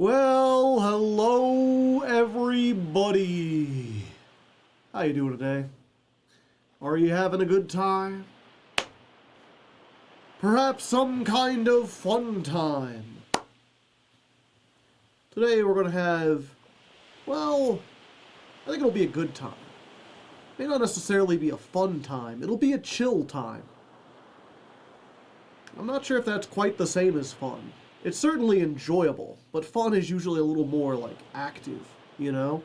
Well, hello everybody. How you doing today? Are you having a good time? Perhaps some kind of fun time. Today we're going to have, well, I think it'll be a good time. May not necessarily be a fun time. It'll be a chill time. I'm not sure if that's quite the same as fun. It's certainly enjoyable, but fun is usually a little more, like, active, you know?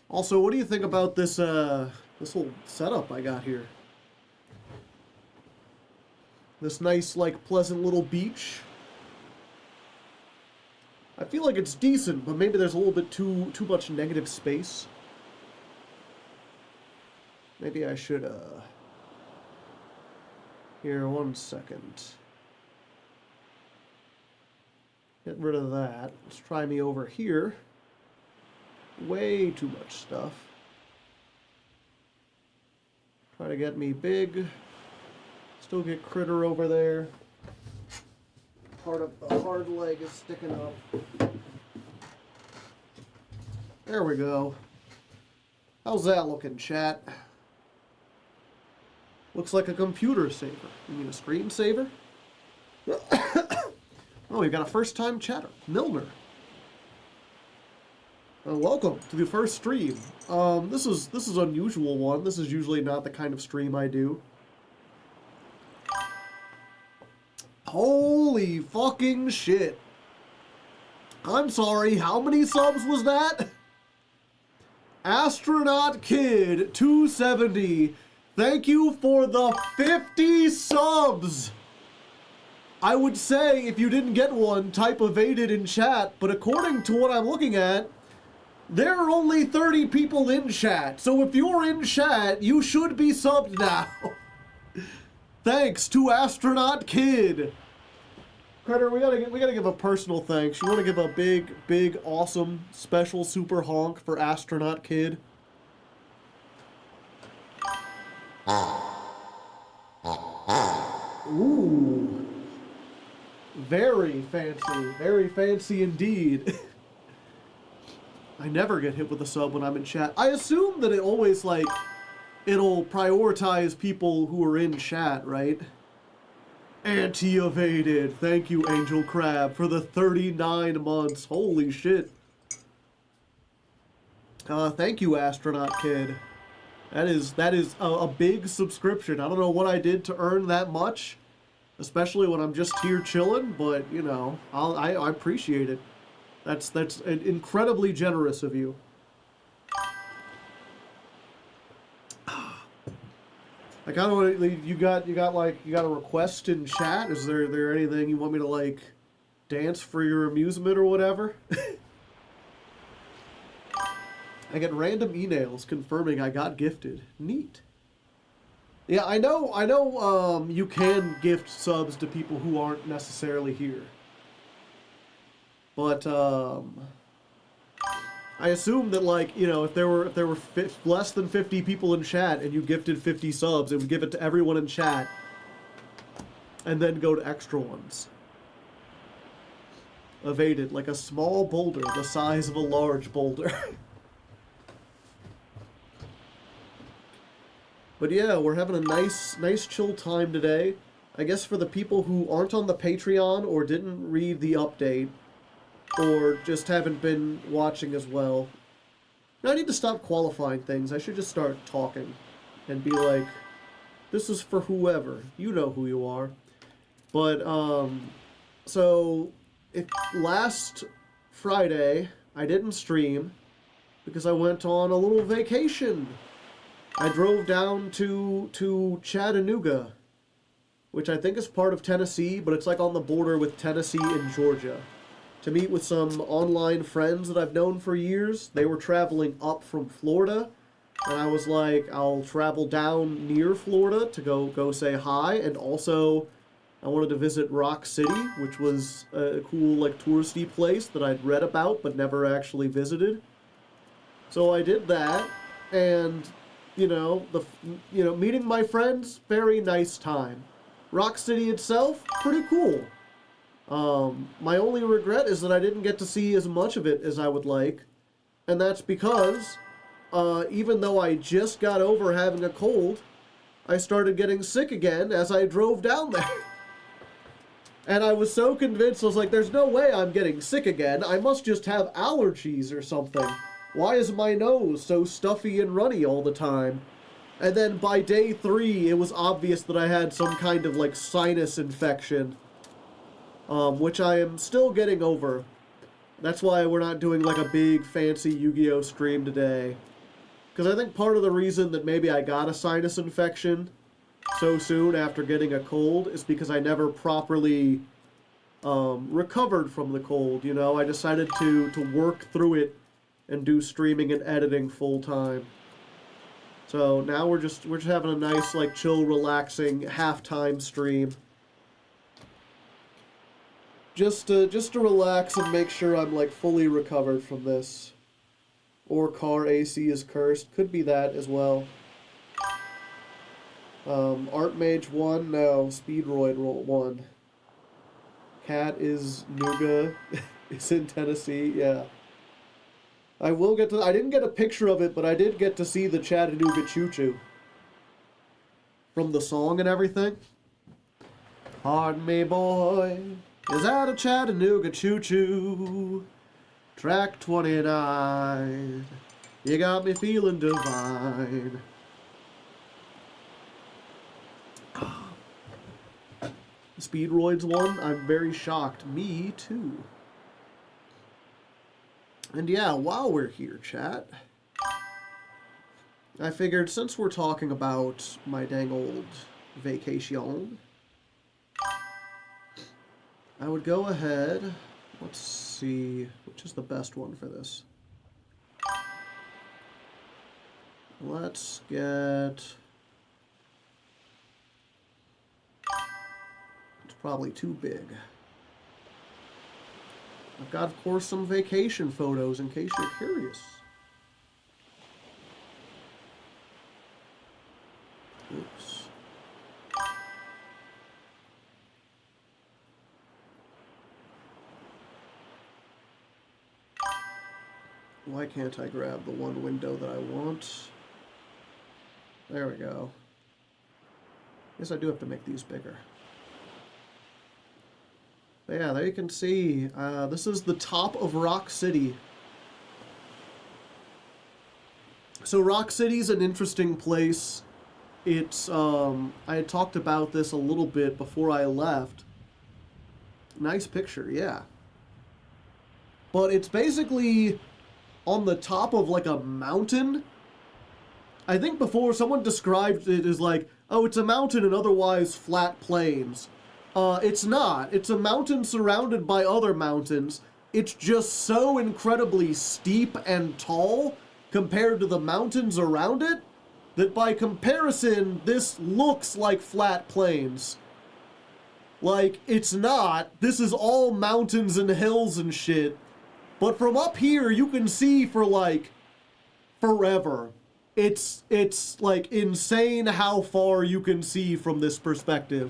Also, what do you think about this little setup I got here? This nice, like, pleasant little beach. I feel like it's decent, but maybe there's a little bit too much negative space. Maybe I should, Here, 1 second. Get rid of that. Let's try me over here. Way too much stuff. Try to get me big. Still get Critter over there. Part of the Hardleg is sticking up. There we go. How's that looking, chat? Looks like a computer saver. You mean a screensaver? Oh, we've got a first-time chatter, Milner. Welcome to the first stream. This is an unusual one. This is usually not the kind of stream I do. Holy fucking shit! I'm sorry. How many subs was that? Astronaut Kid 270. Thank you for the 50 subs. I would say, if you didn't get one, type evaded in chat, but according to what I'm looking at, there are only 30 people in chat, so if you're in chat, you should be subbed now. Thanks to Astronaut Kid. Critter, we gotta give a personal thanks. You wanna give a big, awesome, special super honk for Astronaut Kid? Ooh. Very fancy indeed. I never get hit with a sub when I'm in chat. I assume that it always, like, it'll prioritize people who are in chat, right? Anti-evaded. Thank you, Angel Crab, for the 39 months. Holy shit. Thank you, Astronaut Kid. That is a big subscription. I don't know what I did to earn that much. Especially when I'm just here chilling, but, you know, I appreciate it. That's incredibly generous of you. Like, I don't know, you got a request in chat? Is there anything you want me to, like, dance for your amusement or whatever? I get random emails confirming I got gifted. Neat. Yeah, I know, you can gift subs to people who aren't necessarily here. But, I assume that, like, you know, if there were less than 50 people in chat and you gifted 50 subs, it would give it to everyone in chat. And then go to extra ones. Evaded, like a small boulder the size of a large boulder. But yeah, we're having a nice chill time today. I guess for the people who aren't on the Patreon or didn't read the update, or just haven't been watching as well, I need to stop qualifying things. I should just start talking and be like, this is for whoever. You know who you are. But, so, last Friday, I didn't stream because I went on a little vacation. I drove down to Chattanooga, which I think is part of Tennessee, but it's like on the border with Tennessee and Georgia, to meet with some online friends that I've known for years. They were traveling up from Florida, and I was like, I'll travel down near Florida to go say hi, and also I wanted to visit Rock City, which was a cool, like, touristy place that I'd read about but never actually visited. So I did that, and meeting my friends, very nice time. Rock City itself, pretty cool. My only regret is that I didn't get to see as much of it as I would like, and that's because, even though I just got over having a cold, I started getting sick again as I drove down there. And I was so convinced, I was like, there's no way I'm getting sick again. I must just have allergies or something. Why is my nose so stuffy and runny all the time? And then by day 3, it was obvious that I had some kind of, like, sinus infection. Which I am still getting over. That's why we're not doing, like, a big, fancy Yu-Gi-Oh! Stream today. Because I think part of the reason that maybe I got a sinus infection so soon after getting a cold is because I never properly recovered from the cold, you know? I decided to work through it and do streaming and editing full time. So now we're just having a nice, like, chill, relaxing halftime stream. Just to relax and make sure I'm, like, fully recovered from this. Or car AC is cursed. Could be that as well. Art Mage 1, no. Speedroid 1. Cat is Nuga. It's in Tennessee, yeah. I didn't get a picture of it, but I did get to see the Chattanooga Choo Choo. From the song and everything. Pardon me, boy. Is that a Chattanooga Choo Choo? Track 29. You got me feeling divine. Speedroids 1, I'm very shocked. Me too. And yeah, while we're here, chat, I figured since we're talking about my dang old vacation, I would go ahead, let's see, which is the best one for this. Let's get, it's probably too big. I've got, of course, some vacation photos in case you're curious. Oops. Why can't I grab the one window that I want? There we go. Guess I do have to make these bigger. But yeah, there you can see, this is the top of Rock City. So Rock City's an interesting place. It's, I had talked about this a little bit before I left. Nice picture, yeah. But it's basically on the top of like a mountain. I think before someone described it as like, oh, it's a mountain and otherwise flat plains. It's not. It's a mountain surrounded by other mountains. It's just so incredibly steep and tall compared to the mountains around it that by comparison, this looks like flat plains. Like, it's not. This is all mountains and hills and shit. But from up here, you can see for, like, forever. It's like, insane how far you can see from this perspective.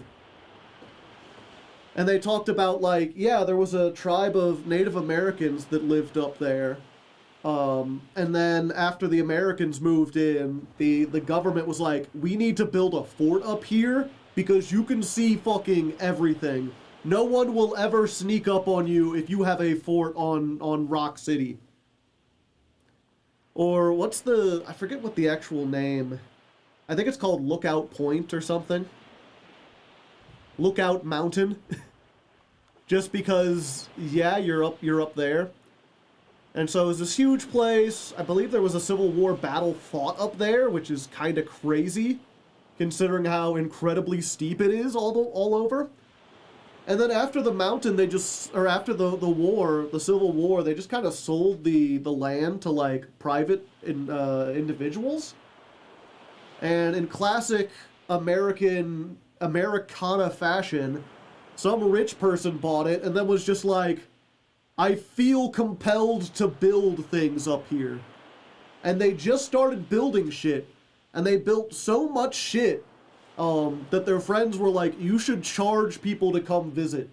And they talked about, like, yeah, there was a tribe of Native Americans that lived up there. And then after the Americans moved in, the government was like, we need to build a fort up here because you can see fucking everything. No one will ever sneak up on you if you have a fort on Rock City. Or what's the... I forget what the actual name... I think it's called Lookout Point or something. Lookout Mountain. Just because, yeah, you're up there. And so it was this huge place. I believe there was a Civil War battle fought up there, which is kind of crazy, considering how incredibly steep it is all over. And then after the mountain, after the Civil War, they just kind of sold the land to, like, private individuals. And in classic Americana fashion, some rich person bought it and then was just like, I feel compelled to build things up here. And they just started building shit. And they built so much shit that their friends were like, you should charge people to come visit.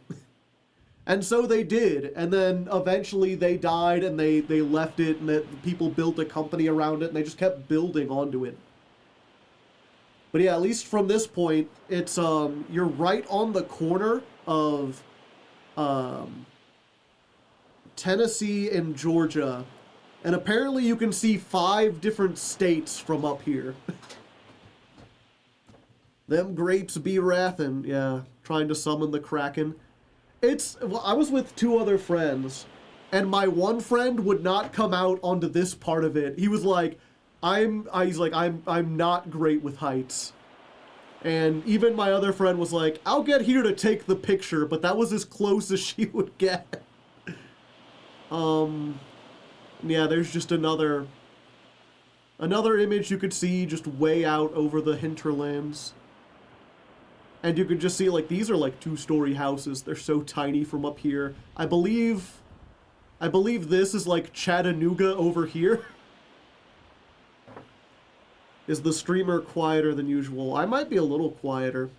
And so they did, and then eventually they died, and they left it, and that people built a company around it, and they just kept building onto it. But yeah, at least from this point, it's you're right on the corner of Tennessee and Georgia, and apparently you can see 5 different states from up here. Them grapes be wrathin', yeah, trying to summon the Kraken. Well, I was with 2 other friends, and my one friend would not come out onto this part of it. He was like, I'm not great with heights. And even my other friend was like, I'll get here to take the picture, but that was as close as she would get. Yeah, there's just another image you could see just way out over the hinterlands. And you could just see, like, these are like 2-story houses. They're so tiny from up here. I believe this is like Chattanooga over here. Is the streamer quieter than usual? I might be a little quieter.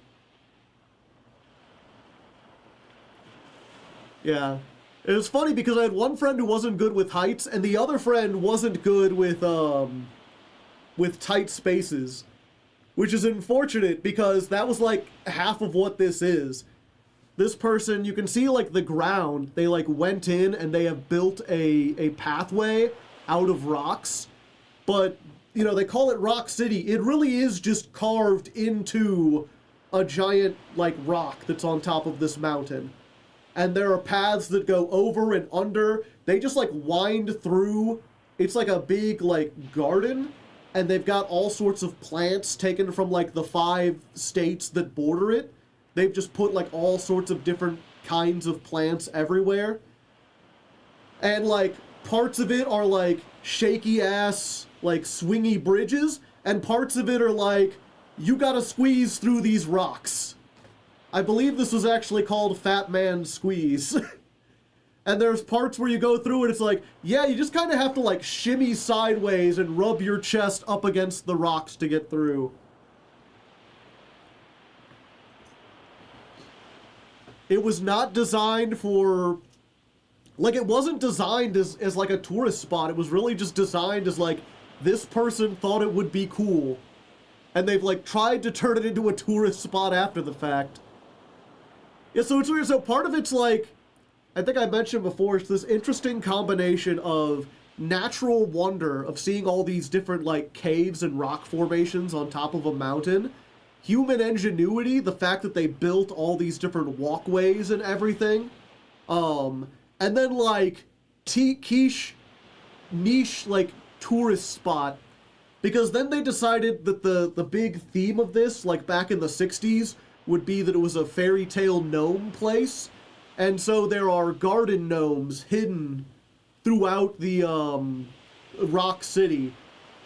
Yeah. It was funny because I had one friend who wasn't good with heights, and the other friend wasn't good with tight spaces. Which is unfortunate because that was like half of what this is. This person, you can see like the ground, they like went in and they have built a pathway out of rocks. But, you know, they call it Rock City. It really is just carved into a giant like rock that's on top of this mountain. And there are paths that go over and under. They just like wind through. It's like a big like garden. And they've got all sorts of plants taken from like the 5 states that border it. They've just put like all sorts of different kinds of plants everywhere. And like parts of it are like shaky ass, like swingy bridges. And parts of it are like, you gotta squeeze through these rocks. I believe this was actually called Fat Man Squeeze. And there's parts where you go through and it's like, yeah, you just kind of have to like shimmy sideways and rub your chest up against the rocks to get through. It was not designed for, like, it wasn't designed as like a tourist spot. It was really just designed as like, this person thought it would be cool. And they've like tried to turn it into a tourist spot after the fact. Yeah, so it's weird. So part of it's like, I think I mentioned before, it's this interesting combination of natural wonder of seeing all these different like caves and rock formations on top of a mountain, human ingenuity, the fact that they built all these different walkways and everything, and then like niche like tourist spot, because then they decided that the big theme of this, like back in the 60s, would be that it was a fairy tale gnome place. And so there are garden gnomes hidden throughout the Rock City.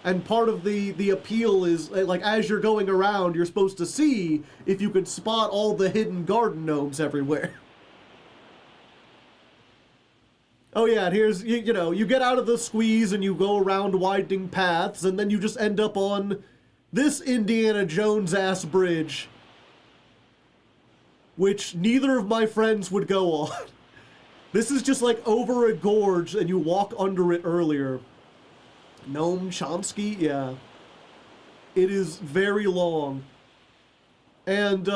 And part of the appeal is, like, as you're going around, you're supposed to see if you can spot all the hidden garden gnomes everywhere. Oh yeah, and here's, you know, you get out of the squeeze and you go around winding paths, and then you just end up on this Indiana Jones-ass bridge, which neither of my friends would go on. This is just like over a gorge and you walk under it earlier. Noam Chomsky? Yeah. It is very long. And, you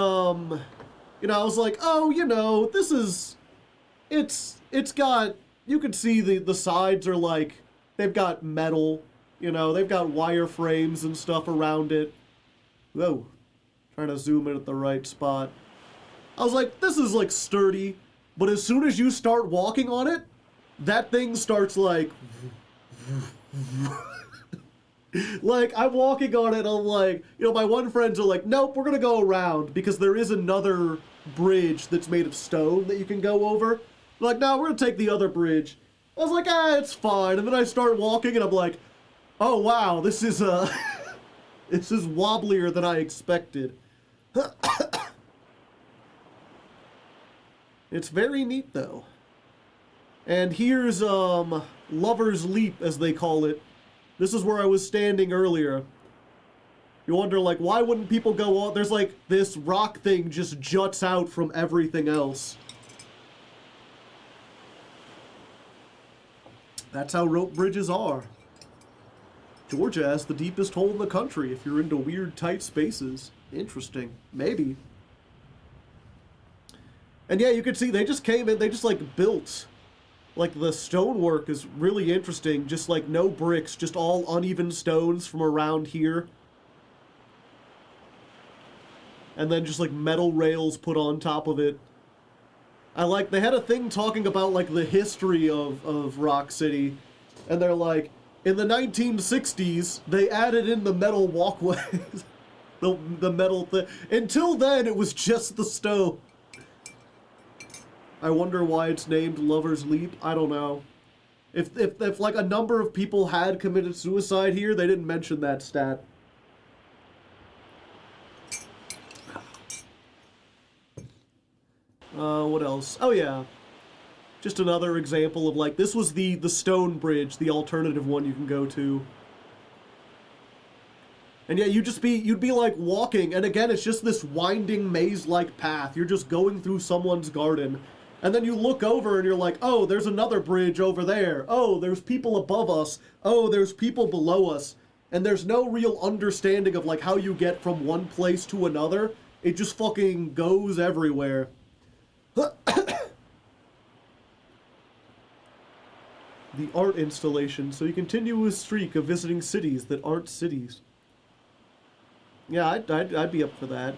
know, I was like, oh, you know, this is... It's got... You can see the sides are like... They've got metal, you know, they've got wireframes and stuff around it. Whoa. Trying to zoom in at the right spot. I was like, this is like sturdy, but as soon as you start walking on it, that thing starts like... Like, I'm walking on it, I'm like, you know, my one friends are like, nope, we're gonna go around, because there is another bridge that's made of stone that you can go over. I'm like, no, we're gonna take the other bridge. I was like, it's fine, and then I start walking, and I'm like, oh wow, this is, this is wobblier than I expected. It's very neat, though. And here's, Lover's Leap, as they call it. This is where I was standing earlier. You wonder, like, why wouldn't people go on? There's, like, this rock thing just juts out from everything else. That's how rope bridges are. Georgia has the deepest hole in the country if you're into weird, tight spaces. Interesting. Maybe. And yeah, you can see they just came in, they just like built. Like the stonework is really interesting. Just like no bricks, just all uneven stones from around here. And then just like metal rails put on top of it. I like, they had a thing talking about like the history of Rock City. And they're like, in the 1960s, they added in the metal walkways. the metal thing. Until then, it was just the stone. I wonder why it's named Lover's Leap. I don't know. If like a number of people had committed suicide here, they didn't mention that stat. What else? Oh yeah. Just another example of like, this was the stone bridge, the alternative one you can go to. And yeah, you'd be like walking, and again, it's just this winding maze-like path. You're just going through someone's garden. And then you look over and you're like, oh, there's another bridge over there. Oh, there's people above us. Oh, there's people below us. And there's no real understanding of like how you get from one place to another. It just fucking goes everywhere. The art installation, so you continue a streak of visiting cities that aren't cities. Yeah, I'd be up for that.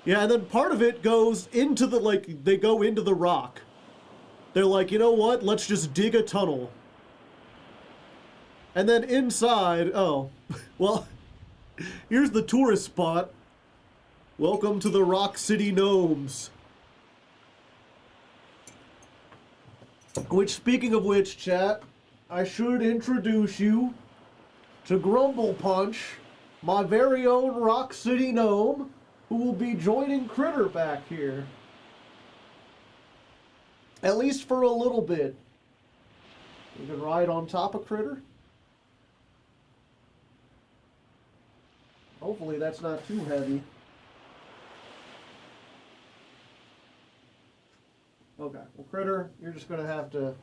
Yeah, and then part of it goes into the, like, they go into the rock. They're like, you know what, let's just dig a tunnel. And then inside, oh, well, here's the tourist spot. Welcome to the Rock City Gnomes. Which, speaking of which, chat, I should introduce you to Grumble Punch, my very own Rock City Gnome, who will be joining Critter back here. At least for a little bit. You can ride on top of Critter. Hopefully that's not too heavy. Okay, well Critter, you're just gonna have to...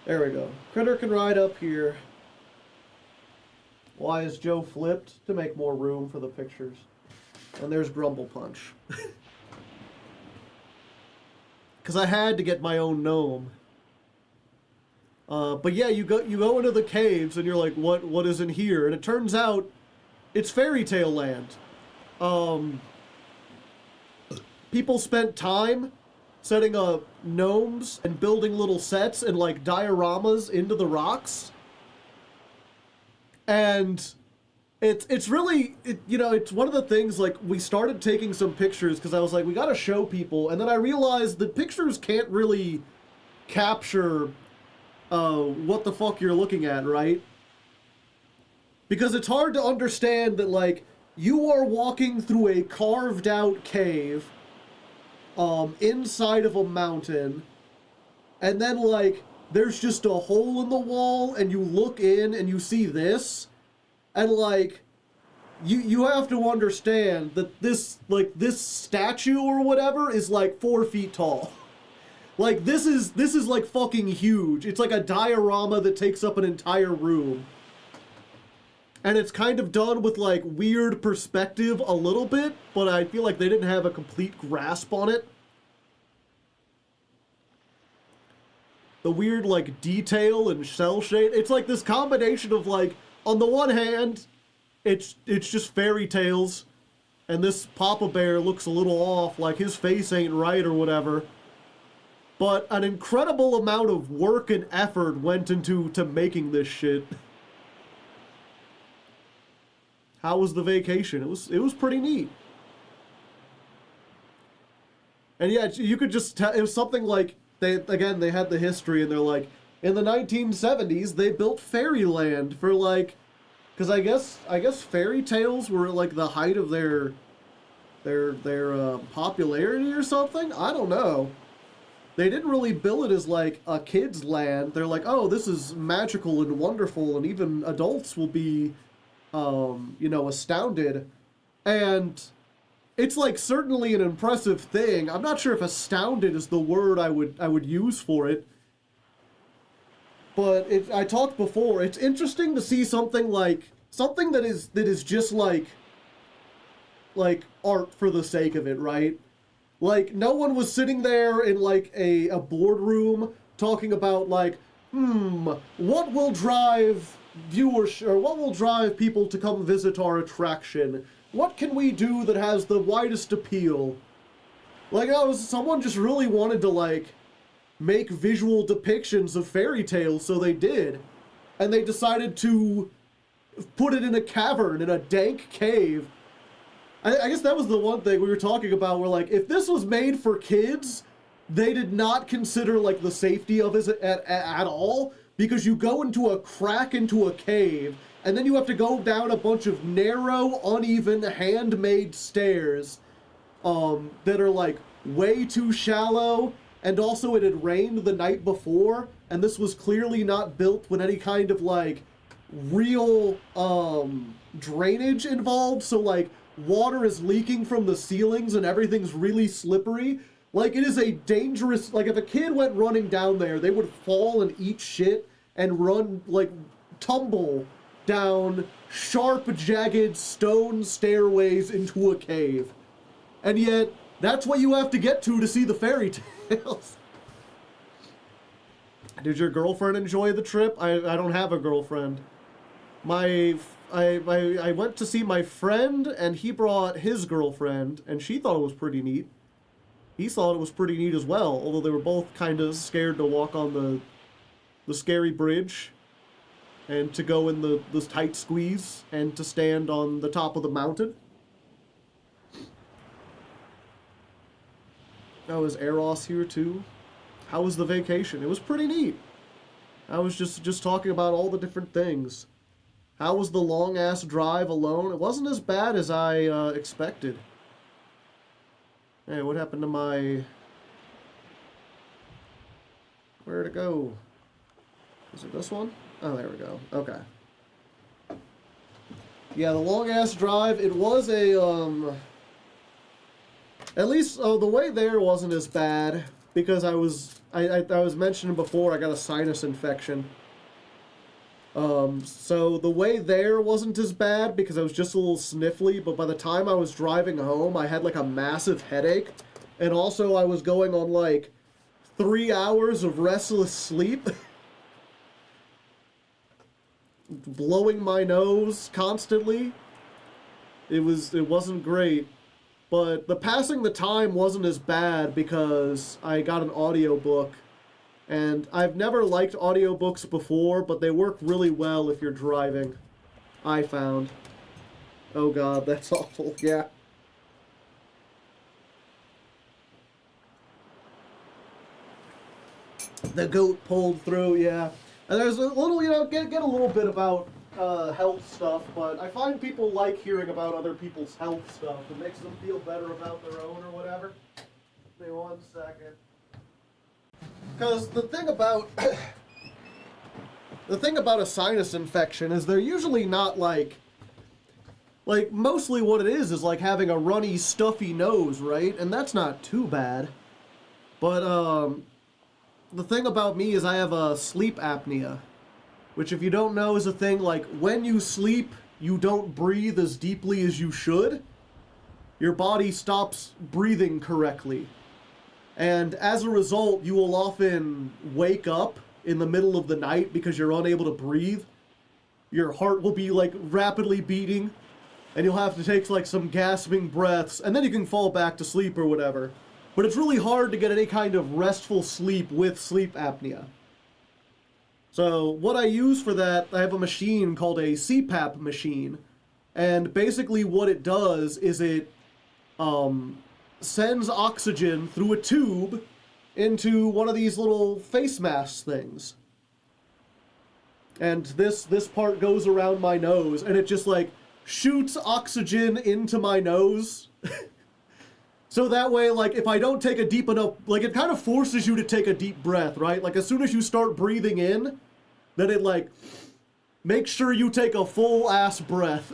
There we go. Critter can ride up here. Why is Joe flipped? To make more room for the pictures. And there's Grumble Punch. Because I had to get my own gnome. But yeah, you go into the caves and you're like, what is in here? And it turns out it's fairy tale land. People spent time setting up gnomes and building little sets and like dioramas into the rocks. And it's really, you know, it's one of the things, like, we started taking some pictures because I was like, we gotta show people, and then I realized that pictures can't really capture what the fuck you're looking at, right? Because it's hard to understand that, like, you are walking through a carved out cave inside of a mountain, and then, like, there's just a hole in the wall, and you look in and you see this, and like, you have to understand that this statue or whatever is like 4 feet tall. Like, this is like fucking huge. It's like a diorama that takes up an entire room. And it's kind of done with like weird perspective a little bit, but I feel like they didn't have a complete grasp on it. The weird, like, detail and cell shade. It's like this combination of, like, on the one hand, it's just fairy tales, and this Papa Bear looks a little off, like his face ain't right or whatever. But an incredible amount of work and effort went into making this shit. How was the vacation? It was pretty neat. And yeah, you could just tell, it was something like, they had the history, and they're like, in the 1970s, they built Fairyland for, like, because I guess fairy tales were, like, the height of their popularity or something? I don't know. They didn't really bill it as, like, a kid's land. They're like, oh, this is magical and wonderful, and even adults will be, you know, astounded. And it's, like, certainly an impressive thing. I'm not sure if astounded is the word I would use for it. But I talked before. It's interesting to see something that is just like art for the sake of it, right? Like no one was sitting there in like a boardroom talking about like, what will drive viewers or what will drive people to come visit our attraction? What can we do that has the widest appeal? Like, someone just really wanted to like make visual depictions of fairy tales, so they did, and they decided to put it in a cavern in a dank cave. I guess that was the one thing we were talking about. Where like, if this was made for kids, they did not consider like the safety of it at all, because you go into a crack into a cave, and then you have to go down a bunch of narrow, uneven, handmade stairs, that are like way too shallow, and also it had rained the night before, and this was clearly not built with any kind of like real drainage involved, so like water is leaking from the ceilings and everything's really slippery. Like, it is a dangerous, like if a kid went running down there, they would fall and eat shit and run, like tumble down sharp, jagged stone stairways into a cave. And yet, that's what you have to get to see the fairy tales. Did your girlfriend enjoy the trip? I don't have a girlfriend. I went to see my friend, and he brought his girlfriend, and she thought it was pretty neat. He thought it was pretty neat as well, although they were both kind of scared to walk on the scary bridge, and to go in the tight squeeze, and to stand on the top of the mountain. Oh, is Eros here too? How was the vacation? It was pretty neat. I was just talking about all the different things. How was the long-ass drive alone? It wasn't as bad as I expected. Hey, what happened to my... Where'd it go? Is it this one? Oh, there we go. Okay. Yeah, the long-ass drive, it was a, at least, the way there wasn't as bad, because I was mentioning before, I got a sinus infection. So the way there wasn't as bad because I was just a little sniffly, but by the time I was driving home, I had like a massive headache, and also I was going on like 3 hours of restless sleep, blowing my nose constantly. It wasn't great, but the passing the time wasn't as bad because I got an audiobook. And I've never liked audiobooks before, but they work really well if you're driving, I found. Oh god, that's awful, yeah. The goat pulled through, yeah. And there's a little, get a little bit about health stuff, but I find people like hearing about other people's health stuff. It makes them feel better about their own or whatever. Give me 1 second. Because the thing about a sinus infection is they're usually not like mostly what it is like having a runny, stuffy nose, right? And that's not too bad. But the thing about me is I have a sleep apnea, which if you don't know is a thing like when you sleep, you don't breathe as deeply as you should. Your body stops breathing correctly. And as a result, you will often wake up in the middle of the night because you're unable to breathe. Your heart will be like rapidly beating, and you'll have to take like some gasping breaths, and then you can fall back to sleep or whatever. But it's really hard to get any kind of restful sleep with sleep apnea. So what I use for that, I have a machine called a CPAP machine, and basically what it does is it sends oxygen through a tube into one of these little face mask things. And this part goes around my nose, and it just like shoots oxygen into my nose. So that way, like, if I don't take a deep enough, like, it kind of forces you to take a deep breath, right? Like, as soon as you start breathing in, then it, like, makes sure you take a full-ass breath.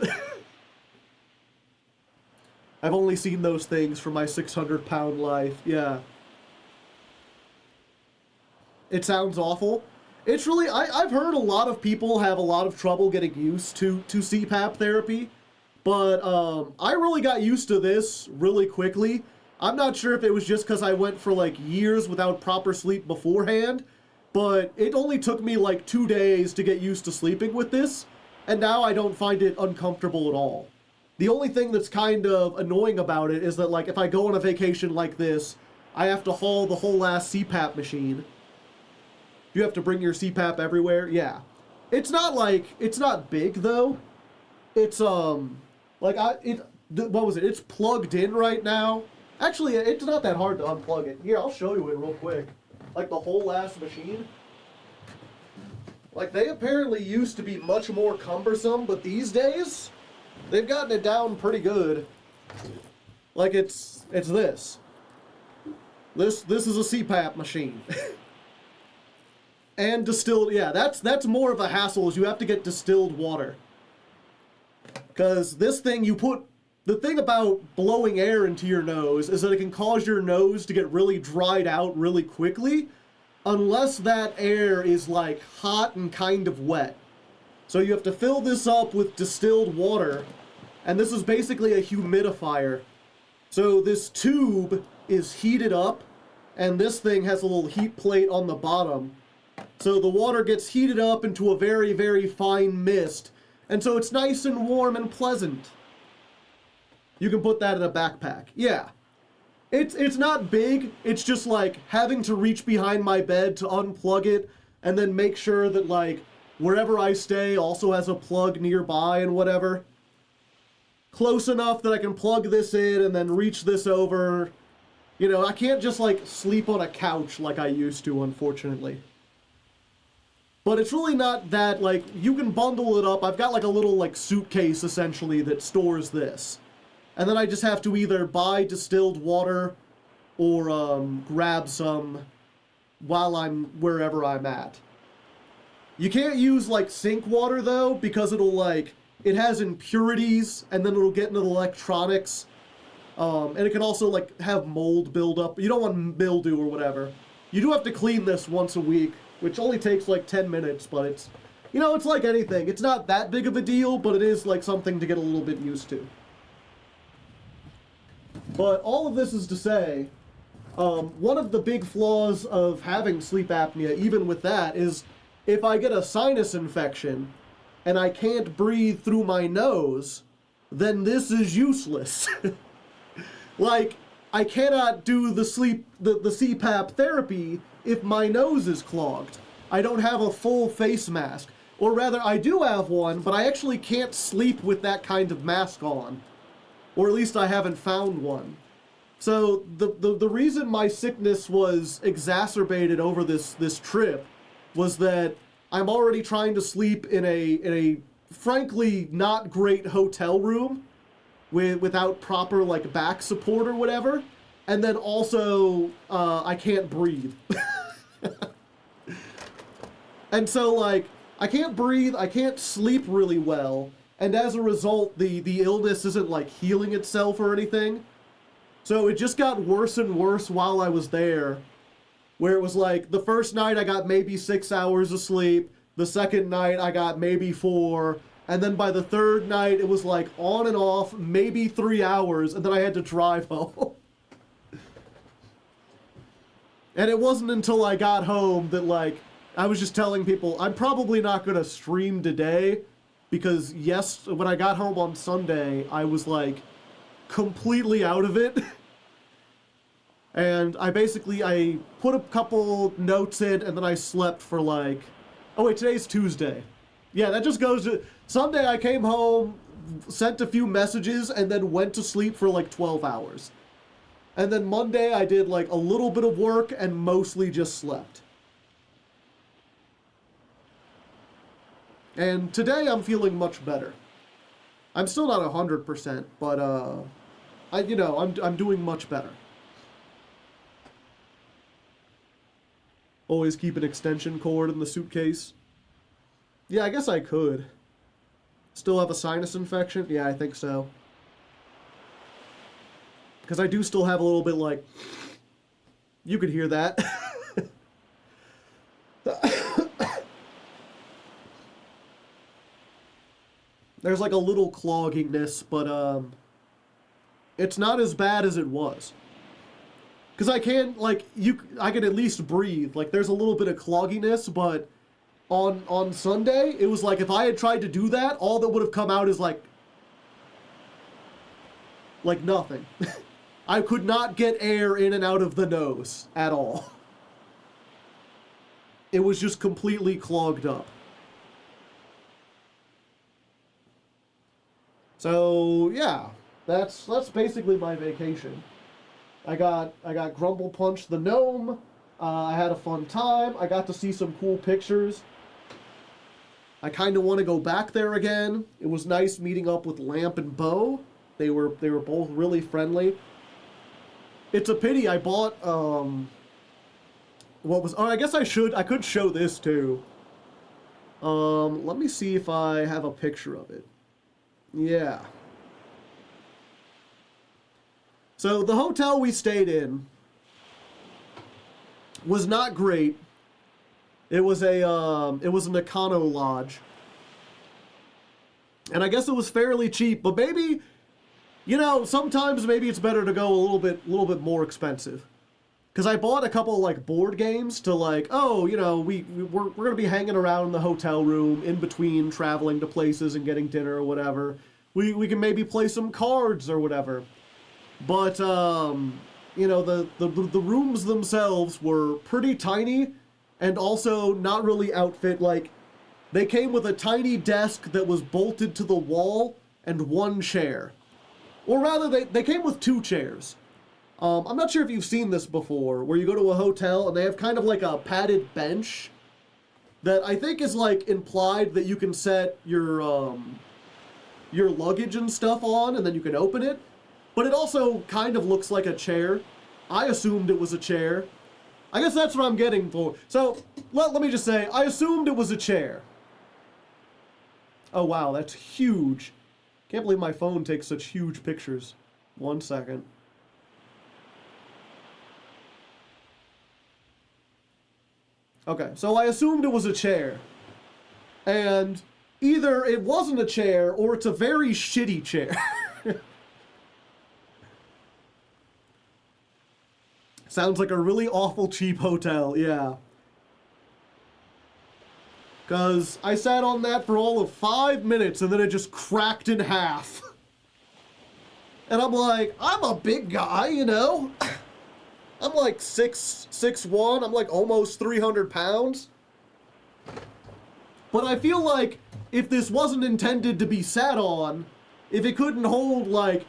I've only seen those things for my 600-pound life, yeah. It sounds awful. It's really, I've heard a lot of people have a lot of trouble getting used to CPAP therapy, but I really got used to this really quickly. I'm not sure if it was just because I went for like years without proper sleep beforehand, but it only took me like 2 days to get used to sleeping with this, and now I don't find it uncomfortable at all. The only thing that's kind of annoying about it is that like if I go on a vacation like this, I have to haul the whole ass CPAP machine. You have to bring your CPAP everywhere? Yeah. It's not big though. It's what was it? It's plugged in right now. Actually, it's not that hard to unplug it. Here, I'll show you it real quick. Like the whole ass machine. Like they apparently used to be much more cumbersome, but these days, they've gotten it down pretty good. Like it's this. This is a CPAP machine. And distilled, yeah, that's more of a hassle, is you have to get distilled water. Because this thing the thing about blowing air into your nose is that it can cause your nose to get really dried out really quickly, unless that air is like hot and kind of wet. So you have to fill this up with distilled water, and this is basically a humidifier. So this tube is heated up, and this thing has a little heat plate on the bottom. So the water gets heated up into a very, very fine mist, and so it's nice and warm and pleasant. You can put that in a backpack. Yeah. It's not big, it's just like having to reach behind my bed to unplug it, and then make sure that like wherever I stay also has a plug nearby and whatever. Close enough that I can plug this in and then reach this over. You know, I can't just like sleep on a couch like I used to, unfortunately. But it's really not that, like, you can bundle it up. I've got like a little like suitcase essentially that stores this. And then I just have to either buy distilled water or grab some while I'm wherever I'm at. You can't use like sink water though, because it has impurities and then it'll get into the electronics. And it can also like have mold build up. You don't want mildew or whatever. You do have to clean this once a week, which only takes like 10 minutes, but it's, you know, it's like anything. It's not that big of a deal, but it is like something to get a little bit used to. But all of this is to say, one of the big flaws of having sleep apnea, even with that, is if I get a sinus infection and I can't breathe through my nose, then this is useless. Like, I cannot do the CPAP therapy if my nose is clogged. I don't have a full face mask. Or rather, I do have one, but I actually can't sleep with that kind of mask on. Or at least I haven't found one. So the reason my sickness was exacerbated over this trip was that I'm already trying to sleep in a frankly not great hotel room without proper like back support or whatever, and then also I can't breathe. And so like I can't breathe, I can't sleep really well, and as a result the illness isn't like healing itself or anything. So it just got worse and worse while I was there, where it was like the first night I got maybe 6 hours of sleep, the second night I got maybe 4, and then by the third night it was like on and off, maybe 3 hours, and then I had to drive home. And it wasn't until I got home that like I was just telling people I'm probably not gonna stream today, because yes, when I got home on Sunday I was like completely out of it. And I put a couple notes in, and then I slept for like, oh wait, today's Tuesday. Yeah, that just goes to, Sunday I came home, sent a few messages, and then went to sleep for like 12 hours. And then Monday I did like a little bit of work and mostly just slept. And today I'm feeling much better. I'm still not 100%, but I'm doing much better. Always keep an extension cord in the suitcase. Yeah, I guess I could. Still have a sinus infection? Yeah, I think so. Because I do still have a little bit like... You could hear that. There's like a little clogginess, but it's not as bad as it was. Cause I can I can at least breathe. Like there's a little bit of clogginess, but on Sunday it was like if I had tried to do that, all that would have come out is like nothing. I could not get air in and out of the nose at all. It was just completely clogged up. So yeah, that's basically my vacation. I got Grumble Punch the gnome. I had a fun time. I got to see some cool pictures. I kind of want to go back there again. It was nice meeting up with Lamp and Bo. They were both really friendly. It's a pity I bought I guess I could show this too. Let me see if I have a picture of it. Yeah. So the hotel we stayed in was not great. It was an Econo Lodge. And I guess it was fairly cheap, but maybe, sometimes maybe it's better to go a little bit more expensive. Because I bought a couple like board games to we're gonna be hanging around in the hotel room in between traveling to places and getting dinner or whatever. We can maybe play some cards or whatever. But the rooms themselves were pretty tiny and also not really outfit. Like they came with a tiny desk that was bolted to the wall and one chair. Or rather, they came with two chairs. I'm not sure if you've seen this before, where you go to a hotel and they have kind of like a padded bench that I think is like implied that you can set your luggage and stuff on and then you can open it. But it also kind of looks like a chair. I assumed it was a chair. I guess that's what I'm getting for. So, let me just say, I assumed it was a chair. Oh wow, that's huge. Can't believe my phone takes such huge pictures. 1 second. Okay, so I assumed it was a chair. And either it wasn't a chair or it's a very shitty chair. Sounds like a really awful cheap hotel, yeah. Because I sat on that for all of 5 minutes and then it just cracked in half. And I'm like, I'm a big guy, I'm like 6'1", I'm like almost 300 pounds. But I feel like if this wasn't intended to be sat on, if it couldn't hold like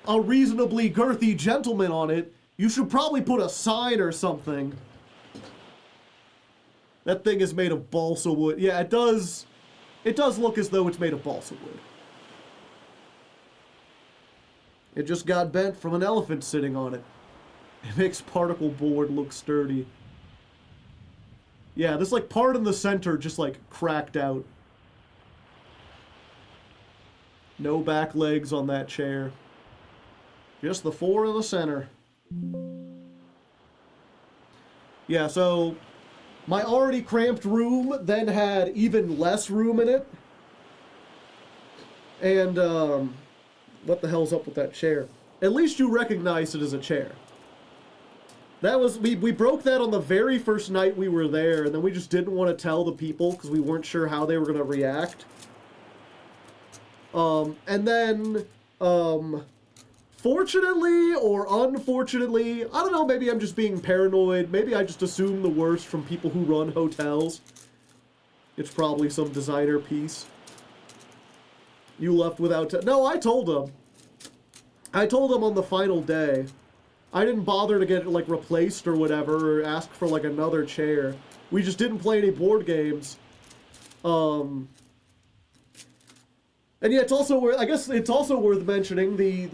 a reasonably girthy gentleman on it, you should probably put a sign or something. That thing is made of balsa wood. Yeah, it does look as though it's made of balsa wood. It just got bent from an elephant sitting on it. It makes particle board look sturdy. Yeah, this like part in the center just like cracked out. No back legs on that chair. Just the four in the center. Yeah, so my already cramped room then had even less room in it. And, what the hell's up with that chair? At least you recognize it as a chair. That was, we broke that on the very first night we were there, and then we just didn't want to tell the people because we weren't sure how they were going to react. And then, fortunately or unfortunately, I don't know, maybe I'm just being paranoid, maybe I just assume the worst from people who run hotels. It's probably some designer piece. You left without... No, I told them. I told them on the final day. I didn't bother to get it, like, replaced or whatever, or ask for, like, another chair. We just didn't play any board games. And yeah, it's also worth... I guess it's also worth mentioning the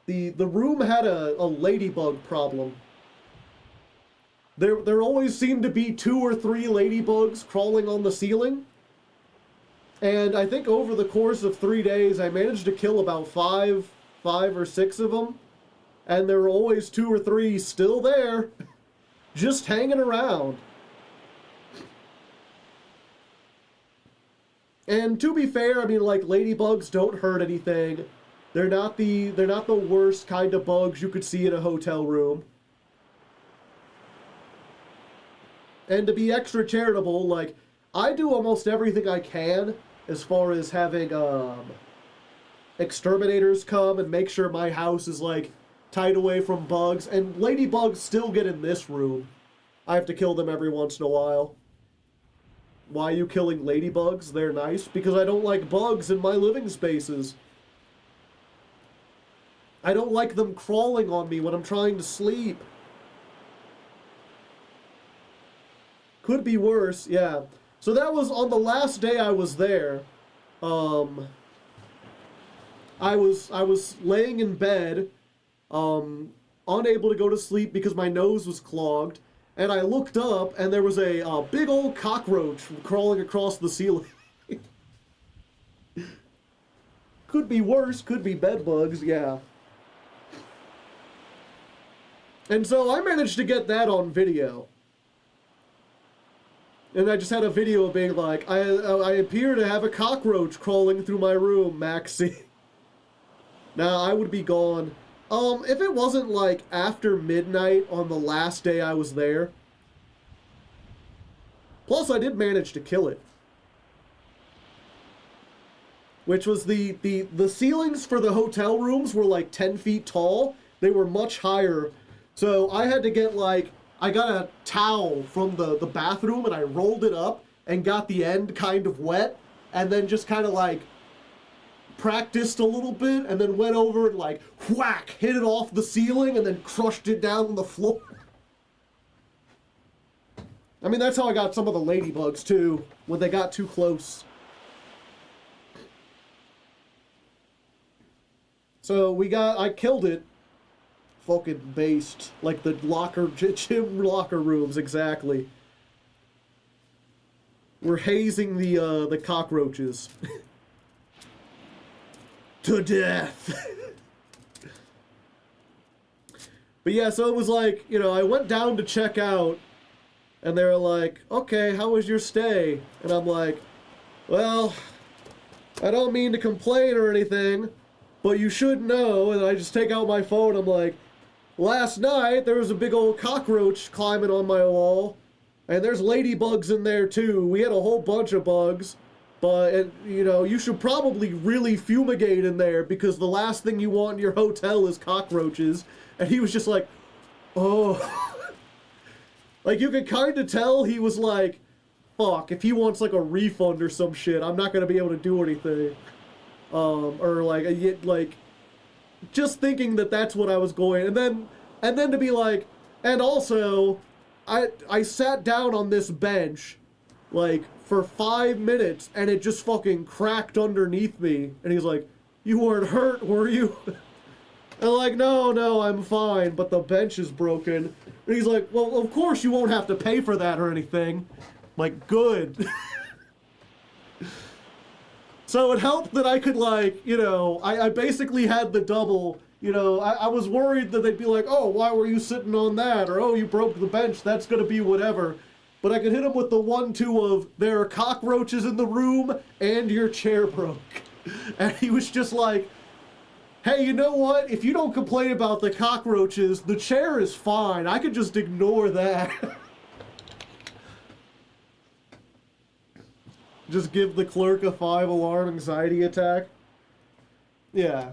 room had a ladybug problem. There always seemed to be 2 or 3 ladybugs crawling on the ceiling. And I think over the course of 3 days, I managed to kill about 5 or 6 of them. And there were always 2 or 3 still there, just hanging around. And to be fair, I mean, like, ladybugs don't hurt anything. They're not the worst kind of bugs you could see in a hotel room. And to be extra charitable, like, I do almost everything I can as far as having exterminators come and make sure my house is, like, tied away from bugs. And ladybugs still get in this room. I have to kill them every once in a while. Why are you killing ladybugs? They're nice. Because I don't like bugs in my living spaces. I don't like them crawling on me when I'm trying to sleep. Could be worse, yeah. So that was on the last day I was there. I was laying in bed, unable to go to sleep because my nose was clogged, and I looked up and there was a big old cockroach crawling across the ceiling. Could be worse, could be bed bugs, yeah. And so I managed to get that on video. And I just had a video of being like, I appear to have a cockroach crawling through my room, Maxie. Now, I would be gone. If it wasn't like after midnight on the last day I was there. Plus, I did manage to kill it. Which was the ceilings for the hotel rooms were like 10 feet tall. They were much higher. So I had to get like, I got a towel from the bathroom and I rolled it up and got the end kind of wet and then just kind of like practiced a little bit and then went over and like whack, hit it off the ceiling and then crushed it down on the floor. I mean, that's how I got some of the ladybugs too, when they got too close. So I killed it. Fucking based. Like the gym locker rooms, exactly. We're hazing the cockroaches. To death. But yeah, so it was like, you know, I went down to check out, and they were like, okay, how was your stay? And I'm like, well, I don't mean to complain or anything, but you should know. And I just take out my phone, I'm like, last night, there was a big old cockroach climbing on my wall, and there's ladybugs in there too. We had a whole bunch of bugs, but, you know, you should probably really fumigate in there because the last thing you want in your hotel is cockroaches. And he was just like, oh. Like, you could kind of tell he was like, fuck, if he wants like a refund or some shit, I'm not going to be able to do anything. Or like, just thinking that that's what I was going, and then to be like, and also, I sat down on this bench, like, for 5 minutes, and it just fucking cracked underneath me, and he's like, you weren't hurt, were you? And I'm like, no, I'm fine, but the bench is broken. And he's like, well, of course you won't have to pay for that or anything. I'm like, good. So it helped that I could, like, you know, I basically had the double, you know, I was worried that they'd be like, oh, why were you sitting on that? Or, oh, you broke the bench, that's gonna be whatever. But I could hit him with the 1-2 of, there are cockroaches in the room, and your chair broke. And he was just like, hey, you know what? If you don't complain about the cockroaches, the chair is fine. I could just ignore that. Just give the clerk a 5-alarm anxiety attack. Yeah.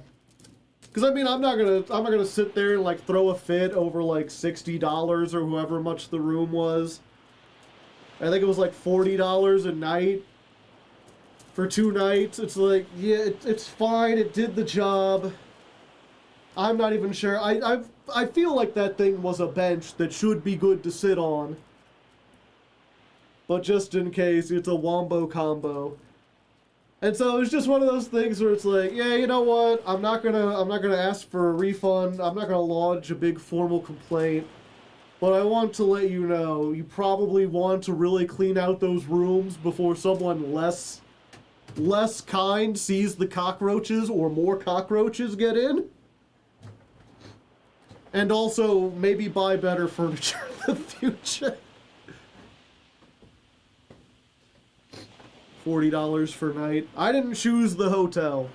Because, I mean, I'm not gonna sit there and, like, throw a fit over, like, $60 or however much the room was. I think it was, like, $40 a night for 2 nights. It's like, yeah, it's fine. It did the job. I'm not even sure. I feel like that thing was a bench that should be good to sit on. But just in case, it's a wombo combo. And so it's just one of those things where it's like, yeah, you know what? I'm not gonna ask for a refund. I'm not gonna lodge a big formal complaint. But I want to let you know, you probably want to really clean out those rooms before someone less kind sees the cockroaches or more cockroaches get in. And also, maybe buy better furniture in the future. $40 for night. I didn't choose the hotel.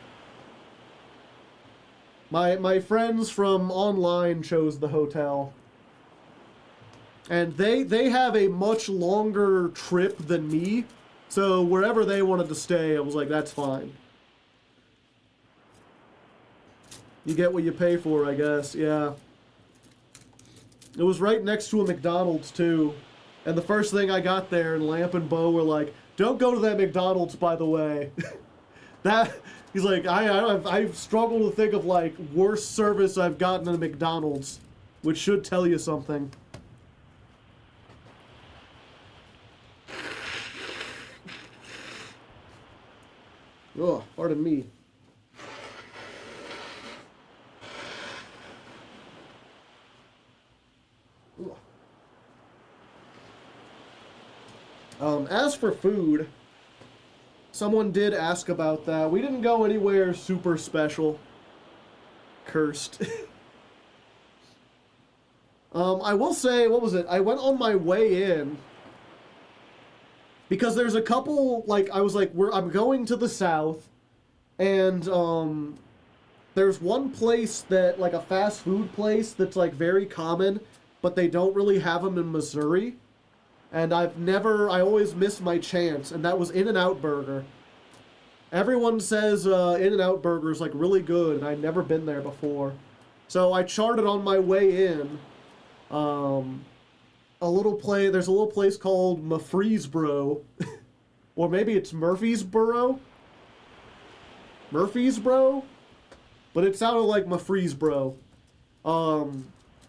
My friends from online chose the hotel. And they have a much longer trip than me. So wherever they wanted to stay, I was like, that's fine. You get what you pay for, I guess. Yeah. It was right next to a McDonald's, too. And the first thing I got there, and Lamp and Bo were like, don't go to that McDonald's, by the way. He's like, I've struggled to think of, like, worse service I've gotten at a McDonald's. Which should tell you something. Oh, pardon me. As for food, someone did ask about that. We didn't go anywhere super special. Cursed. I will say, what was it? I went on my way in because there's a couple, like, I was like, I'm going to the south, and there's one place that, like, a fast food place that's, like, very common, but they don't really have them in Missouri. And I always miss my chance, and that was In-N-Out Burger. Everyone says In-N-Out Burger is, like, really good, and I'd never been there before. So I charted on my way in, there's a little place called Murfreesboro, or maybe it's Murfreesboro? Murfreesboro? But it sounded like Murfreesboro,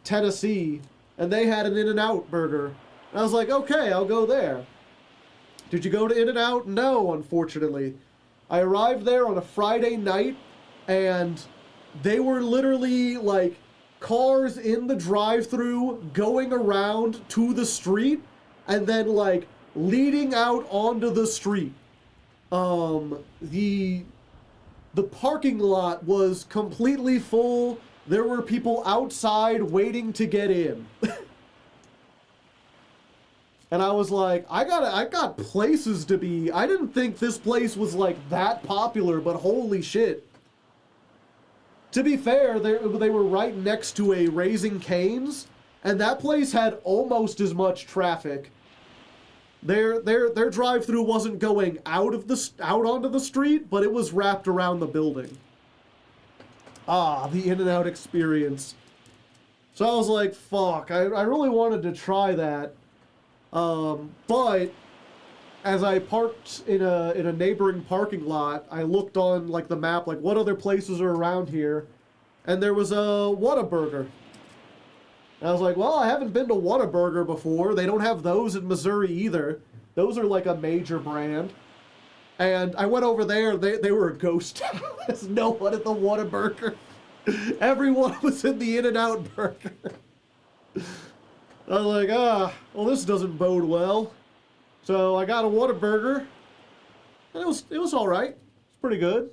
Tennessee, and they had an In-N-Out Burger. And I was like, okay, I'll go there. Did you go to In-N-Out? No, unfortunately. I arrived there on a Friday night, and they were literally, like, cars in the drive-thru going around to the street, and then, like, leading out onto the street. The parking lot was completely full. There were people outside waiting to get in. And I was like, I got places to be. I didn't think this place was, like, that popular, but holy shit. To be fair, they were right next to a Raising Cane's, and that place had almost as much traffic. Their drive-thru wasn't going out onto the street, but it was wrapped around the building. Ah, the In-N-Out experience. So I was like, fuck, I really wanted to try that. But as I parked in a neighboring parking lot, I looked on, like, the map, like, what other places are around here, and there was a Whataburger. And I was like, well, I haven't been to Whataburger before. They don't have those in Missouri either. Those are, like, a major brand. And I went over there, they were a ghost town. There's no one at the Whataburger. Everyone was in the In-N-Out Burger. I was like, well, this doesn't bode well. So I got a Whataburger, and it was all right. It's pretty good.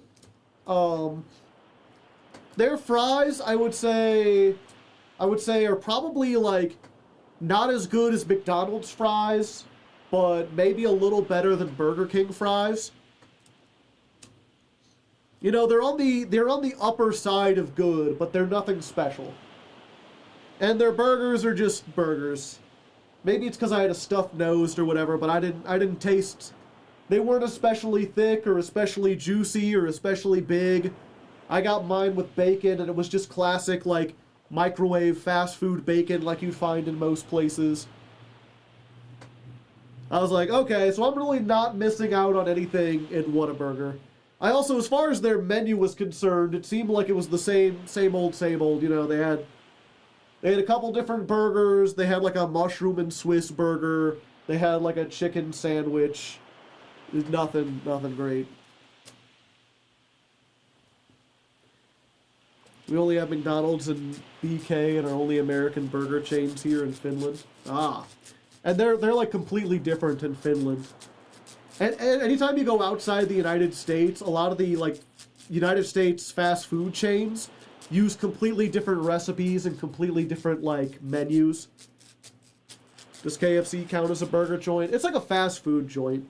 Their fries, I would say are probably, like, not as good as McDonald's fries, but maybe a little better than Burger King fries. You know, they're on the upper side of good, but they're nothing special. And their burgers are just burgers. Maybe it's because I had a stuffed nose or whatever, but I didn't taste. They weren't especially thick or especially juicy or especially big. I got mine with bacon, and it was just classic, like, microwave fast food bacon like you'd find in most places. I was like, okay, so I'm really not missing out on anything in Whataburger. I also, as far as their menu was concerned, it seemed like it was the same old, you know, they had a couple different burgers. They had, like, a mushroom and Swiss burger. They had, like, a chicken sandwich. Nothing great. We only have McDonald's and BK and our only American burger chains here in Finland. Ah. And they're like, completely different in Finland. And anytime you go outside the United States, a lot of the, like, United States fast food chains use completely different recipes and completely different, like, menus. Does KFC count as a burger joint? It's like a fast food joint.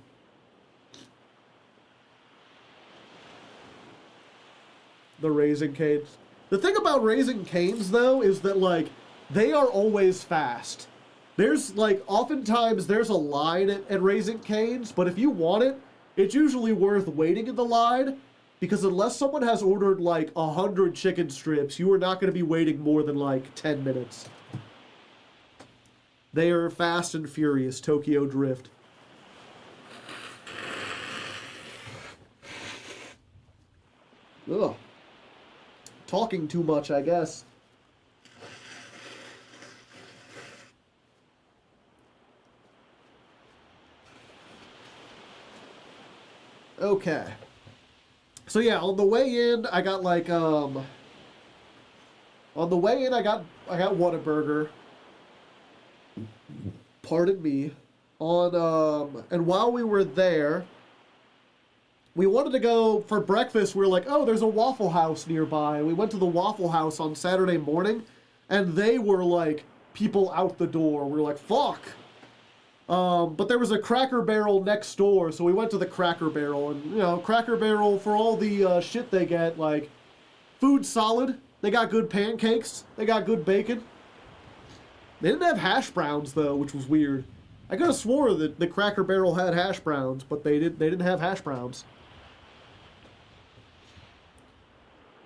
the Raising Canes. The thing about Raising Canes, though, is that, like, they are always fast. There's, like, oftentimes there's a line at Raising Canes, but if you want it, it's usually worth waiting in the line, because unless someone has ordered, like, 100 chicken strips, you are not going to be waiting more than, like, 10 minutes. They are fast and furious, Tokyo Drift. Ugh. Talking too much, I guess. Okay. So yeah, on the way in, I got like on the way in, I got Whataburger. Pardon me. And while we were there, we wanted to go for breakfast. We were like, oh, there's a Waffle House nearby. We went to the Waffle House on Saturday morning, and they were like people out the door. We were like, fuck. But there was a Cracker Barrel next door, so we went to the Cracker Barrel. And, you know, Cracker Barrel, for all the shit they get, like, food's solid. They got good pancakes. They got good bacon. They didn't have hash browns, though, which was weird. I could have swore that the Cracker Barrel had hash browns, but they didn't have hash browns.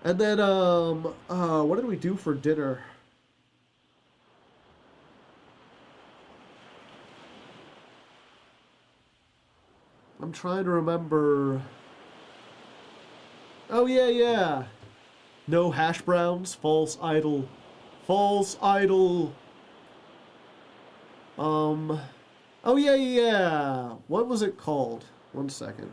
And then, what did we do for dinner? I'm trying to remember. Oh, yeah. No hash browns. False idol. False idol. Oh, yeah. What was it called? 1 second.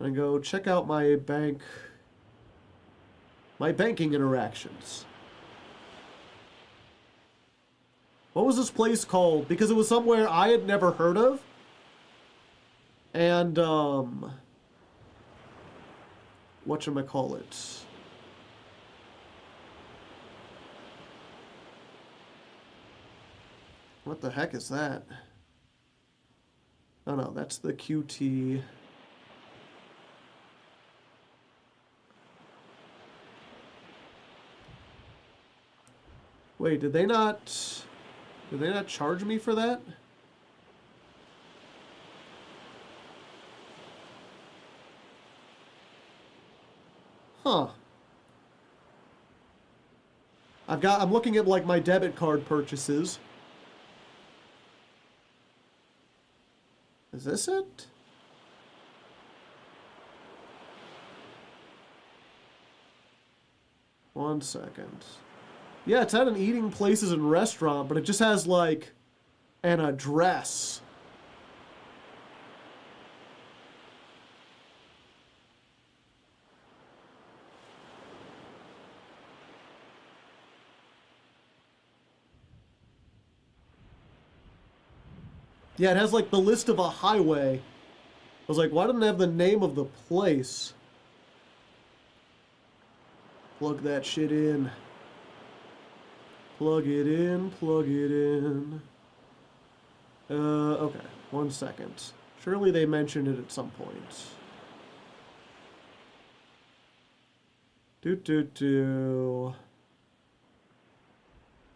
I'm gonna go check out my banking interactions. What was this place called? Because it was somewhere I had never heard of. And, whatchamacallit? What the heck is that? Oh no, that's the QT. Wait, did they not charge me for that? Huh. I'm looking at like my debit card purchases. Is this it? One second. Yeah, it's at an eating places and restaurant, but it just has like an address. Yeah, it has like the list of a highway. I was like, why didn't it have the name of the place? Plug that shit in. Plug it in, plug it in. Okay, 1 second. Surely they mentioned it at some point.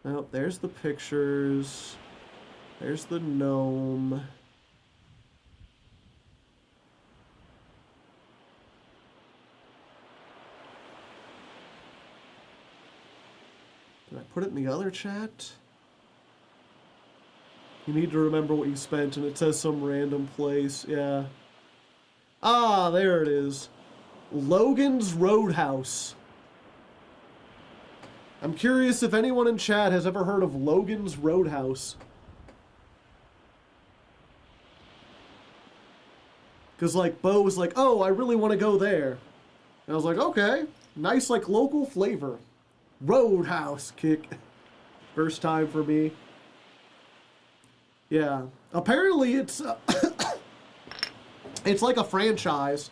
Oh, there's the pictures. There's the gnome. Did I put it in the other chat? You need to remember what you spent, and it says some random place. Yeah. Ah, there it is. Logan's Roadhouse. I'm curious if anyone in chat has ever heard of Logan's Roadhouse. Because, like, Bo was like, oh, I really want to go there. And I was like, okay. Nice, like, local flavor. Roadhouse kick. First time for me. Yeah. Apparently, it's... it's like a franchise.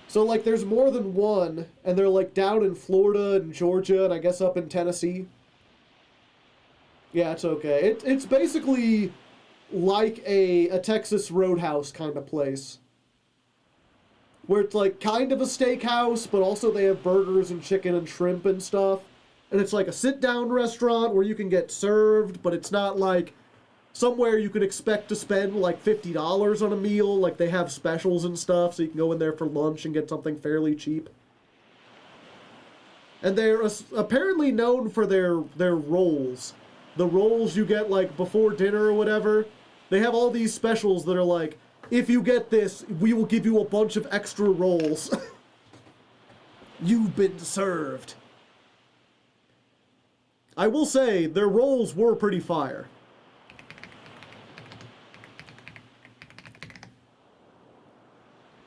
So, like, there's more than one. And they're, like, down in Florida and Georgia and I guess up in Tennessee. Yeah, it's okay. It's basically... like a Texas Roadhouse kind of place. Where it's like kind of a steakhouse, but also they have burgers and chicken and shrimp and stuff. And it's like a sit-down restaurant where you can get served, but it's not like somewhere you can expect to spend like $50 on a meal. Like they have specials and stuff, so you can go in there for lunch and get something fairly cheap. And they're apparently known for their rolls. The rolls you get like before dinner or whatever. They have all these specials that are like, if you get this, we will give you a bunch of extra rolls. You've been served. I will say, their rolls were pretty fire.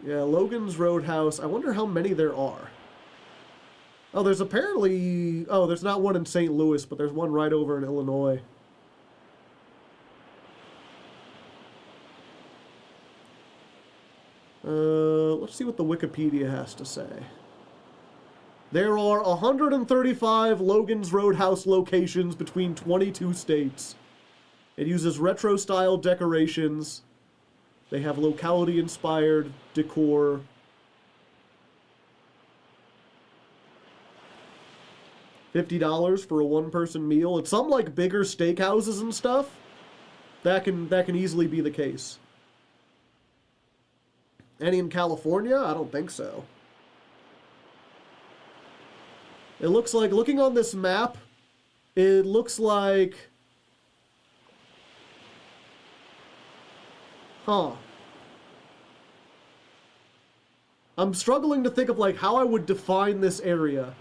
Yeah, Logan's Roadhouse. I wonder how many there are. Oh, there's apparently... Oh, there's not one in St. Louis, but there's one right over in Illinois. Let's see what the Wikipedia has to say. There are 135 Logan's Roadhouse locations between 22 states. It uses retro-style decorations. They have locality-inspired decor. $50 for a one-person meal. It's some like bigger steakhouses and stuff. That can easily be the case. Any in California? I don't think so. It looks like, looking on this map, it looks like... Huh. I'm struggling to think of like how I would define this area.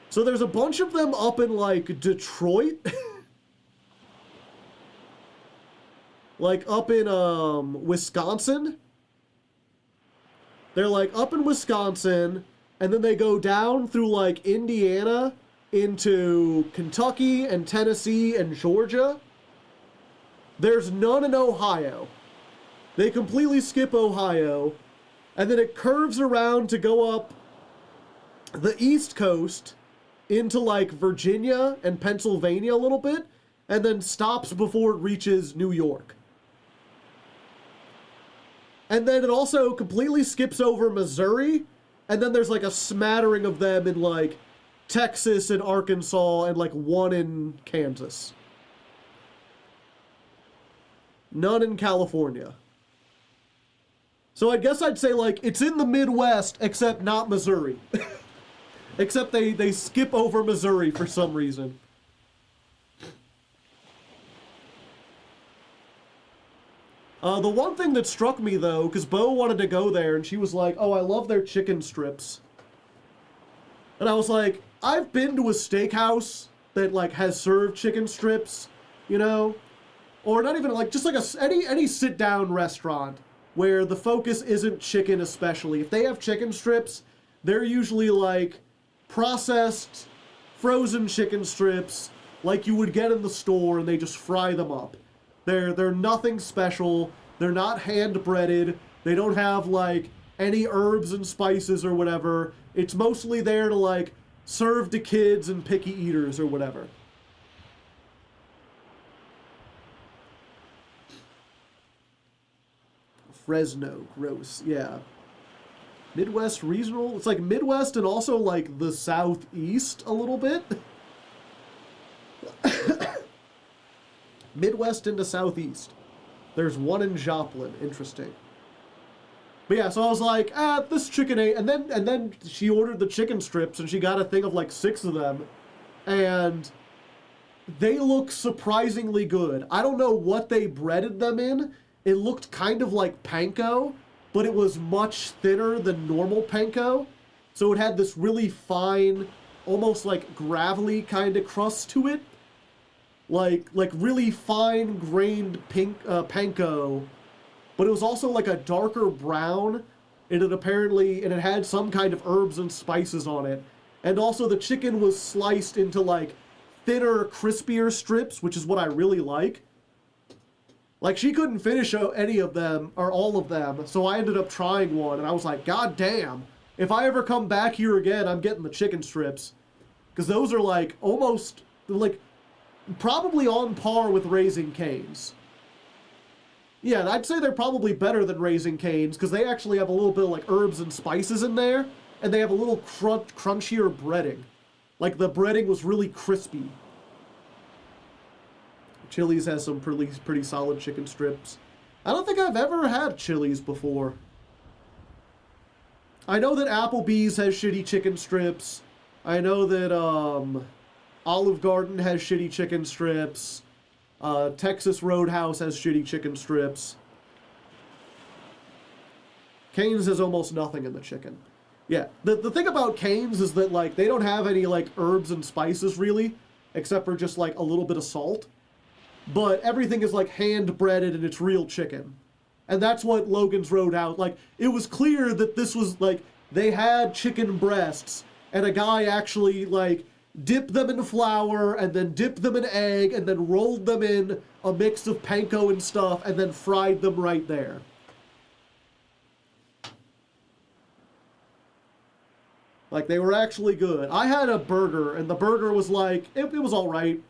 So there's a bunch of them up in like Detroit. Like up in Wisconsin. They're like up in Wisconsin, and then they go down through like Indiana into Kentucky and Tennessee and Georgia. There's none in Ohio. They completely skip Ohio, and then it curves around to go up the East Coast into like Virginia and Pennsylvania a little bit, and then stops before it reaches New York. And then it also completely skips over Missouri, and then there's like a smattering of them in like Texas and Arkansas and like one in Kansas. None in California. So I guess I'd say like it's in the Midwest, except not Missouri. Except they skip over Missouri for some reason. The one thing that struck me, though, because Bo wanted to go there, and she was like, oh, I love their chicken strips. And I was like, I've been to a steakhouse that, like, has served chicken strips, you know? Or not even, like, just like any sit-down restaurant where the focus isn't chicken especially. If they have chicken strips, they're usually, like, processed, frozen chicken strips like you would get in the store, and they just fry them up. They're nothing special. They're not hand-breaded. They don't have, like, any herbs and spices or whatever. It's mostly there to, like, serve to kids and picky eaters or whatever. Fresno, gross, yeah. Midwest regional? It's like Midwest and also, like, the Southeast a little bit. Midwest into Southeast. There's one in Joplin. Interesting. But yeah, so I was like, this chicken ain't... And then she ordered the chicken strips, and she got a thing of like 6 of them. And they look surprisingly good. I don't know what they breaded them in. It looked kind of like panko, but it was much thinner than normal panko. So it had this really fine, almost like gravelly kind of crust to it. Like really fine-grained panko, but it was also like a darker brown, and it had some kind of herbs and spices on it. And also the chicken was sliced into like thinner, crispier strips, which is what I really like. Like, she couldn't finish any of them, or all of them, so I ended up trying one, and I was like, God damn, if I ever come back here again, I'm getting the chicken strips. Because those are like almost, like, probably on par with Raising Cane's. Yeah, I'd say they're probably better than Raising Cane's because they actually have a little bit of like herbs and spices in there, and they have a little crunchier breading. Like the breading was really crispy. Chili's has some pretty solid chicken strips. I don't think I've ever had Chili's before. I know that Applebee's has shitty chicken strips. I know that Olive Garden has shitty chicken strips. Texas Roadhouse has shitty chicken strips. Cane's has almost nothing in the chicken. Yeah, the thing about Cane's is that like they don't have any like herbs and spices really, except for just like a little bit of salt. But everything is like hand breaded and it's real chicken. And that's what Logan's Roadhouse, like, it was clear that this was, like, they had chicken breasts, and a guy actually, like, dipped them in flour, and then dipped them in egg, and then rolled them in a mix of panko and stuff, and then fried them right there. Like, they were actually good. I had a burger, and the burger was, like, it was alright.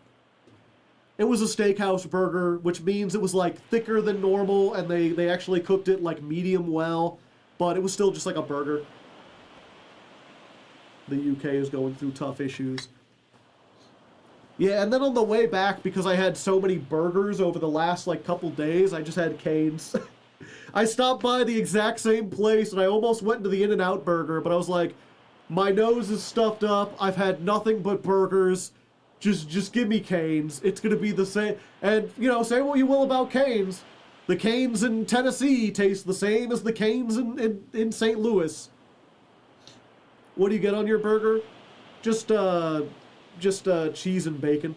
It was a steakhouse burger, which means it was like thicker than normal, and they actually cooked it like medium well, but it was still just like a burger. The UK is going through tough issues. Yeah, and then on the way back, because I had so many burgers over the last like couple days, I just had Cane's. I stopped by the exact same place, and I almost went into the In-N-Out Burger, but I was like, my nose is stuffed up, I've had nothing but burgers. Just give me Cane's. It's gonna be the same. And, you know, say what you will about Cane's. The Cane's in Tennessee taste the same as the Cane's in St. Louis. What do you get on your burger? Just cheese and bacon.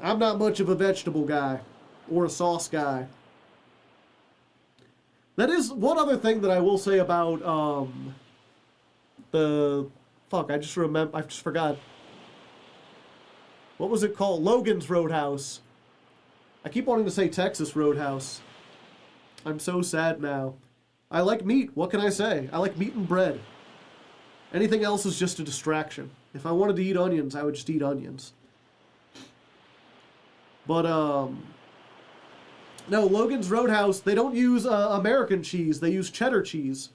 I'm not much of a vegetable guy. Or a sauce guy. That is one other thing that I will say about, I just forgot. What was it called? Logan's Roadhouse. I keep wanting to say Texas Roadhouse. I'm so sad now. I like meat. What can I say? I like meat and bread. Anything else is just a distraction. If I wanted to eat onions, I would just eat onions. But, no, Logan's Roadhouse, they don't use American cheese. They use cheddar cheese.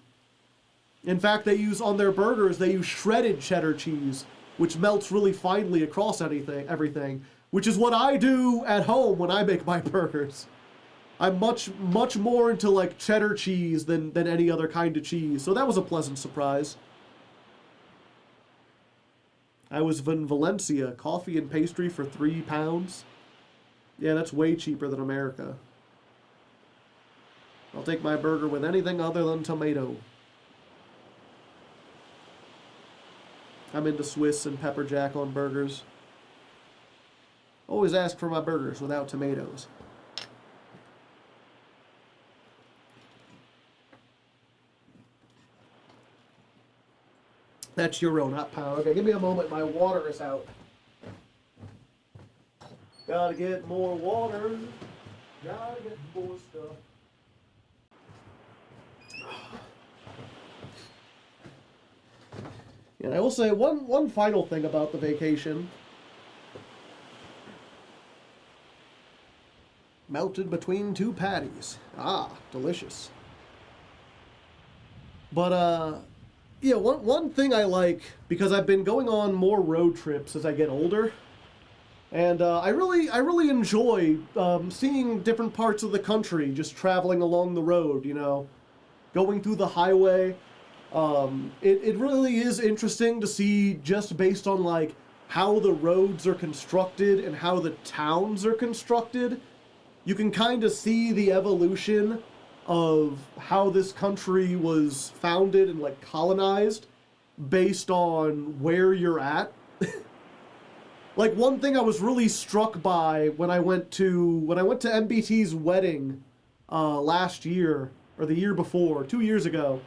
In fact, on their burgers, they use shredded cheddar cheese, which melts really finely across everything, which is what I do at home when I make my burgers. I'm much more into like cheddar cheese than any other kind of cheese, so that was a pleasant surprise. I was in Valencia, coffee and pastry for £3. Yeah, that's way cheaper than America. I'll take my burger with anything other than tomato. I'm into Swiss and pepper jack on burgers. Always ask for my burgers without tomatoes. That's Euro, not pound. Okay, give me a moment. My water is out. Gotta get more water. Gotta get more stuff. And I will say one final thing about the vacation. Melted between two patties. Ah, delicious. But, yeah, one thing I like, because I've been going on more road trips as I get older, and I really enjoy seeing different parts of the country, just traveling along the road, you know, going through the highway. It really is interesting to see, just based on like how the roads are constructed and how the towns are constructed. You can kind of see the evolution of how this country was founded and like colonized based on where you're at. Like one thing I was really struck by when I went to MBT's wedding last year or the year before, 2 years ago.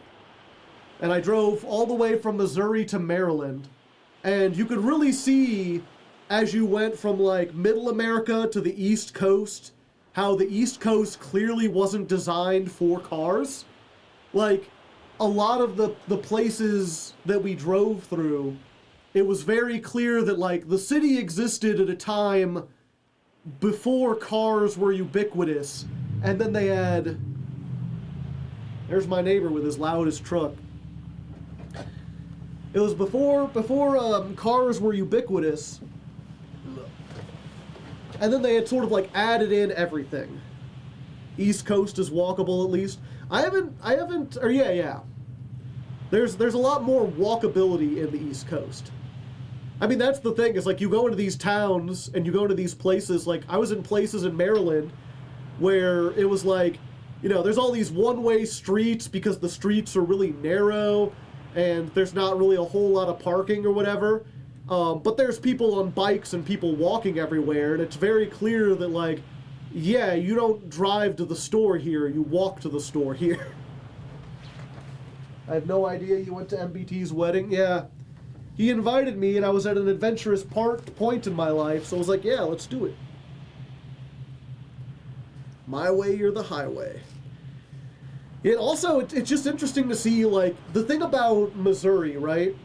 And I drove all the way from Missouri to Maryland. And you could really see, as you went from like middle America to the East Coast, how the East Coast clearly wasn't designed for cars. Like, a lot of the places that we drove through, it was very clear that like the city existed at a time before cars were ubiquitous, and then they had... There's my neighbor with his loudest truck. It was before cars were ubiquitous, and then they had sort of like added in everything. East Coast is walkable at least. I haven't, or yeah. There's a lot more walkability in the East Coast. I mean, that's the thing, is like you go into these towns and you go to these places, like I was in places in Maryland where it was like, you know, there's all these one-way streets because the streets are really narrow and there's not really a whole lot of parking or whatever. But there's people on bikes and people walking everywhere, and it's very clear that, like, yeah, you don't drive to the store here, you walk to the store here. I have no idea you went to MBT's wedding. Yeah. He invited me, and I was at an adventurous point in my life, so I was like, yeah, let's do it. My way or the highway. It also, it's just interesting to see, like, the thing about Missouri, right?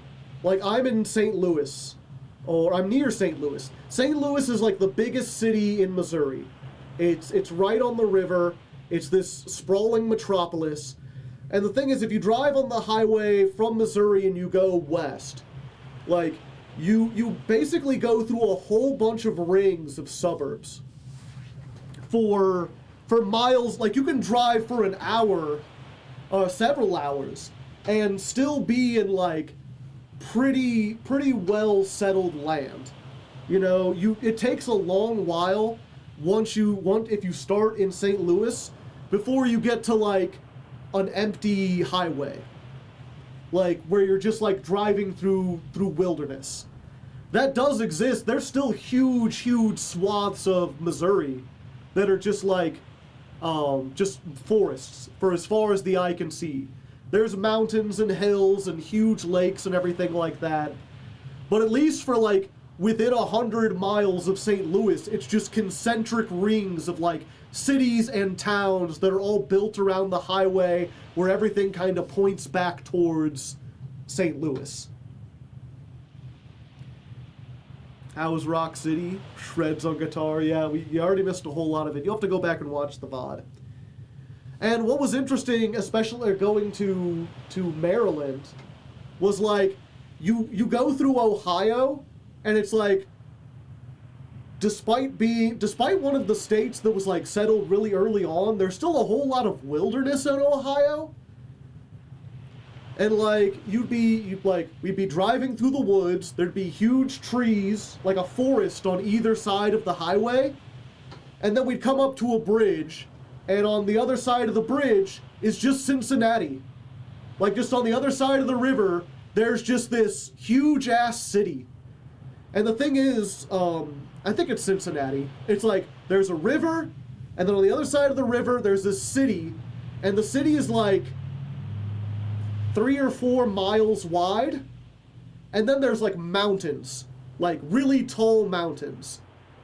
Like, I'm in St. Louis, or I'm near St. Louis. St. Louis is, like, the biggest city in Missouri. It's right on the river. It's this sprawling metropolis. And the thing is, if you drive on the highway from Missouri and you go west, like, you basically go through a whole bunch of rings of suburbs for miles. Like, you can drive for an hour, several hours, and still be in, like, pretty well settled land. You know, it takes a long while if you start in St. Louis before you get to, like, an empty highway, like where you're just like driving through wilderness. That does exist. There's still huge swaths of Missouri that are just like just forests for as far as the eye can see. There's mountains and hills and huge lakes and everything like that. But at least for like within 100 miles of St. Louis, it's just concentric rings of like cities and towns that are all built around the highway where everything kind of points back towards St. Louis. How's Rock City? Shreds on guitar. Yeah, you already missed a whole lot of it. You'll have to go back and watch the VOD. And what was interesting, especially going to Maryland, was like, you go through Ohio, and it's like, despite one of the states that was like settled really early on, there's still a whole lot of wilderness in Ohio. And like we'd be driving through the woods, there'd be huge trees, like a forest on either side of the highway, and then we'd come up to a bridge, and on the other side of the bridge is just Cincinnati. Like, just on the other side of the river, there's just this huge ass city. And the thing is, I think it's Cincinnati. It's like, there's a river, and then on the other side of the river, there's this city, and the city is like 3 or 4 miles wide, and then there's like mountains, like really tall mountains.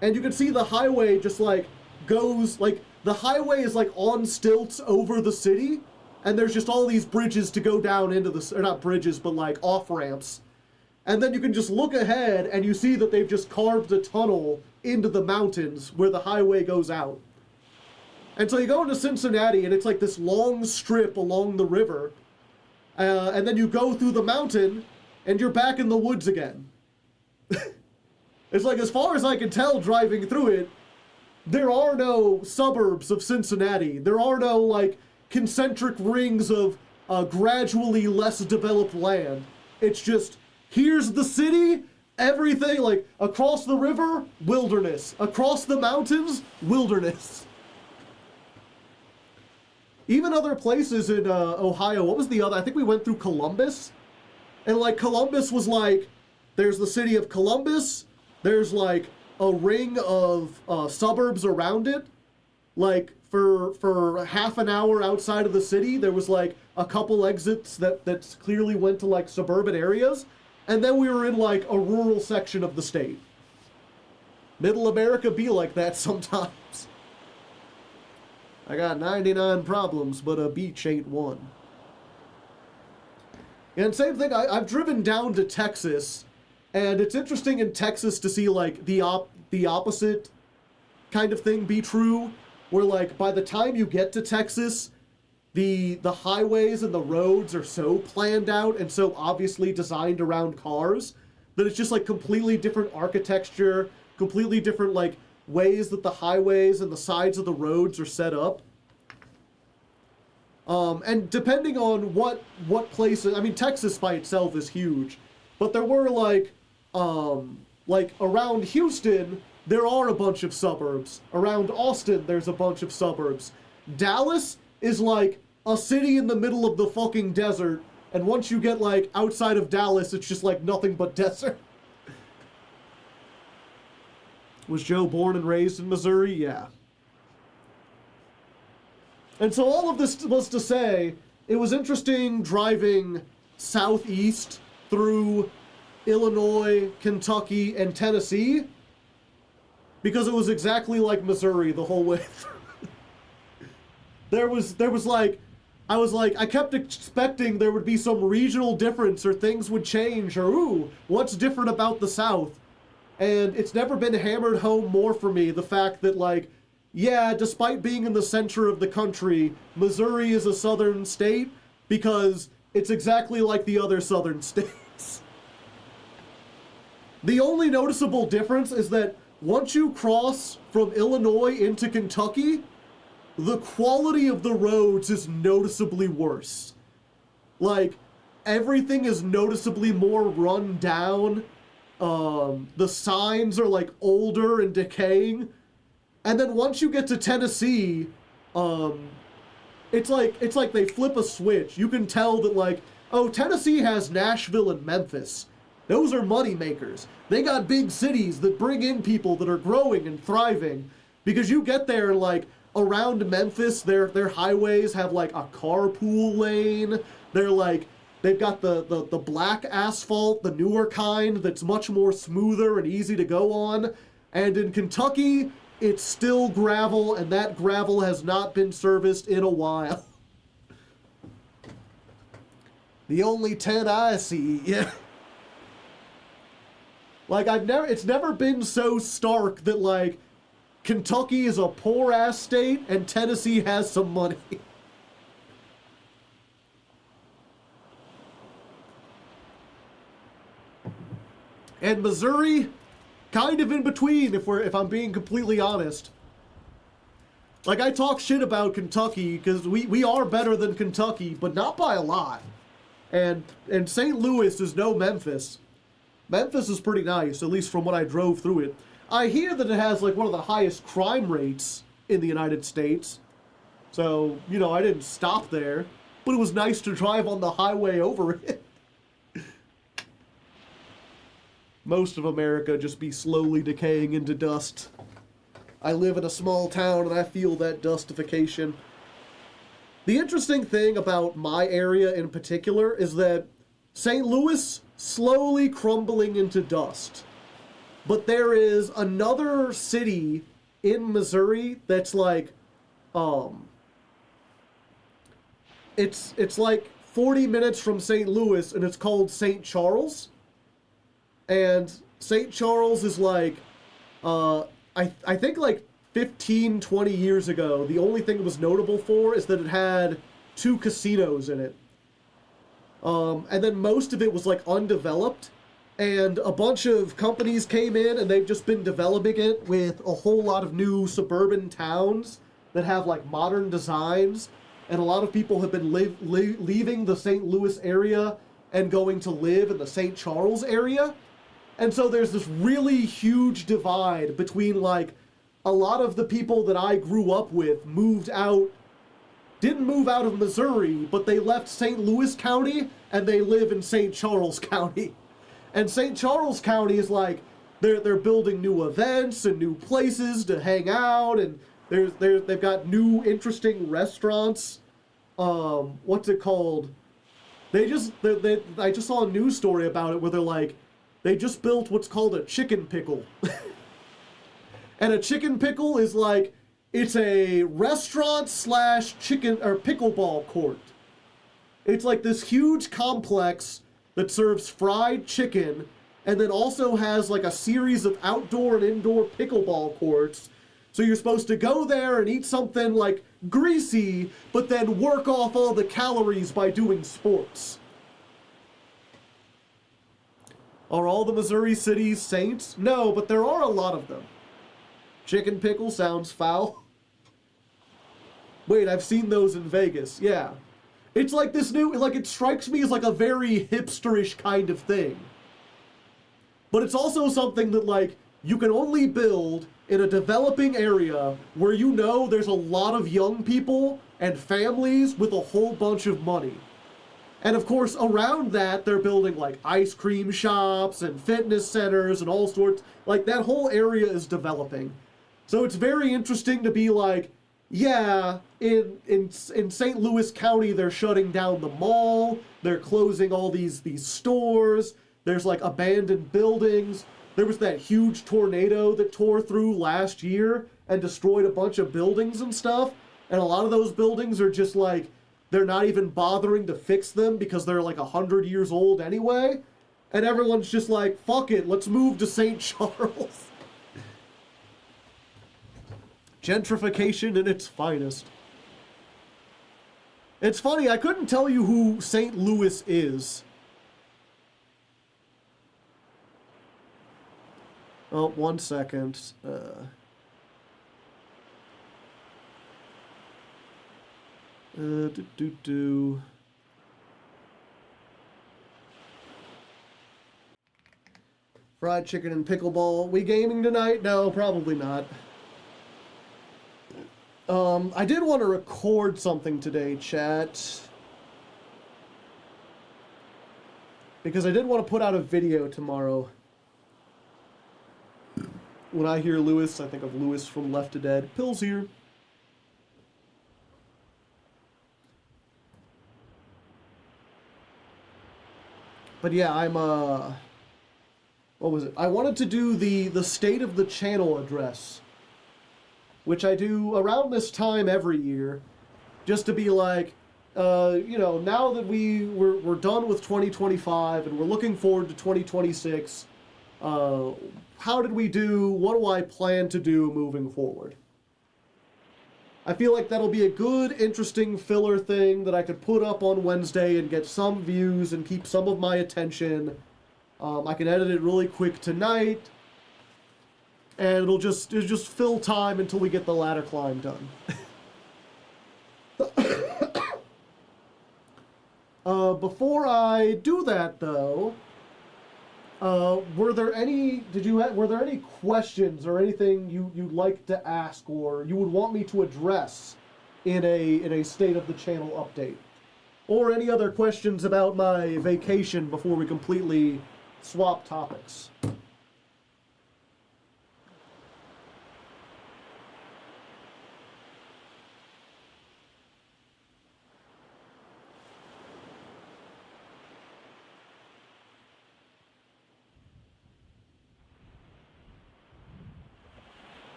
And you can see the highway just like goes, like, the highway is like on stilts over the city, and there's just all these bridges to go down into the, or not bridges, but like off-ramps. And then you can just look ahead and you see that they've just carved a tunnel into the mountains where the highway goes out. And so you go into Cincinnati and it's like this long strip along the river. And then you go through the mountain and you're back in the woods again. It's like, as far as I can tell driving through it, there are no suburbs of Cincinnati. There are no like concentric rings of gradually less developed land. It's just, here's the city, everything, like, across the river, wilderness. Across the mountains, wilderness. Even other places in Ohio, what was the other? I think we went through Columbus. And, like, Columbus was like, there's the city of Columbus, there's, like, a ring of suburbs around it. Like, for half an hour outside of the city, there was, like, a couple exits that clearly went to, like, suburban areas. And then we were in, like, a rural section of the state. Middle America be like that sometimes. I got 99 problems, but a beach ain't one. And same thing, I've driven down to Texas, and it's interesting in Texas to see, like, the opposite kind of thing be true, where like by the time you get to Texas, the highways and the roads are so planned out and so obviously designed around cars that it's just like completely different architecture, completely different like ways that the highways and the sides of the roads are set up. And depending on what places, I mean, Texas by itself is huge, but there were like around Houston, there are a bunch of suburbs. Around Austin, there's a bunch of suburbs. Dallas is like a city in the middle of the fucking desert, and once you get like outside of Dallas, it's just like nothing but desert. Was Joe born and raised in Missouri? Yeah. And so all of this was to say, it was interesting driving southeast through Illinois, Kentucky, and Tennessee, because it was exactly like Missouri the whole way through. There was like, I kept expecting there would be some regional difference or things would change or, ooh, what's different about the South? And it's never been hammered home more for me, the fact that like, yeah, despite being in the center of the country, Missouri is a southern state because it's exactly like the other southern states. The only noticeable difference is that once you cross from Illinois into Kentucky, the quality of the roads is noticeably worse. Like, everything is noticeably more run down. The signs are like older and decaying. And then once you get to Tennessee, it's like they flip a switch. You can tell that like, oh, Tennessee has Nashville and Memphis. Those are money makers. They got big cities that bring in people that are growing and thriving. Because you get there and like around Memphis, their highways have like a carpool lane. They're like, they've got the black asphalt, the newer kind that's much more smoother and easy to go on. And in Kentucky, it's still gravel, and that gravel has not been serviced in a while. The only 10 I see, yeah. Like, it's never been so stark that, like, Kentucky is a poor-ass state, and Tennessee has some money. And Missouri, kind of in between, if I'm being completely honest. Like, I talk shit about Kentucky, because we are better than Kentucky, but not by a lot. And St. Louis is no Memphis. Memphis is pretty nice, at least from when I drove through it. I hear that it has, like, one of the highest crime rates in the United States. So, you know, I didn't stop there, but it was nice to drive on the highway over it. Most of America just be slowly decaying into dust. I live in a small town and I feel that dustification. The interesting thing about my area in particular is that St. Louis slowly crumbling into dust. But there is another city in Missouri that's like, it's like 40 minutes from St. Louis and it's called St. Charles. And St. Charles is like, I think like 15, 20 years ago, the only thing it was notable for is that it had 2 casinos in it. And then most of it was like undeveloped. And a bunch of companies came in and they've just been developing it with a whole lot of new suburban towns that have like modern designs. And a lot of people have been leaving the St. Louis area and going to live in the St. Charles area. And so there's this really huge divide between like a lot of the people that I grew up with didn't move out of Missouri, but they left St. Louis County and they live in St. Charles County. And St. Charles County is like, they're building new events and new places to hang out, and they've got new interesting restaurants. What's it called? I just saw a news story about it where they're like, they just built what's called a chicken pickle. And a chicken pickle is like, it's a restaurant / chicken or pickleball court. It's like this huge complex that serves fried chicken and then also has like a series of outdoor and indoor pickleball courts. So you're supposed to go there and eat something like greasy, but then work off all the calories by doing sports. Are all the Missouri cities saints? No, but there are a lot of them. Chicken pickle sounds foul. Wait, I've seen those in Vegas. Yeah. It's like this new, like, it strikes me as like a very hipsterish kind of thing. But it's also something that, like, you can only build in a developing area where you know there's a lot of young people and families with a whole bunch of money. And of course, around that, they're building like ice cream shops and fitness centers and all sorts. Like, that whole area is developing. So it's very interesting to be like, yeah, in St. Louis County, they're shutting down the mall. They're closing all these stores. There's like abandoned buildings. There was that huge tornado that tore through last year and destroyed a bunch of buildings and stuff. And a lot of those buildings are just like, they're not even bothering to fix them because they're like 100 years old anyway. And everyone's just like, fuck it, let's move to St. Charles. Gentrification in its finest. It's funny, I couldn't tell you who St. Louis is. Oh, 1 second. Fried chicken and pickleball. We gaming tonight? No, probably not. I did want to record something today, chat. Because I did want to put out a video tomorrow. When I hear Lewis, I think of Lewis from Left 4 Dead. Pill's here. But yeah, I'm, what was it? I wanted to do the State of the Channel address, which I do around this time every year, just to be like, you know, now that we're done with 2025 and we're looking forward to 2026, how did we do? What do I plan to do moving forward? I feel like that'll be a good, interesting filler thing that I could put up on Wednesday and get some views and keep some of my attention. I can edit it really quick tonight, and it'll just fill time until we get the ladder climb done. Before I do that, though, were there any questions or anything you'd like to ask or you would want me to address in a State of the Channel update? Or any other questions about my vacation before we completely swap topics?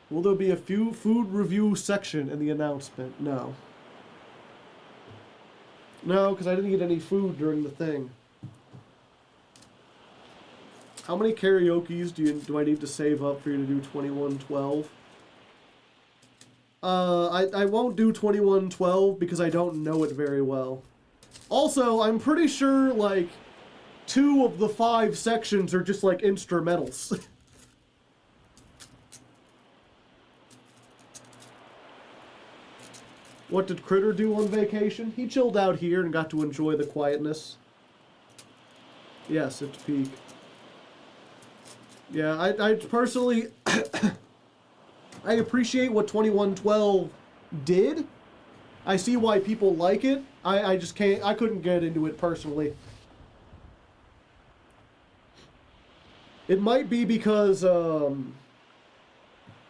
Will there be a few food review section in the announcement? No. No, because I didn't eat any food during the thing. How many karaokes do I need to save up for you to do 2112? I won't do 2112 because I don't know it very well. Also, I'm pretty sure, like, 2 of the 5 sections are just, like, instrumentals. What did Critter do on vacation? He chilled out here and got to enjoy the quietness. Yes, it's peak. Yeah, I personally... I appreciate what 2112 did. I see why people like it. I just can't... I couldn't get into it personally. It might be because,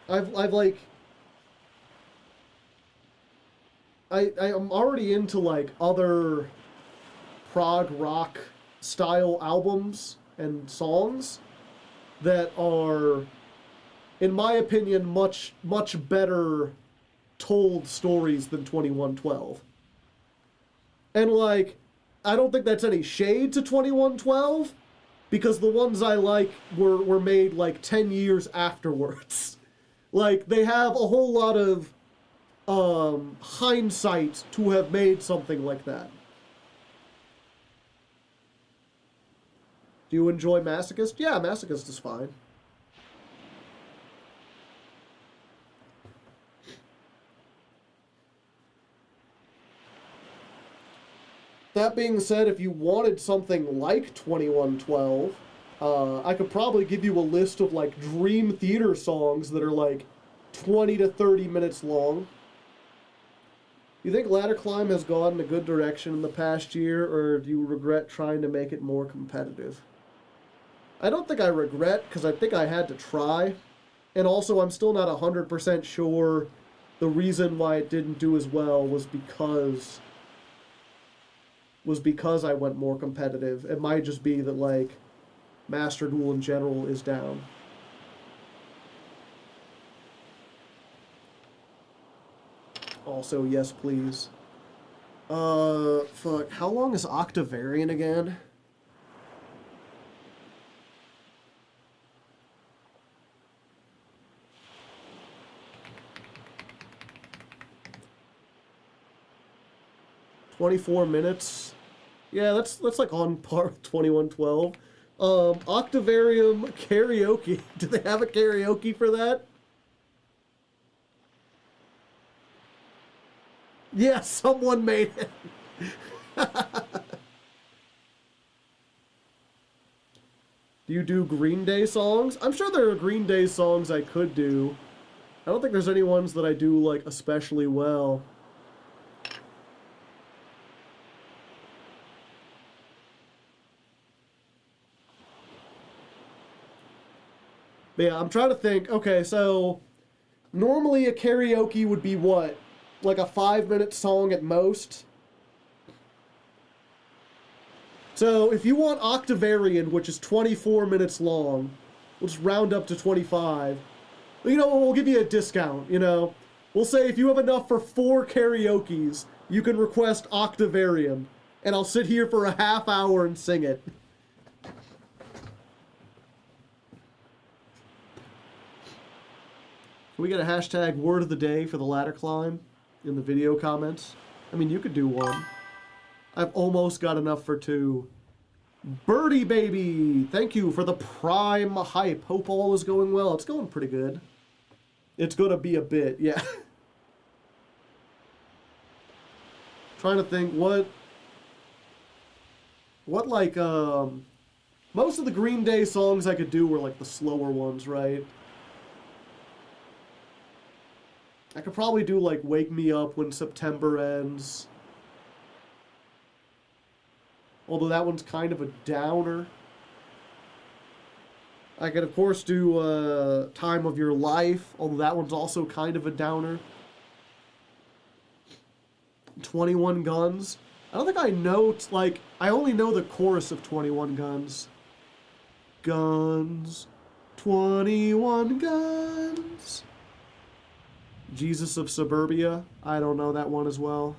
I've like... I'm already into, like, other prog rock style albums and songs that are, in my opinion, much better told stories than 2112. And, like, I don't think that's any shade to 2112, because the ones I like were made like 10 years afterwards. Like, they have a whole lot of hindsight to have made something like that. Do you enjoy Masochist? Yeah, Masochist is fine. That being said, if you wanted something like 2112, I could probably give you a list of like Dream Theater songs that are like 20 to 30 minutes long. You think Ladder Climb has gone in a good direction in the past year, or do you regret trying to make it more competitive? I don't think I regret, because I think I had to try. And also, I'm still not 100% sure the reason why it didn't do as well was because I went more competitive. It might just be that, like, Master Duel in general is down. Also, yes, please. Fuck. How long is Octavarian again? $24 minutes. Yeah, that's like on par with 2112. Octavarium karaoke. Do they have a karaoke for that? Yeah, someone made it. Do you do Green Day songs? I'm sure there are Green Day songs I could do. I don't think there's any ones that I do, like, especially well. But yeah, I'm trying to think. Okay, so normally a karaoke would be what? Like a 5-minute song at most? So if you want Octavarian, which is 24 minutes long, we'll just round up to 25. You know, we'll give you a discount, you know. We'll say if you have enough for 4 karaokes, you can request Octavarian. And I'll sit here for a half hour and sing it. Can we get a hashtag word of the day for the ladder climb in the video comments? I mean, you could do one. I've almost got enough for 2. Birdie Baby! Thank you for the prime hype. Hope all is going well. It's going pretty good. It's gonna be a bit, yeah. Trying to think what like, most of the Green Day songs I could do were like the slower ones, right? I could probably do like Wake Me Up When September Ends. Although that one's kind of a downer. I could, of course, do Time of Your Life, although that one's also kind of a downer. 21 Guns. I don't think I know, like, I only know the chorus of 21 Guns. Guns. 21 Guns. Jesus of Suburbia. I don't know that one as well.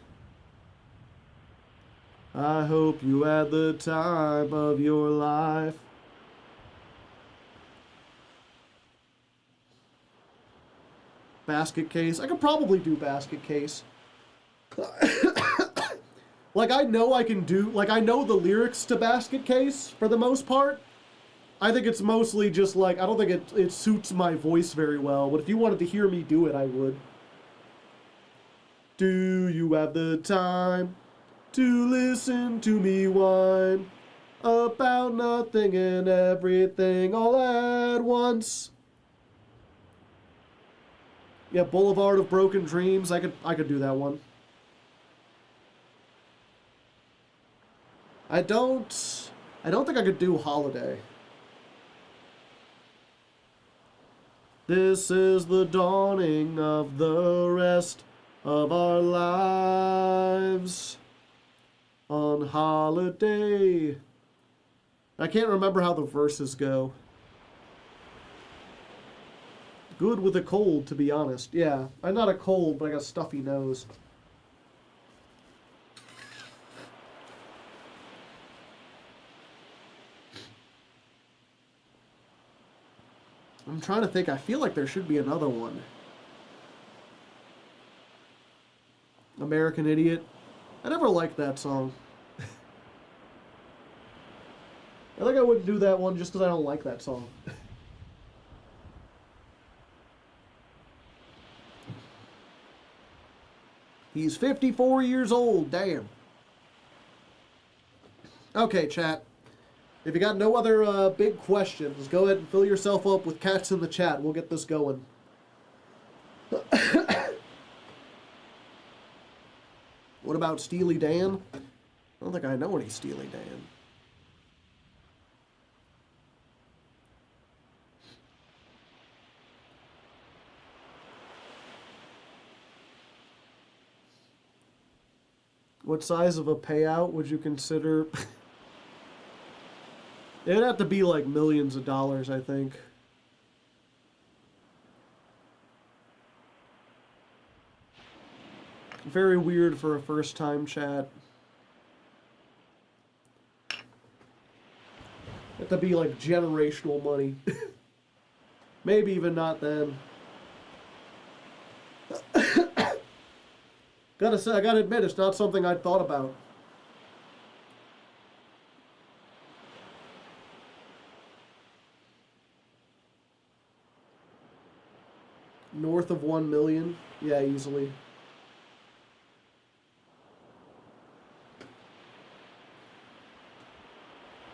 I hope you had the time of your life. Basket Case. I could probably do Basket Case. Like, I know I can do... Like, I know the lyrics to Basket Case, for the most part. I think it's mostly just, like... I don't think it suits my voice very well. But if you wanted to hear me do it, I would. Do you have the time to listen to me whine about nothing and everything all at once? Yeah, Boulevard of Broken Dreams. I could do that one. I don't think I could do Holiday. This is the dawning of the rest of our lives on holiday. I can't remember how the verses go. Good with a cold, to be honest. Yeah, I'm not a cold, but I got a stuffy nose. I'm trying to think. I feel like there should be another one. American Idiot. I never liked that song. I think I wouldn't do that one just because I don't like that song. He's 54 years old. Damn. Okay, chat. If you got no other big questions, go ahead and fill yourself up with cats in the chat. We'll get this going. What about Steely Dan? I don't think I know any Steely Dan. What size of a payout would you consider? It'd have to be like millions of dollars, I think. Very weird for a first-time chat. Have to be like generational money. Maybe even not then. Gotta say, I gotta admit, it's not something I'd thought about. North of 1 million? Yeah, easily.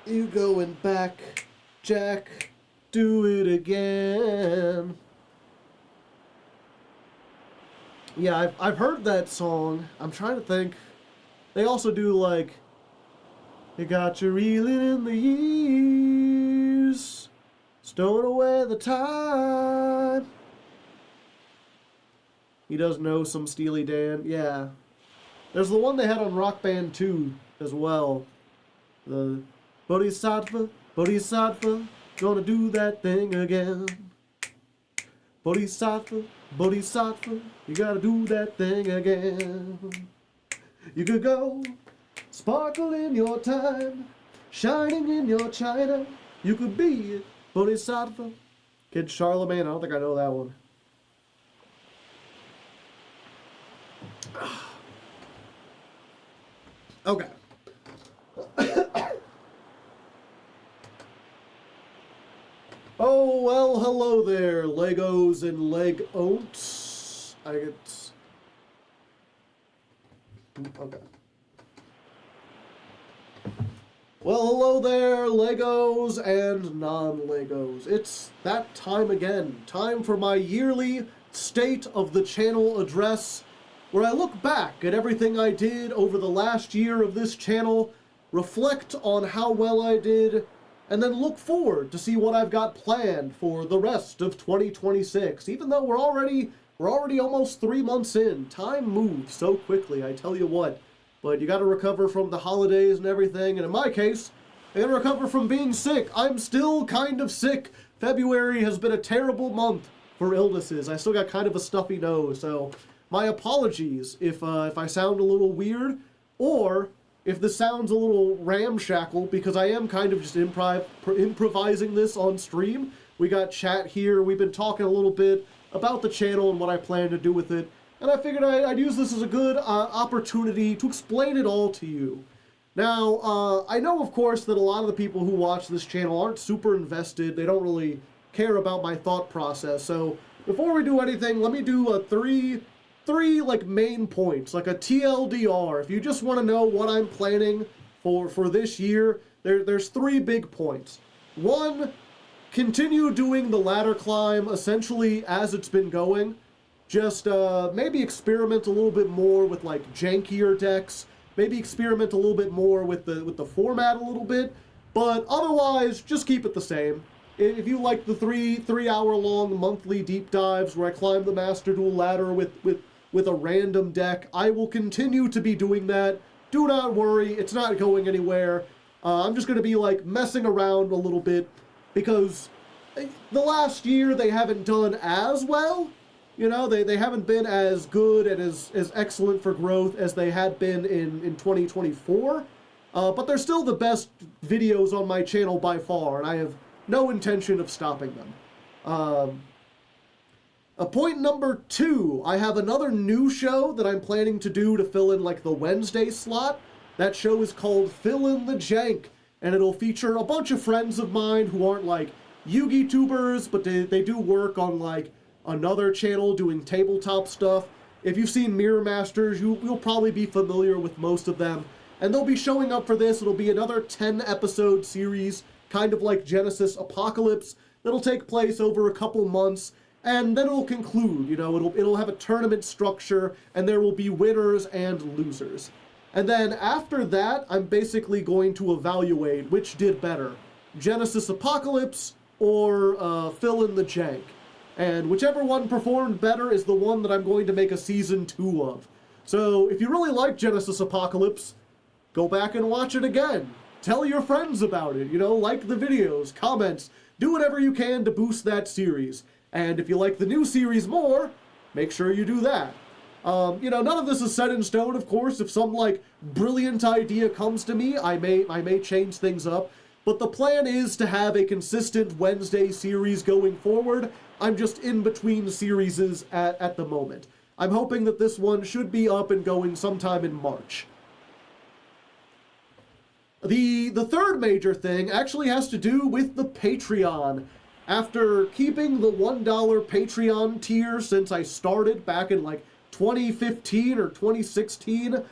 You going back, Jack, do it again. Yeah, I've heard that song. I'm trying to think. They also do like, you got you reeling in the years, stowing away the time. He does know some Steely Dan. Yeah. There's the one they had on Rock Band 2 as well. The Bodhisattva, Bodhisattva, gonna do that thing again. Bodhisattva, Bodhisattva, you gotta do that thing again. You could go, sparkle in your time, shining in your china. You could be Bodhisattva. Kid Charlemagne, I don't think I know that one. Okay. Oh, well, hello there, Legos and Leg Oats. I get... Okay. Well, hello there, Legos and non-Legos. It's that time again. Time for my yearly State of the Channel address, where I look back at everything I did over the last year of this channel, reflect on how well I did, and then look forward to see what I've got planned for the rest of 2026. Even though we're already almost 3 months in. Time moves so quickly, I tell you what. But you gotta recover from the holidays and everything, and in my case, I gotta recover from being sick. I'm still kind of sick. February has been a terrible month for illnesses. I still got kind of a stuffy nose, so my apologies if I sound a little weird, or if this sounds a little ramshackle, because I am kind of just improvising this on stream. We got chat here, we've been talking a little bit about the channel and what I plan to do with it, and I figured I'd use this as a good opportunity to explain it all to you. Now, I know, of course, that a lot of the people who watch this channel aren't super invested, they don't really care about my thought process, so before we do anything, let me do three like main points, like a TLDR. If you just want to know what I'm planning for this year, there's 3 big points. 1, continue doing the ladder climb essentially as it's been going. Just maybe experiment a little bit more with like jankier decks. Maybe experiment a little bit more with the format a little bit. But otherwise, just keep it the same. If you like the three hour long monthly deep dives where I climb the Master Duel ladder with a random deck, I will continue to be doing that. Do not worry, it's not going anywhere. I'm just going to be like messing around a little bit because the last year they haven't done as well. You know, they haven't been as good and as excellent for growth as they had been in 2024. But they're still the best videos on my channel by far, and I have no intention of stopping them. Um, Point number 2, I have another new show that I'm planning to do to fill in like the Wednesday slot. That show is called Fill in the Jank, and it'll feature a bunch of friends of mine who aren't like Yugi tubers, but they do work on like another channel doing tabletop stuff. If you've seen Mirror Masters, you'll probably be familiar with most of them. And they'll be showing up for this. It'll be another 10-episode series, kind of like Genesis Apocalypse, that'll take place over a couple months, and then it'll conclude. You know, it'll have a tournament structure, and there will be winners and losers. And then after that, I'm basically going to evaluate which did better, Genesis Apocalypse or Fill in the Jank. And whichever one performed better is the one that I'm going to make a season 2 of. So if you really like Genesis Apocalypse, go back and watch it again. Tell your friends about it, you know, like the videos, comments, do whatever you can to boost that series. And if you like the new series more, make sure you do that. You know, none of this is set in stone, of course. If some, like, brilliant idea comes to me, I may change things up. But the plan is to have a consistent Wednesday series going forward. I'm just in between series at the moment. I'm hoping that this one should be up and going sometime in March. The third major thing actually has to do with the Patreon. After keeping the $1 Patreon tier since I started back in like 2015 or 2016,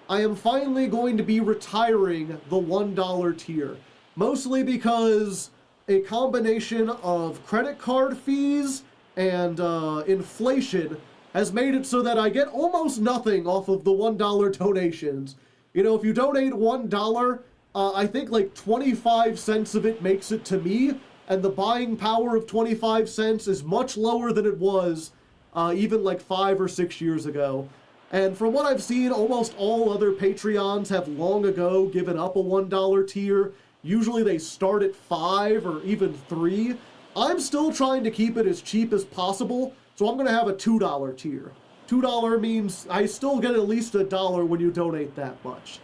I am finally going to be retiring the $1 tier. Mostly because a combination of credit card fees and inflation has made it so that I get almost nothing off of the $1 donations. You know, if you donate $1, I think like 25 cents of it makes it to me, and the buying power of 25 cents is much lower than it was even like 5 or 6 years ago. And from what I've seen, almost all other Patreons have long ago given up a $1 tier. Usually they start at 5 or even 3. I'm still trying to keep it as cheap as possible, so I'm going to have a $2 tier. $2 means I still get at least $1 when you donate that much.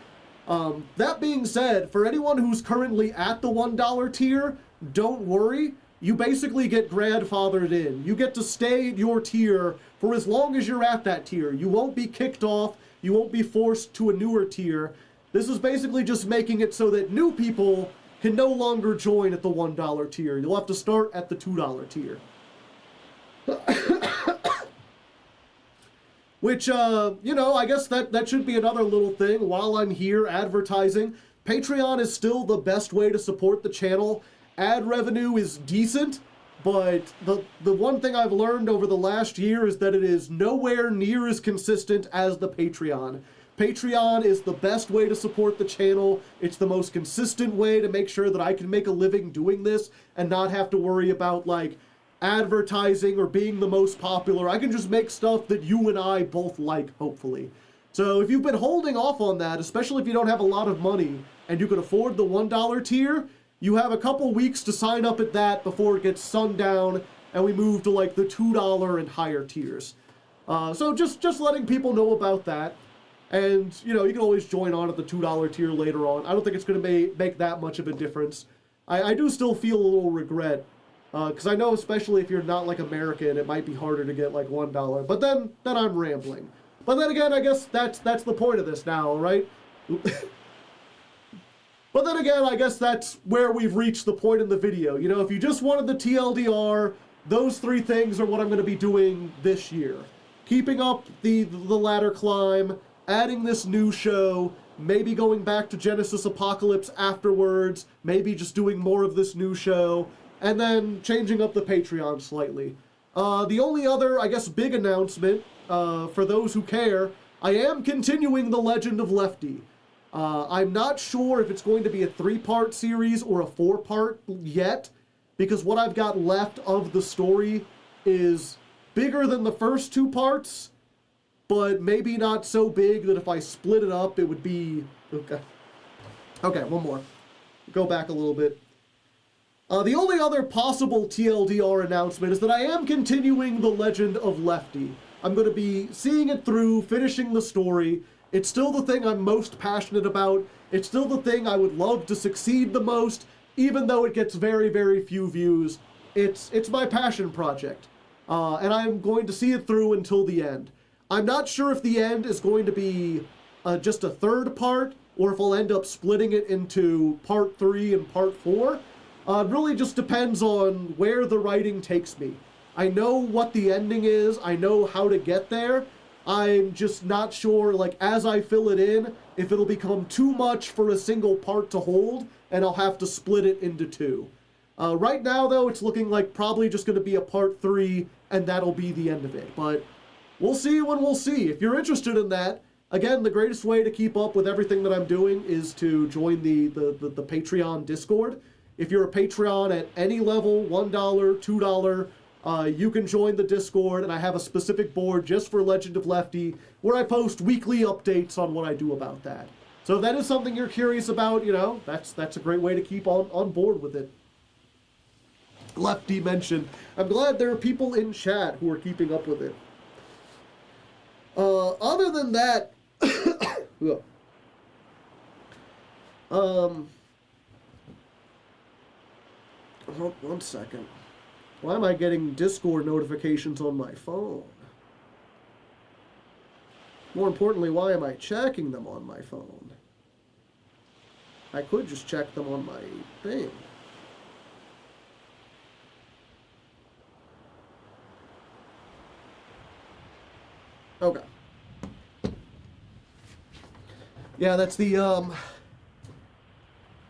That being said, for anyone who's currently at the $1 tier, don't worry. You basically get grandfathered in. You get to stay at your tier for as long as you're at that tier. You won't be kicked off. You won't be forced to a newer tier. This is basically just making it so that new people can no longer join at the $1 tier. You'll have to start at the $2 tier. Which, you know, I guess that should be another little thing while I'm here advertising. Patreon is still the best way to support the channel. Ad revenue is decent, but the one thing I've learned over the last year is that it is nowhere near as consistent as the Patreon. Patreon is the best way to support the channel. It's the most consistent way to make sure that I can make a living doing this and not have to worry about, like, advertising or being the most popular. I can just make stuff that you and I both like, hopefully. So if you've been holding off on that, especially if you don't have a lot of money and you can afford the $1 tier, you have a couple weeks to sign up at that before it gets sundown and we move to like the $2 and higher tiers. So just letting people know about that. And, you know, you can always join on at the $2 tier later on. I don't think it's going to make that much of a difference. I do still feel a little regret. Because I know, especially if you're not like American, it might be harder to get like $1. But then I'm rambling. But then again, I guess that's the point of this now, right? But then again, I guess that's where we've reached the point in the video. You know, if you just wanted the TLDR, those 3 things are what I'm going to be doing this year. Keeping up the ladder climb, adding this new show, maybe going back to Genesis Apocalypse afterwards, maybe just doing more of this new show, and then changing up the Patreon slightly. The only other, I guess, big announcement, for those who care, I am continuing The Legend of Lefty. I'm not sure if it's going to be a 3-part series or a 4-part yet, because what I've got left of the story is bigger than the first 2 parts, but maybe not so big that if I split it up, it would be... Okay, one more. Go back a little bit. The only other possible TLDR announcement is that I am continuing The Legend of Lefty. I'm going to be seeing it through, finishing the story. It's still the thing I'm most passionate about. It's still the thing I would love to succeed the most, even though it gets very, very few views. it's my passion project, and I'm going to see it through until the end. I'm not sure if the end is going to be just a third part, or if I'll end up splitting it into part 3 and part 4. It really just depends on where the writing takes me. I know what the ending is, I know how to get there. I'm just not sure, like, as I fill it in, if it'll become too much for a single part to hold, and I'll have to split it into 2. Right now, though, it's looking like probably just going to be a part 3, and that'll be the end of it. But we'll see when we'll see. If you're interested in that, again, the greatest way to keep up with everything that I'm doing is to join the Patreon Discord. If you're a Patreon at any level, $1, $2, you can join the Discord, and I have a specific board just for Legend of Lefty where I post weekly updates on what I do about that. So if that is something you're curious about, you know, that's a great way to keep on board with it. Lefty mentioned, I'm glad there are people in chat who are keeping up with it. Other than that, one second. Why am I getting Discord notifications on my phone? More importantly, why am I checking them on my phone? I could just check them on my thing. Okay. Yeah, that's the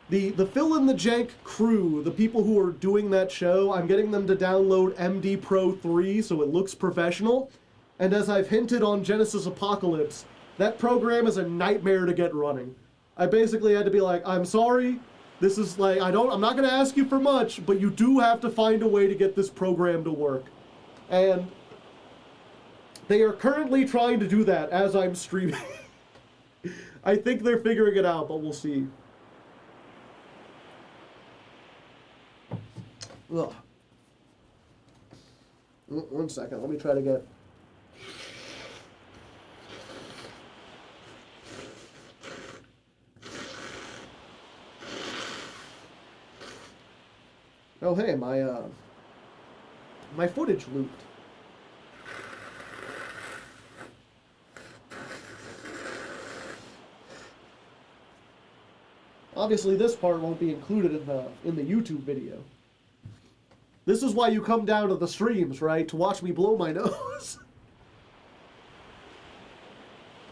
Fill in the Jank crew, the people who are doing that show. I'm getting them to download MD Pro 3 so it looks professional. And as I've hinted on Genesis Apocalypse, that program is a nightmare to get running. I basically had to be like, I'm sorry, this is like, I'm not gonna ask you for much, but you do have to find a way to get this program to work. And they are currently trying to do that as I'm streaming. I think they're figuring it out, but we'll see. Ugh. One second, let me try to get... Oh hey, my footage looped. Obviously this part won't be included in the YouTube video. This is why you come down to the streams, right? To watch me blow my nose.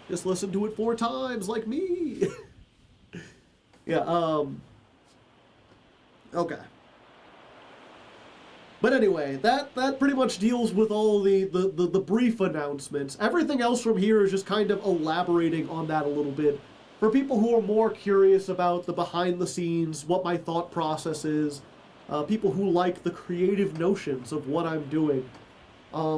Just listen to it 4 times, like me. Yeah, okay. But anyway, that pretty much deals with all the brief announcements. Everything else from here is just kind of elaborating on that a little bit. For people who are more curious about the behind the scenes, what my thought process is, people who like the creative notions of what I'm doing.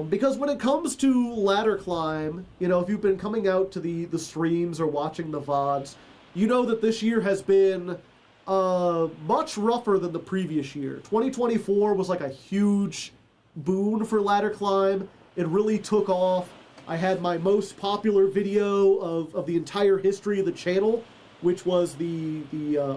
Because when it comes to ladder climb, you know, if you've been coming out to the streams or watching the VODs, you know that this year has been much rougher than the previous year. 2024 was like a huge boon for ladder climb. It really took off. I had my most popular video of the entire history of the channel, which was the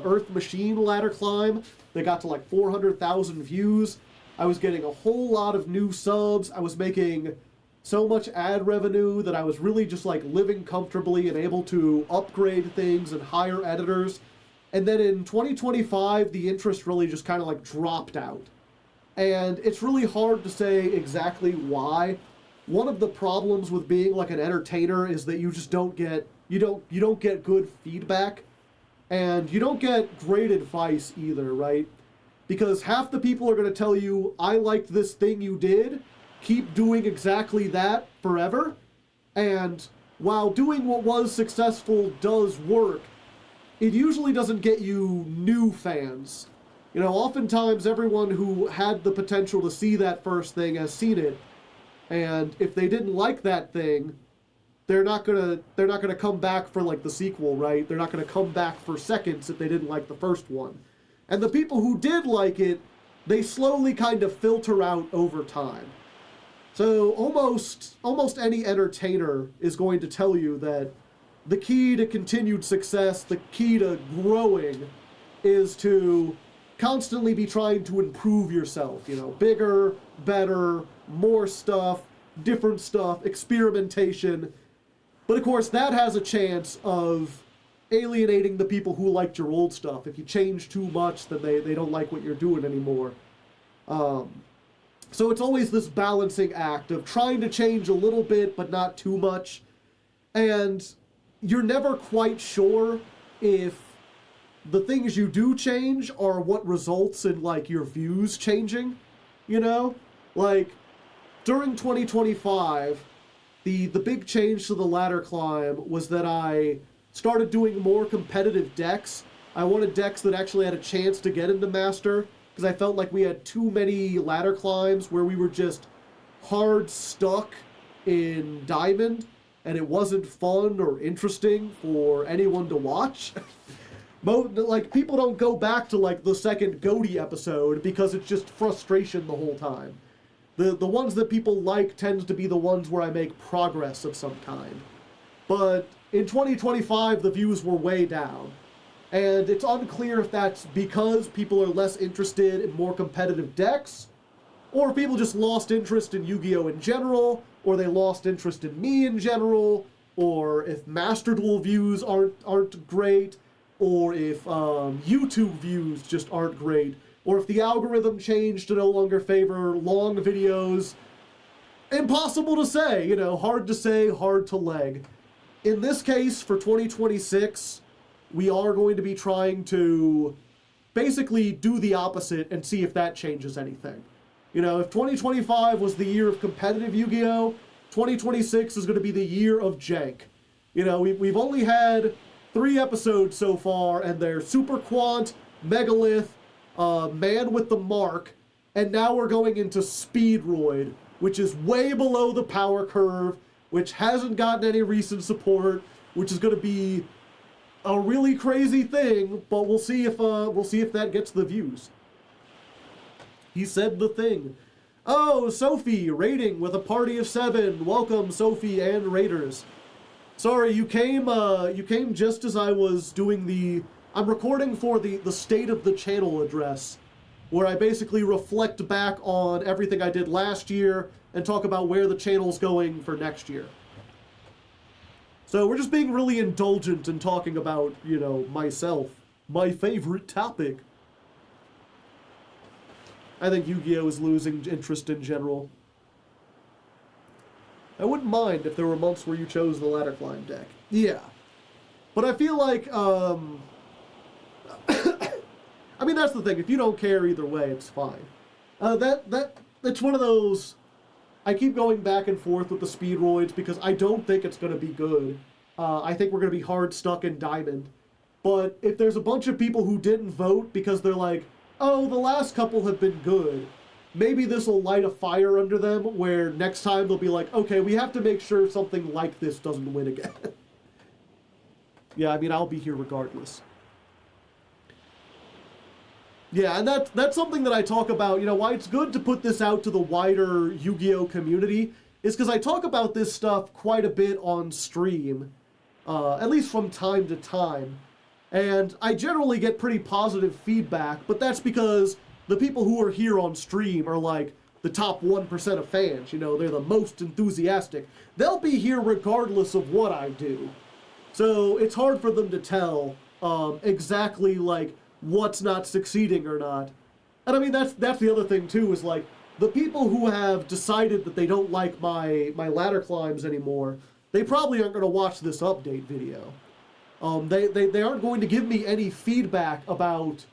Earth Machine ladder climb. They got to like 400,000 views. I was getting a whole lot of new subs. I was making so much ad revenue that I was really just like living comfortably and able to upgrade things and hire editors. And then in 2025, the interest really just kind of like dropped out. And it's really hard to say exactly why. One of the problems with being like an entertainer is that you just don't get, you don't get good feedback, and you don't get great advice either, right? Because half the people are going to tell you, I liked this thing you did, keep doing exactly that forever. And while doing what was successful does work, it usually doesn't get you new fans. You know, oftentimes everyone who had the potential to see that first thing has seen it. And if they didn't like that thing, they're not gonna come back for like the sequel, right? They're not gonna come back for seconds if they didn't like the first one. And the people who did like it, they slowly kind of filter out over time. So almost any entertainer is going to tell you that the key to continued success, the key to growing, is to constantly be trying to improve yourself, you know, bigger, better, more stuff, different stuff, experimentation. But of course, that has a chance of alienating the people who liked your old stuff. If you change too much, then they don't like what you're doing anymore. So it's always this balancing act of trying to change a little bit, but not too much. And you're never quite sure if the things you do change are what results in, like, your views changing, you know? Like, during 2025, the big change to the ladder climb was that I started doing more competitive decks. I wanted decks that actually had a chance to get into Master, because I felt like we had too many ladder climbs where we were just hard stuck in Diamond, and it wasn't fun or interesting for anyone to watch. Like, people don't go back to, like, the second Goaty episode because it's just frustration the whole time. The ones that people like tends to be the ones where I make progress of some kind. But in 2025, the views were way down. And it's unclear if that's because people are less interested in more competitive decks, or if people just lost interest in Yu-Gi-Oh! In general, or they lost interest in me in general, or if Master Duel views aren't great, or if YouTube views just aren't great, or if the algorithm changed to no longer favor long videos. Impossible to say, you know, hard to say, hard to leg. In this case, for 2026, we are going to be trying to basically do the opposite and see if that changes anything. You know, if 2025 was the year of competitive Yu-Gi-Oh!, 2026 is going to be the year of jank. You know, we've only had 3 episodes so far, and they're Super Quant, Megalith, Man with the Mark, and now we're going into Speedroid, which is way below the power curve, which hasn't gotten any recent support, which is going to be a really crazy thing, but we'll see if that gets the views. He said the thing. Oh, Sophie, raiding with a party of 7. Welcome, Sophie and raiders. Sorry, you came just as I was doing I'm recording for the state of the channel address, where I basically reflect back on everything I did last year and talk about where the channel's going for next year. So we're just being really indulgent and talking about, you know, myself, my favorite topic. I think Yu-Gi-Oh! Is losing interest in general. I wouldn't mind if there were months where you chose the ladder climb deck. Yeah. But I feel like, I mean, that's the thing. If you don't care either way, it's fine. It's one of those, I keep going back and forth with the Speedroids because I don't think it's going to be good. I think we're going to be hard stuck in Diamond. But if there's a bunch of people who didn't vote because they're like, oh, the last couple have been good, maybe this will light a fire under them where next time they'll be like, okay, we have to make sure something like this doesn't win again. Yeah, I mean, I'll be here regardless. Yeah, and that's something that I talk about, you know, why it's good to put this out to the wider Yu-Gi-Oh! Community is because I talk about this stuff quite a bit on stream, at least from time to time. And I generally get pretty positive feedback, but that's because the people who are here on stream are like the top 1% of fans, you know, they're the most enthusiastic. They'll be here regardless of what I do. So it's hard for them to tell exactly, like, what's not succeeding or not. And I mean, that's the other thing too, is like, the people who have decided that they don't like my ladder climbs anymore, they probably aren't going to watch this update video. They aren't going to give me any feedback about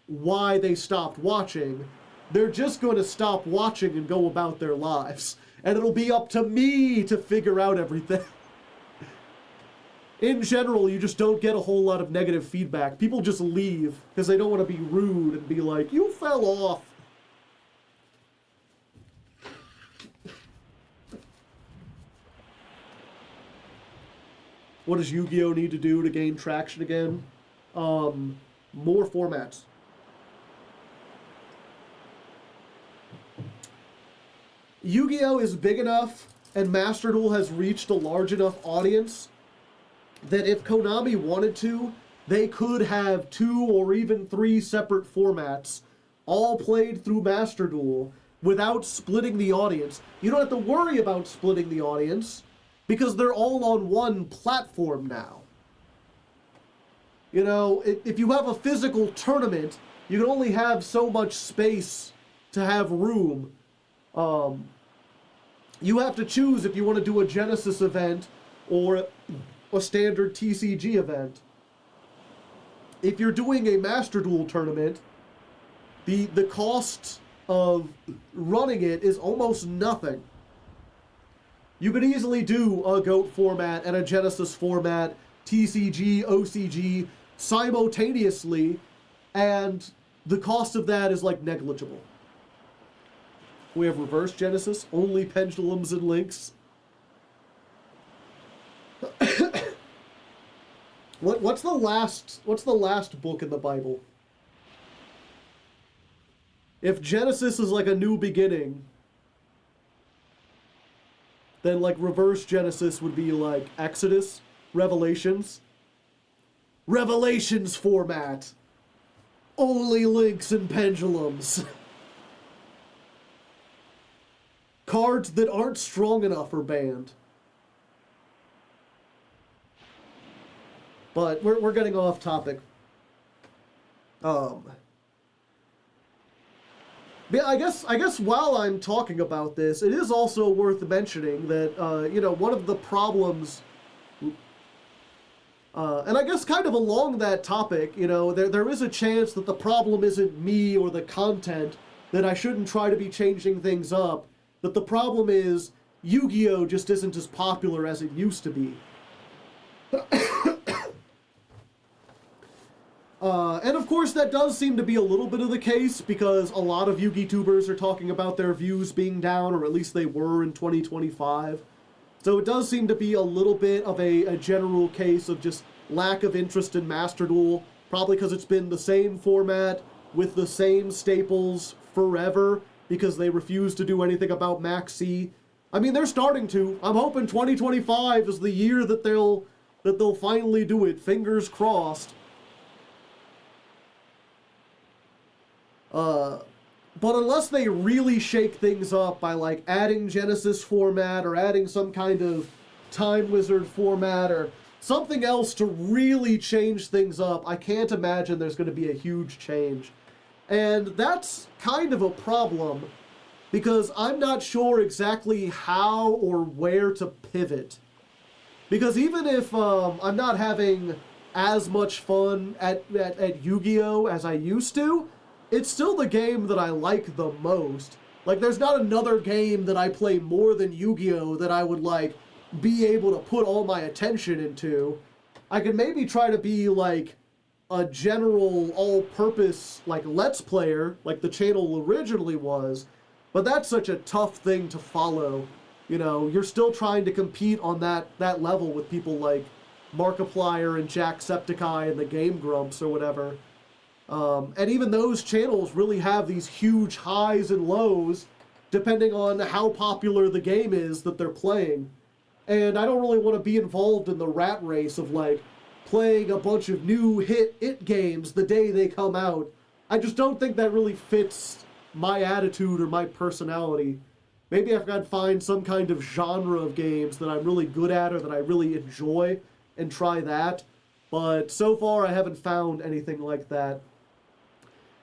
why they stopped watching. They're just going to stop watching and go about their lives. And it'll be up to me to figure out everything. In general, you just don't get a whole lot of negative feedback. People just leave because they don't want to be rude and be like, you fell off. What does Yu-Gi-Oh! Need to do to gain traction again? More formats. Yu-Gi-Oh! Is big enough and Master Duel has reached a large enough audience that if Konami wanted to, they could have 2 or even 3 separate formats, all played through Master Duel, without splitting the audience. You don't have to worry about splitting the audience, because they're all on one platform now. You know, if you have a physical tournament, you can only have so much space to have room. You have to choose if you want to do a Genesis event or a standard TCG event. If you're doing a Master Duel tournament, the cost of running it is almost nothing. You could easily do a GOAT format and a Genesis format, TCG, OCG, simultaneously, and the cost of that is like negligible. We have reverse Genesis, only pendulums and links. What's the last book in the Bible? If Genesis is like a new beginning, then like reverse Genesis would be like Exodus, Revelations. Revelations format. Only links and pendulums. Cards that aren't strong enough are banned. But we're getting off topic. Yeah, I guess while I'm talking about this, it is also worth mentioning that you know, one of the problems, and I guess kind of along that topic, you know, there is a chance that the problem isn't me or the content, that I shouldn't try to be changing things up, that the problem is Yu-Gi-Oh! Just isn't as popular as it used to be. And of course that does seem to be a little bit of the case, because a lot of Yu-Gi-Tubers are talking about their views being down, or at least they were in 2025. So it does seem to be a little bit of a general case of just lack of interest in Master Duel, probably because it's been the same format with the same staples forever, because they refuse to do anything about Max C. I mean, they're starting to. I'm hoping 2025 is the year that they'll finally do it. Fingers crossed. But unless they really shake things up by like adding Genesis format or adding some kind of Time Wizard format or something else to really change things up, I can't imagine there's going to be a huge change. And that's kind of a problem, because I'm not sure exactly how or where to pivot. Because even if I'm not having as much fun at Yu-Gi-Oh! As I used to, it's still the game that I like the most. Like, there's not another game that I play more than Yu-Gi-Oh! That I would, like, be able to put all my attention into. I could maybe try to be, like, a general, all-purpose, like, Let's Player, like the channel originally was, but that's such a tough thing to follow. You know, you're still trying to compete on that level with people like Markiplier and Jacksepticeye and the Game Grumps or whatever. And even those channels really have these huge highs and lows depending on how popular the game is that they're playing. And I don't really want to be involved in the rat race of like playing a bunch of new hit games the day they come out. I just don't think that really fits my attitude or my personality. Maybe I've got to find some kind of genre of games that I'm really good at or that I really enjoy and try that. But so far I haven't found anything like that.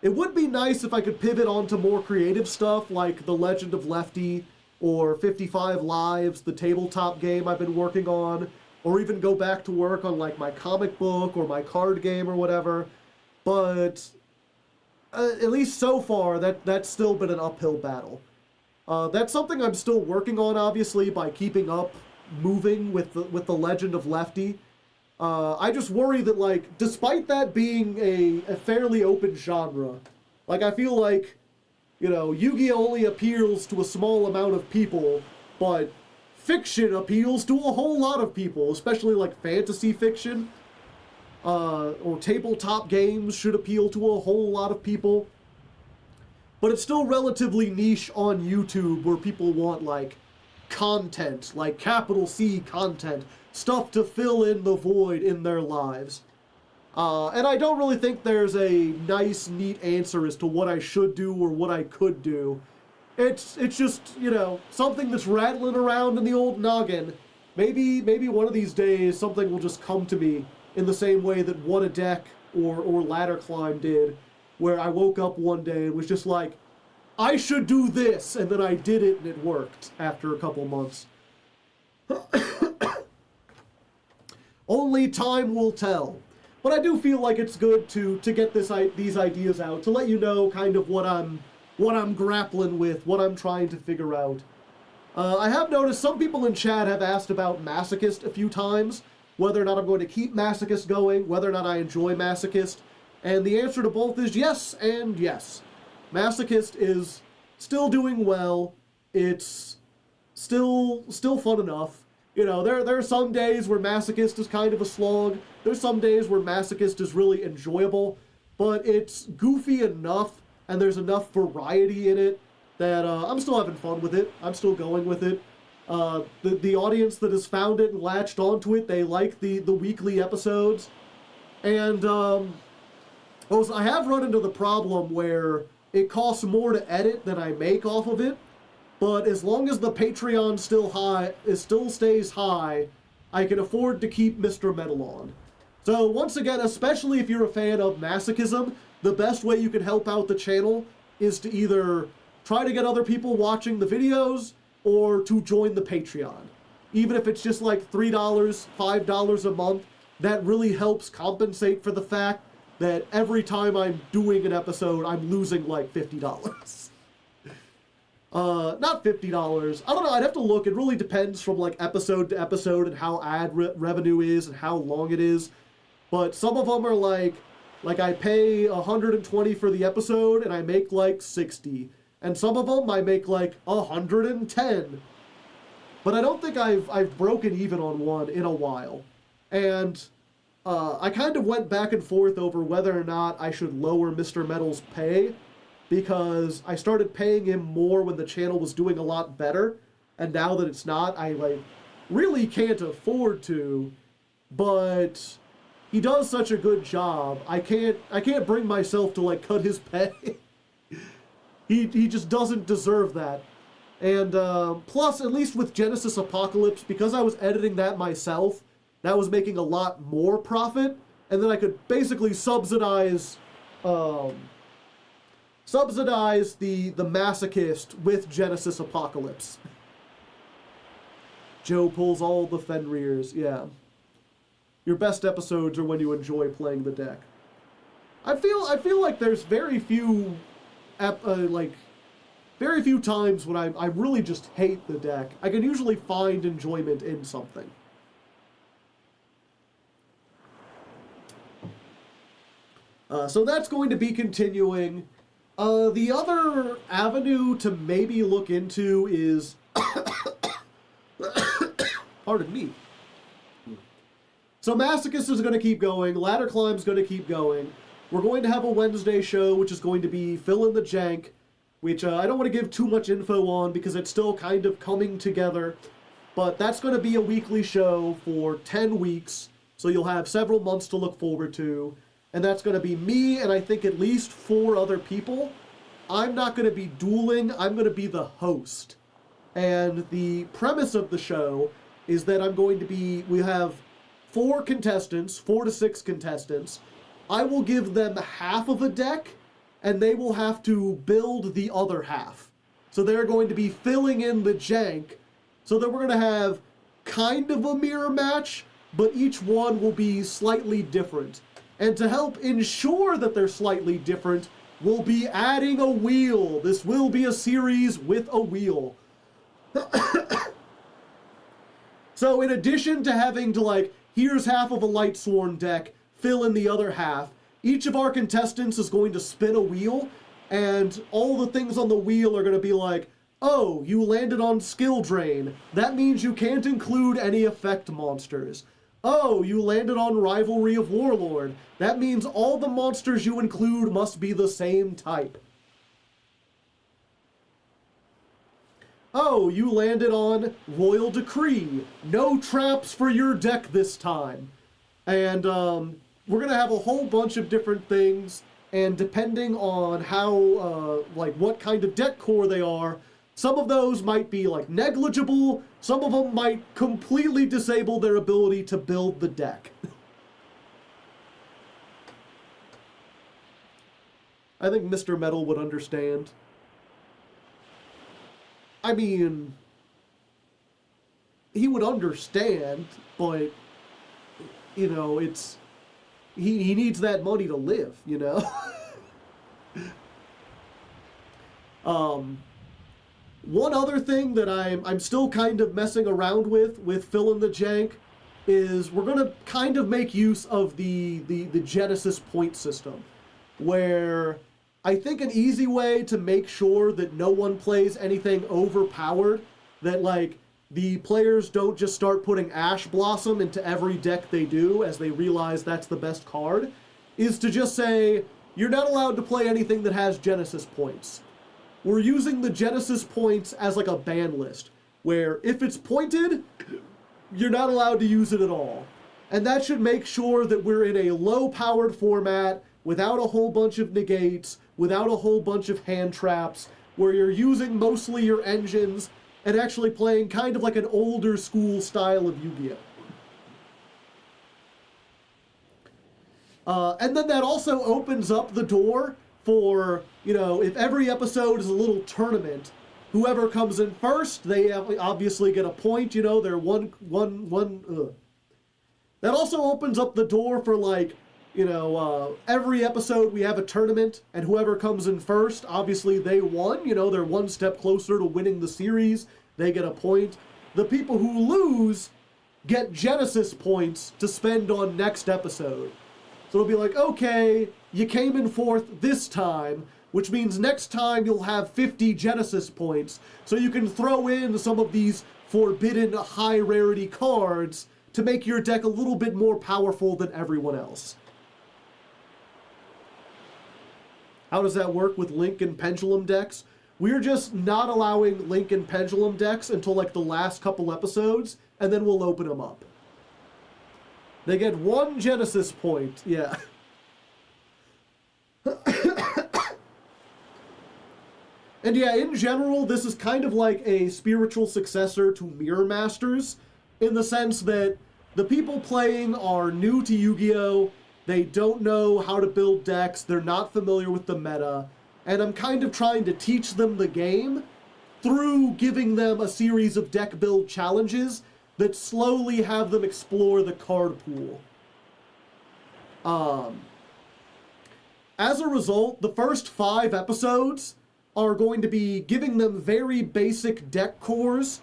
It would be nice if I could pivot onto more creative stuff like The Legend of Lefty or 55 Lives, the tabletop game I've been working on, or even go back to work on like my comic book or my card game or whatever. But at least so far, that's still been an uphill battle. That's something I'm still working on, obviously, by keeping up, moving with the Legend of Lefty. I just worry that, like, despite that being a fairly open genre, like, I feel like, you know, Yu-Gi-Oh! Only appeals to a small amount of people, but fiction appeals to a whole lot of people, especially, like, fantasy fiction. Or tabletop games should appeal to a whole lot of people. But it's still relatively niche on YouTube where people want, like, content, like capital C content, stuff to fill in the void in their lives. And I don't really think there's a nice, neat answer as to what I should do or what I could do. It's just, something that's rattling around in the old noggin. Maybe one of these days something will just come to me in the same way that What a Deck or Ladder Climb did, where I woke up one day and was just like, I should do this, and then I did it and it worked after a couple months. Only time will tell. But I do feel like it's good to get these ideas out, to let you know kind of what I'm grappling with, what I'm trying to figure out. I have noticed some people in chat have asked about Masochist a few times, whether or not I'm going to keep Masochist going, whether or not I enjoy Masochist, and the answer to both is yes and yes. Masochist is still doing well. It's still fun enough. There are some days where Masochist is kind of a slog. There's some days where Masochist is really enjoyable, but it's goofy enough and there's enough variety in it that I'm still having fun with it. I'm still going with it. The audience that has found it and latched onto it, they like the weekly episodes. And I have run into the problem where it costs more to edit than I make off of it. But as long as the Patreon still stays high, I can afford to keep Mr. Metal on. So once again, especially if you're a fan of masochism, the best way you can help out the channel is to either try to get other people watching the videos or to join the Patreon. Even if it's just like $3, $5 a month, that really helps compensate for the fact that every time I'm doing an episode, I'm losing like $50. Not $50. I don't know, I'd have to look. It really depends from like episode to episode and how ad revenue is and how long it is. But some of them are like I pay $120 for the episode and I make like $60. And some of them I make like $110. But I don't think I've broken even on one in a while. And I kind of went back and forth over whether or not I should lower Mr. Metal's pay, because I started paying him more when the channel was doing a lot better, and now that it's not, I really can't afford to. But he does such a good job. I can't bring myself to cut his pay. He just doesn't deserve that. And plus, at least with Genesis Apocalypse, because I was editing that myself, that was making a lot more profit, and then I could basically subsidize the Masochist with Genesis Apocalypse. Joe pulls all the Fenriers, yeah. Your best episodes are when you enjoy playing the deck. I feel like there's very few times when I really just hate the deck. I can usually find enjoyment in something. So that's going to be continuing. The other avenue to maybe look into is... Pardon me. So Masochist is going to keep going. Ladder Climb's going to keep going. We're going to have a Wednesday show, which is going to be Fill in the Jank, which I don't want to give too much info on because it's still kind of coming together. But that's going to be a weekly show for 10 weeks, so you'll have several months to look forward to. And that's going to be me and I think at least 4 other people. I'm not going to be dueling, I'm going to be the host. And the premise of the show is that we have 4 contestants, 4 to 6 contestants. I will give them half of a deck, and they will have to build the other half. So they're going to be filling in the jank, so that we're going to have kind of a mirror match, but each one will be slightly different. And to help ensure that they're slightly different, we'll be adding a wheel. This will be a series with a wheel. So in addition to having to here's half of a Lightsworn deck, fill in the other half, each of our contestants is going to spin a wheel, and all the things on the wheel are going to be like, oh, you landed on Skill Drain. That means you can't include any effect monsters. Oh, you landed on Rivalry of Warlord. That means all the monsters you include must be the same type. Oh, you landed on Royal Decree. No traps for your deck this time. And we're going to have a whole bunch of different things, and depending on how, like, what kind of deck core they are, some of those might be, like, negligible, some of them might completely disable their ability to build the deck. I think Mr. Metal would understand. I mean, he would understand, but, you know, it's... He needs that money to live, you know? One other thing that I'm still kind of messing around with Fill in the Jank is we're going to kind of make use of the Genesis point system, where I think an easy way to make sure that no one plays anything overpowered, that like the players don't just start putting Ash Blossom into every deck they do as they realize that's the best card, is to just say, you're not allowed to play anything that has Genesis points. We're using the Genesis points as like a ban list, where if it's pointed, you're not allowed to use it at all. And that should make sure that we're in a low-powered format, without a whole bunch of negates, without a whole bunch of hand traps, where you're using mostly your engines, and actually playing kind of like an older school style of Yu-Gi-Oh! And then that also opens up the door for, you know, if every episode is a little tournament, whoever comes in first, they obviously get a point, you know, they're one. That also opens up the door for, like, you know, every episode we have a tournament, and whoever comes in first, obviously they won, you know, they're one step closer to winning the series, they get a point. The people who lose get Genesis points to spend on next episode. So it'll be like, okay, you came in fourth this time, which means next time you'll have 50 Genesis points, so you can throw in some of these forbidden high rarity cards to make your deck a little bit more powerful than everyone else. How does that work with Link and Pendulum decks? We're just not allowing Link and Pendulum decks until like the last couple episodes, and then we'll open them up. They get 1 Genesis point, yeah. And yeah, in general, this is kind of like a spiritual successor to Mirror Masters, in the sense that the people playing are new to Yu-Gi-Oh!, they don't know how to build decks, they're not familiar with the meta, and I'm kind of trying to teach them the game through giving them a series of deck build challenges that slowly have them explore the card pool. As a result, the first 5 episodes are going to be giving them very basic deck cores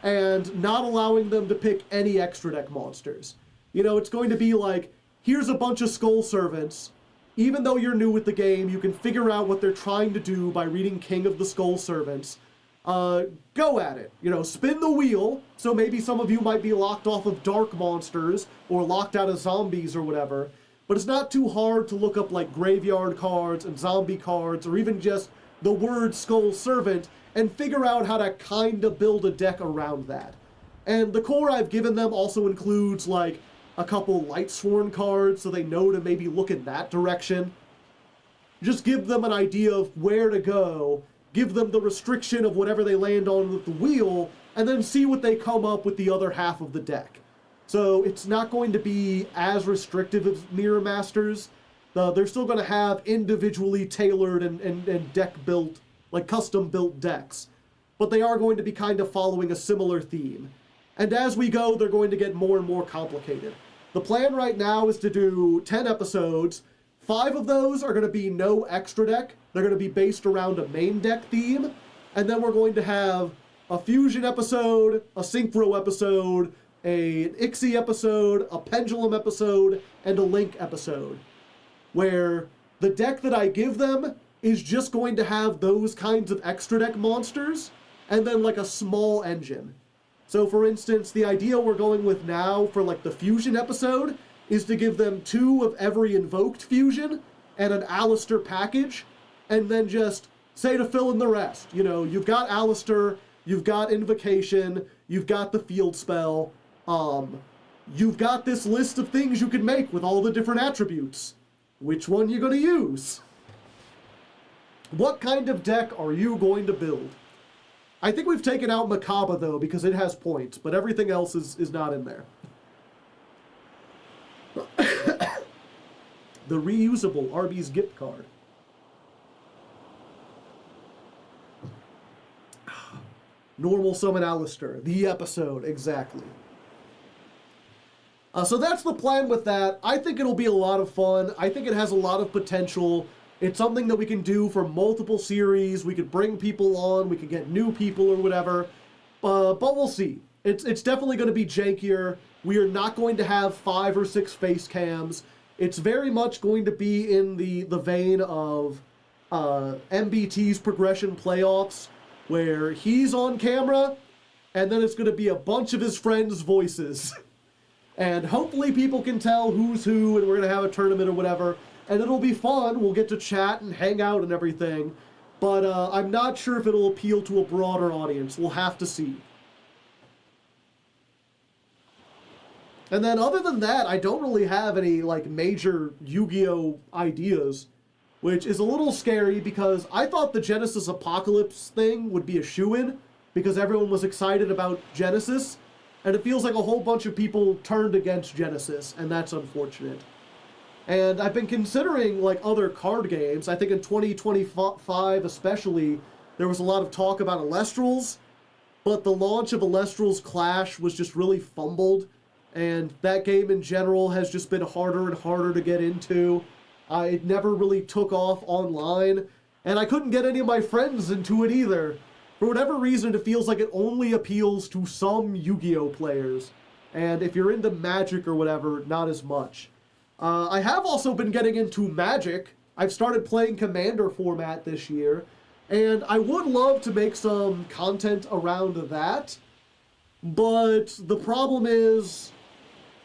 and not allowing them to pick any extra deck monsters. You know, it's going to be like, here's a bunch of Skull Servants. Even though you're new with the game, you can figure out what they're trying to do by reading King of the Skull Servants. Go at it. You know, spin the wheel, so maybe some of you might be locked off of dark monsters or locked out of zombies or whatever, but it's not too hard to look up like graveyard cards and zombie cards or even just the word Skull Servant and figure out how to kind of build a deck around that. And the core I've given them also includes like a couple Lightsworn cards so they know to maybe look in that direction. Just give them an idea of where to go, give them the restriction of whatever they land on with the wheel, and then see what they come up with the other half of the deck. So it's not going to be as restrictive as Mirror Masters. They're still going to have individually tailored and deck built, like custom built decks. But they are going to be kind of following a similar theme. And as we go, they're going to get more and more complicated. The plan right now is to do 10 episodes. 5 of those are going to be no extra deck. They're going to be based around a main deck theme. And then we're going to have a Fusion episode, a Synchro episode, an Ixie episode, a Pendulum episode, and a Link episode. Where the deck that I give them is just going to have those kinds of extra deck monsters, and then like a small engine. So for instance, the idea we're going with now for like the Fusion episode is to give them 2 of every invoked fusion and an Alistair package, and then just say to fill in the rest. You know, you've got Alistair, you've got Invocation, you've got the field spell, you've got this list of things you can make with all the different attributes. Which one you going to use? What kind of deck are you going to build? I think we've taken out Macabre, though, because it has points, but everything else is not in there. The reusable Arby's gift card. Normal summon Alistair. The episode, exactly. So that's the plan with that. I think it'll be a lot of fun. I think it has a lot of potential. It's something that we can do for multiple series. We could bring people on. We could get new people or whatever. But we'll see. It's definitely going to be jankier. We are not going to have 5 or 6 face cams. It's very much going to be in the vein of MBT's progression playoffs, where he's on camera, and then it's going to be a bunch of his friends' voices. And hopefully people can tell who's who, and we're going to have a tournament or whatever. And it'll be fun. We'll get to chat and hang out and everything. But I'm not sure if it'll appeal to a broader audience. We'll have to see. And then other than that, I don't really have any like major Yu-Gi-Oh ideas, which is a little scary because I thought the Genesis Apocalypse thing would be a shoo-in because everyone was excited about Genesis. And it feels like a whole bunch of people turned against Genesis, and that's unfortunate. And I've been considering like other card games. I think in 2025 especially, there was a lot of talk about Alestrals, but the launch of Alestrals Clash was just really fumbled, and that game in general has just been harder and harder to get into. It never really took off online, and I couldn't get any of my friends into it either. For whatever reason, it feels like it only appeals to some Yu-Gi-Oh players. And if you're into Magic or whatever, not as much. I have also been getting into Magic. I've started playing Commander format this year. And I would love to make some content around that. But the problem is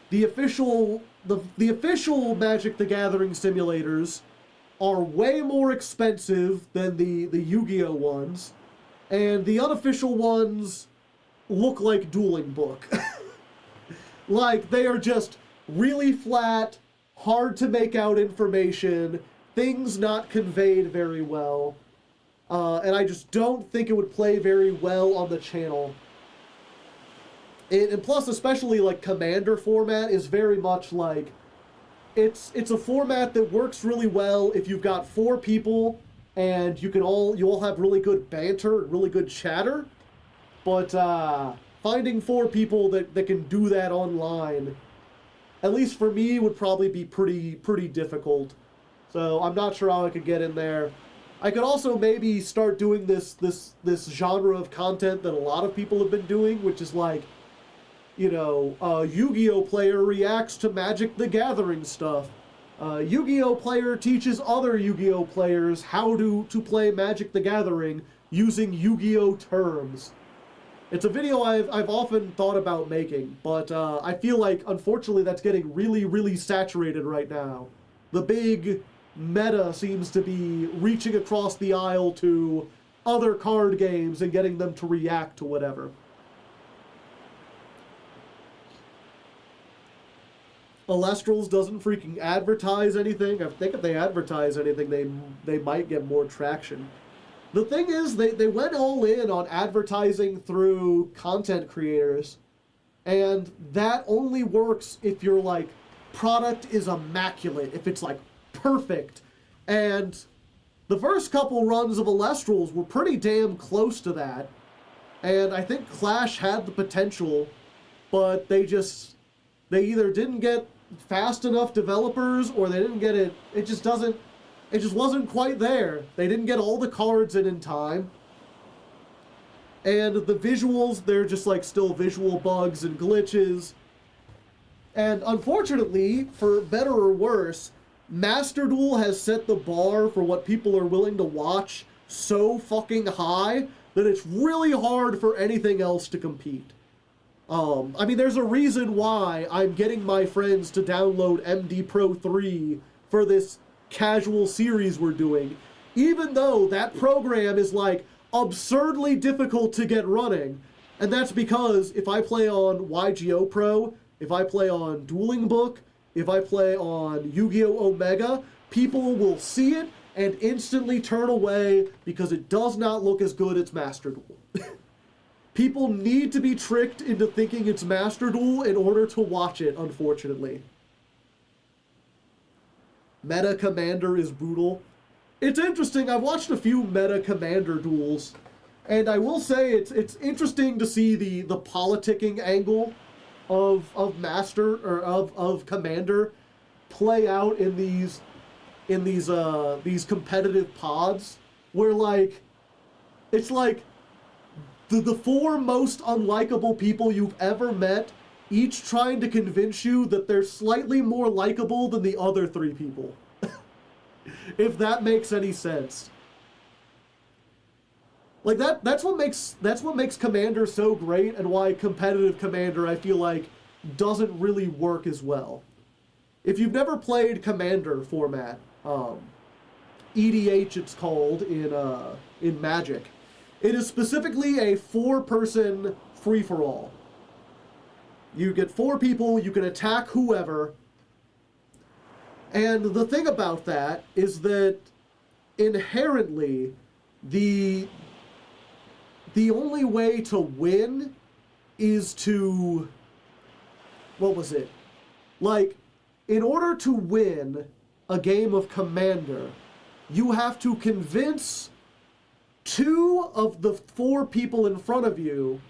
the official Magic the Gathering simulators are way more expensive than the Yu-Gi-Oh ones. And the unofficial ones look like Dueling Book. Like, they are just really flat, hard to make out information, things not conveyed very well. And I just don't think it would play very well on the channel. And plus, especially, like, Commander format is very much like... It's a format that works really well if you've got 4 people... and you all have really good banter and really good chatter. But finding 4 people that can do that online, at least for me, would probably be pretty difficult. So I'm not sure how I could get in there. I could also maybe start doing this genre of content that a lot of people have been doing, which is like, you know, a Yu-Gi-Oh player reacts to Magic the Gathering stuff. Yu-Gi-Oh player teaches other Yu-Gi-Oh players how to play Magic the Gathering using Yu-Gi-Oh terms. It's a video I've often thought about making, but I feel like, unfortunately, that's getting really saturated right now. The big meta seems to be reaching across the aisle to other card games and getting them to react to whatever. Alestrals doesn't freaking advertise anything. I think if they advertise anything, they might get more traction. The thing is, they went all in on advertising through content creators, and that only works if your, like, product is immaculate, if it's, like, perfect. And the first couple runs of Alestrals were pretty damn close to that, and I think Clash had the potential, but they either didn't get fast enough developers, or they didn't get it. It just wasn't quite there. They didn't get all the cards in time. And the visuals, they're just like still visual bugs and glitches. And unfortunately, for better or worse, Master Duel has set the bar for what people are willing to watch so fucking high that it's really hard for anything else to compete. I mean, there's a reason why I'm getting my friends to download MD Pro 3 for this casual series we're doing, even though that program is, like, absurdly difficult to get running. And that's because if I play on YGO Pro, if I play on Dueling Book, if I play on Yu-Gi-Oh! Omega, people will see it and instantly turn away because it does not look as good as Master Duel. People need to be tricked into thinking it's Master Duel in order to watch it, unfortunately. Meta Commander is brutal. It's interesting, I've watched a few Meta Commander duels, and I will say it's interesting to see the politicking angle of Master, or of Commander play out in these competitive pods, where like it's like the four most unlikable people you've ever met, each trying to convince you that they're slightly more likable than the other three people. If that makes any sense. Like that's what makes Commander so great, and why competitive Commander I feel like doesn't really work as well. If you've never played Commander format, EDH it's called in Magic, it is specifically a 4-person free-for-all. You get 4 people, you can attack whoever, and the thing about that is that inherently the only way to win is to, what was it? Like, in order to win a game of Commander, you have to convince 2 of the 4 people in front of you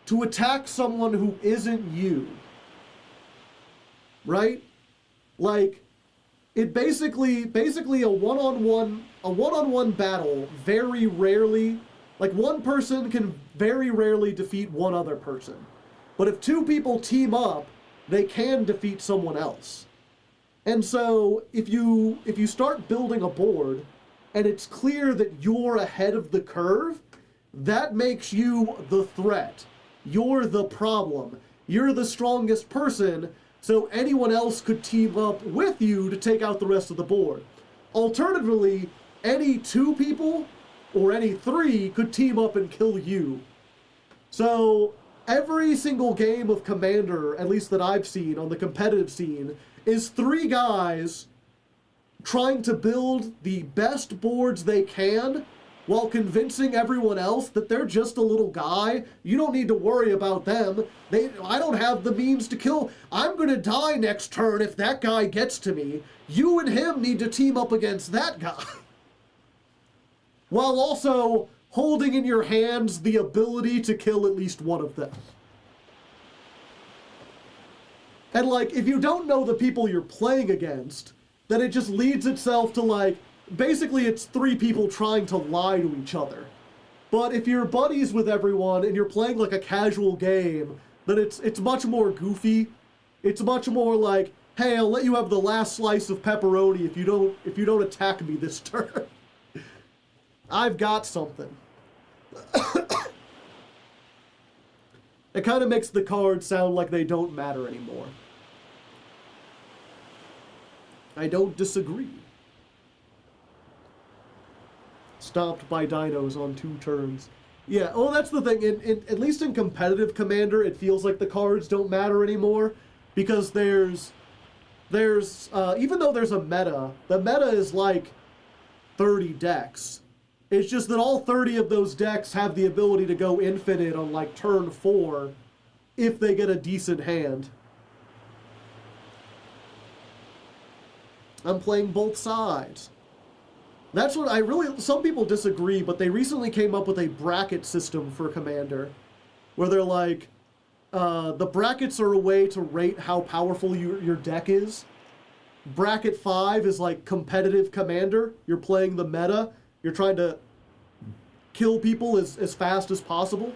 to attack someone who isn't you. Right? Like, it basically a one-on-one battle very rarely, like one person can very rarely defeat one other person. But if 2 people team up, they can defeat someone else. And so if you start building a board and it's clear that you're ahead of the curve, that makes you the threat. You're the problem. You're the strongest person, so anyone else could team up with you to take out the rest of the board. Alternatively, any 2 people or any 3 could team up and kill you. So every single game of Commander, at least that I've seen on the competitive scene, is 3 guys trying to build the best boards they can while convincing everyone else that they're just a little guy. You don't need to worry about them. I don't have the means to kill. I'm gonna die next turn if that guy gets to me. You and him need to team up against that guy. While also holding in your hands the ability to kill at least one of them. And like, if you don't know the people you're playing against, then it just leads itself to like, basically it's 3 people trying to lie to each other. But if you're buddies with everyone and you're playing like a casual game, then it's much more goofy. It's much more like, hey, I'll let you have the last slice of pepperoni if you don't attack me this turn. I've got something. It kind of makes the cards sound like they don't matter anymore. I don't disagree. Stopped by dinos on 2 turns. Yeah, oh, that's the thing. At least in competitive Commander, it feels like the cards don't matter anymore, because there's even though there's a meta, the meta is like 30 decks. It's just that all 30 of those decks have the ability to go infinite on like turn 4 if they get a decent hand. I'm playing both sides. That's what some people disagree, but they recently came up with a bracket system for Commander, where they're like, the brackets are a way to rate how powerful your deck is. Bracket 5 is like competitive Commander. You're playing the meta. You're trying to kill people as fast as possible.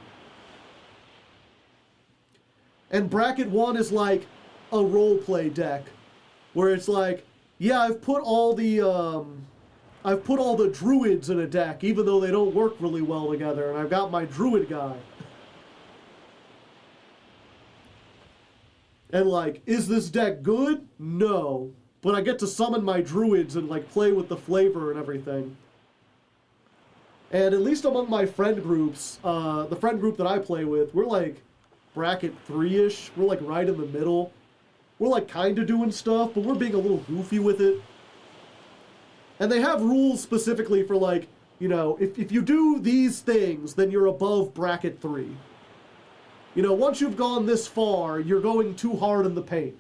And bracket 1 is like a roleplay deck, where it's like, yeah, I've put all the druids in a deck, even though they don't work really well together, and I've got my druid guy. And like, is this deck good? No. But I get to summon my druids and like play with the flavor and everything. And at least among my friend groups, the friend group that I play with, we're like bracket 3-ish. We're like right in the middle. We're like kind of doing stuff, but we're being a little goofy with it. And they have rules specifically for like, you know, if you do these things, then you're above bracket 3. You know, once you've gone this far, you're going too hard in the paint.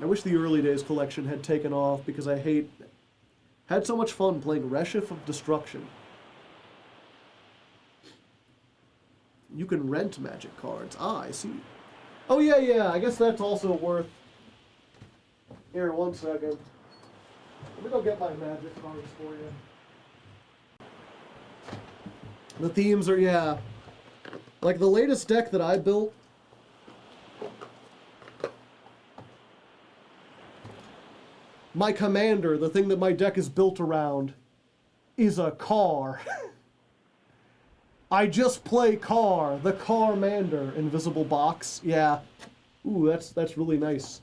I wish the early days collection had taken off because I had so much fun playing Reshif of Destruction. You can rent magic cards. Ah, I see. Oh yeah, I guess that's also worth... Here, 1 second. Let me go get my magic cards for you. The themes are, yeah. Like the latest deck that I built. My commander, the thing that my deck is built around, is a car. I just play car. The Carmander. Invisible box. Yeah. Ooh, that's really nice.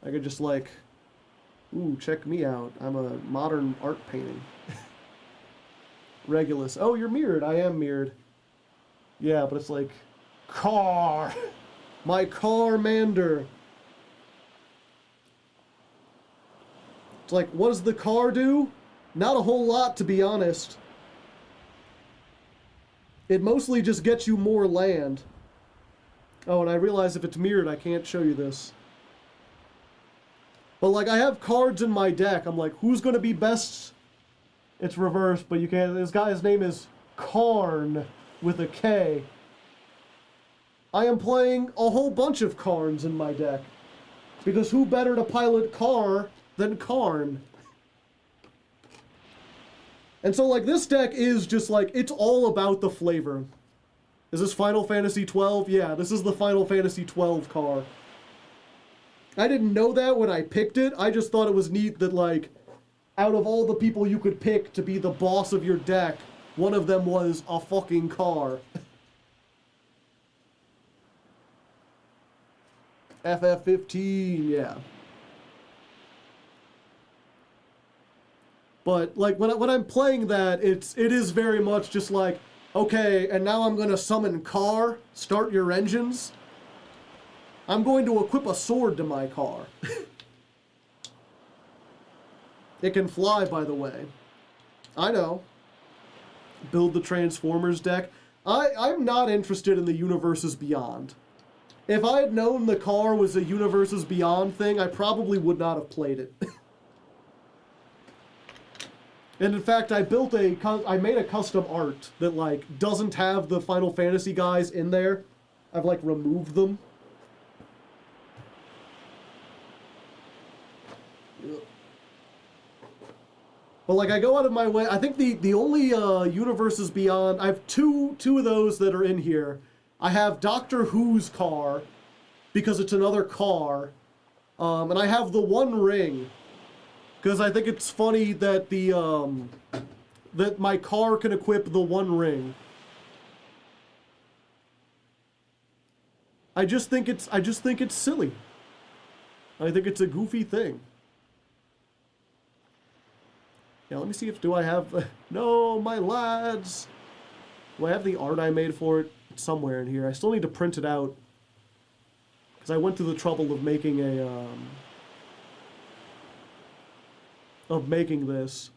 I could just like... Ooh, check me out. I'm a modern art painting. Regulus. Oh, you're mirrored. I am mirrored. Yeah, but it's like... Car! My Carmander. It's like, what does the car do? Not a whole lot, to be honest. It mostly just gets you more land. Oh, and I realize if it's mirrored, I can't show you this. But, like, I have cards in my deck. I'm like, who's going to be best? It's reversed, but you can't... This guy's name is Karn, with a K. I am playing a whole bunch of Karns in my deck. Because who better to pilot Kar than Karn? And so, like, this deck is just, like, it's all about the flavor. Is this Final Fantasy 12? Yeah, this is the Final Fantasy 12 car. I didn't know that when I picked it. I just thought it was neat that, like, out of all the people you could pick to be the boss of your deck, one of them was a fucking car. FF15, yeah. But, like, when I'm playing that, it is very much just like, okay, and now I'm going to summon car, start your engines. I'm going to equip a sword to my car. It can fly, by the way. I know. Build the Transformers deck. I'm not interested in the Universes Beyond. If I had known the car was a Universes Beyond thing, I probably would not have played it. And in fact, I made a custom art that, like, doesn't have the Final Fantasy guys in there. I've, like, removed them. But, like, I go out of my way. I think the only Universes Beyond... I have two of those that are in here. I have Doctor Who's car, because it's another car. And I have the One Ring, because I think it's funny that that my car can equip the One Ring. I just think it's silly. I think it's a goofy thing. Yeah, let me see if, do I have... No, my lads! Do I have the art I made for it? It's somewhere in here. I still need to print it out. Because I went through the trouble of making a, of making this.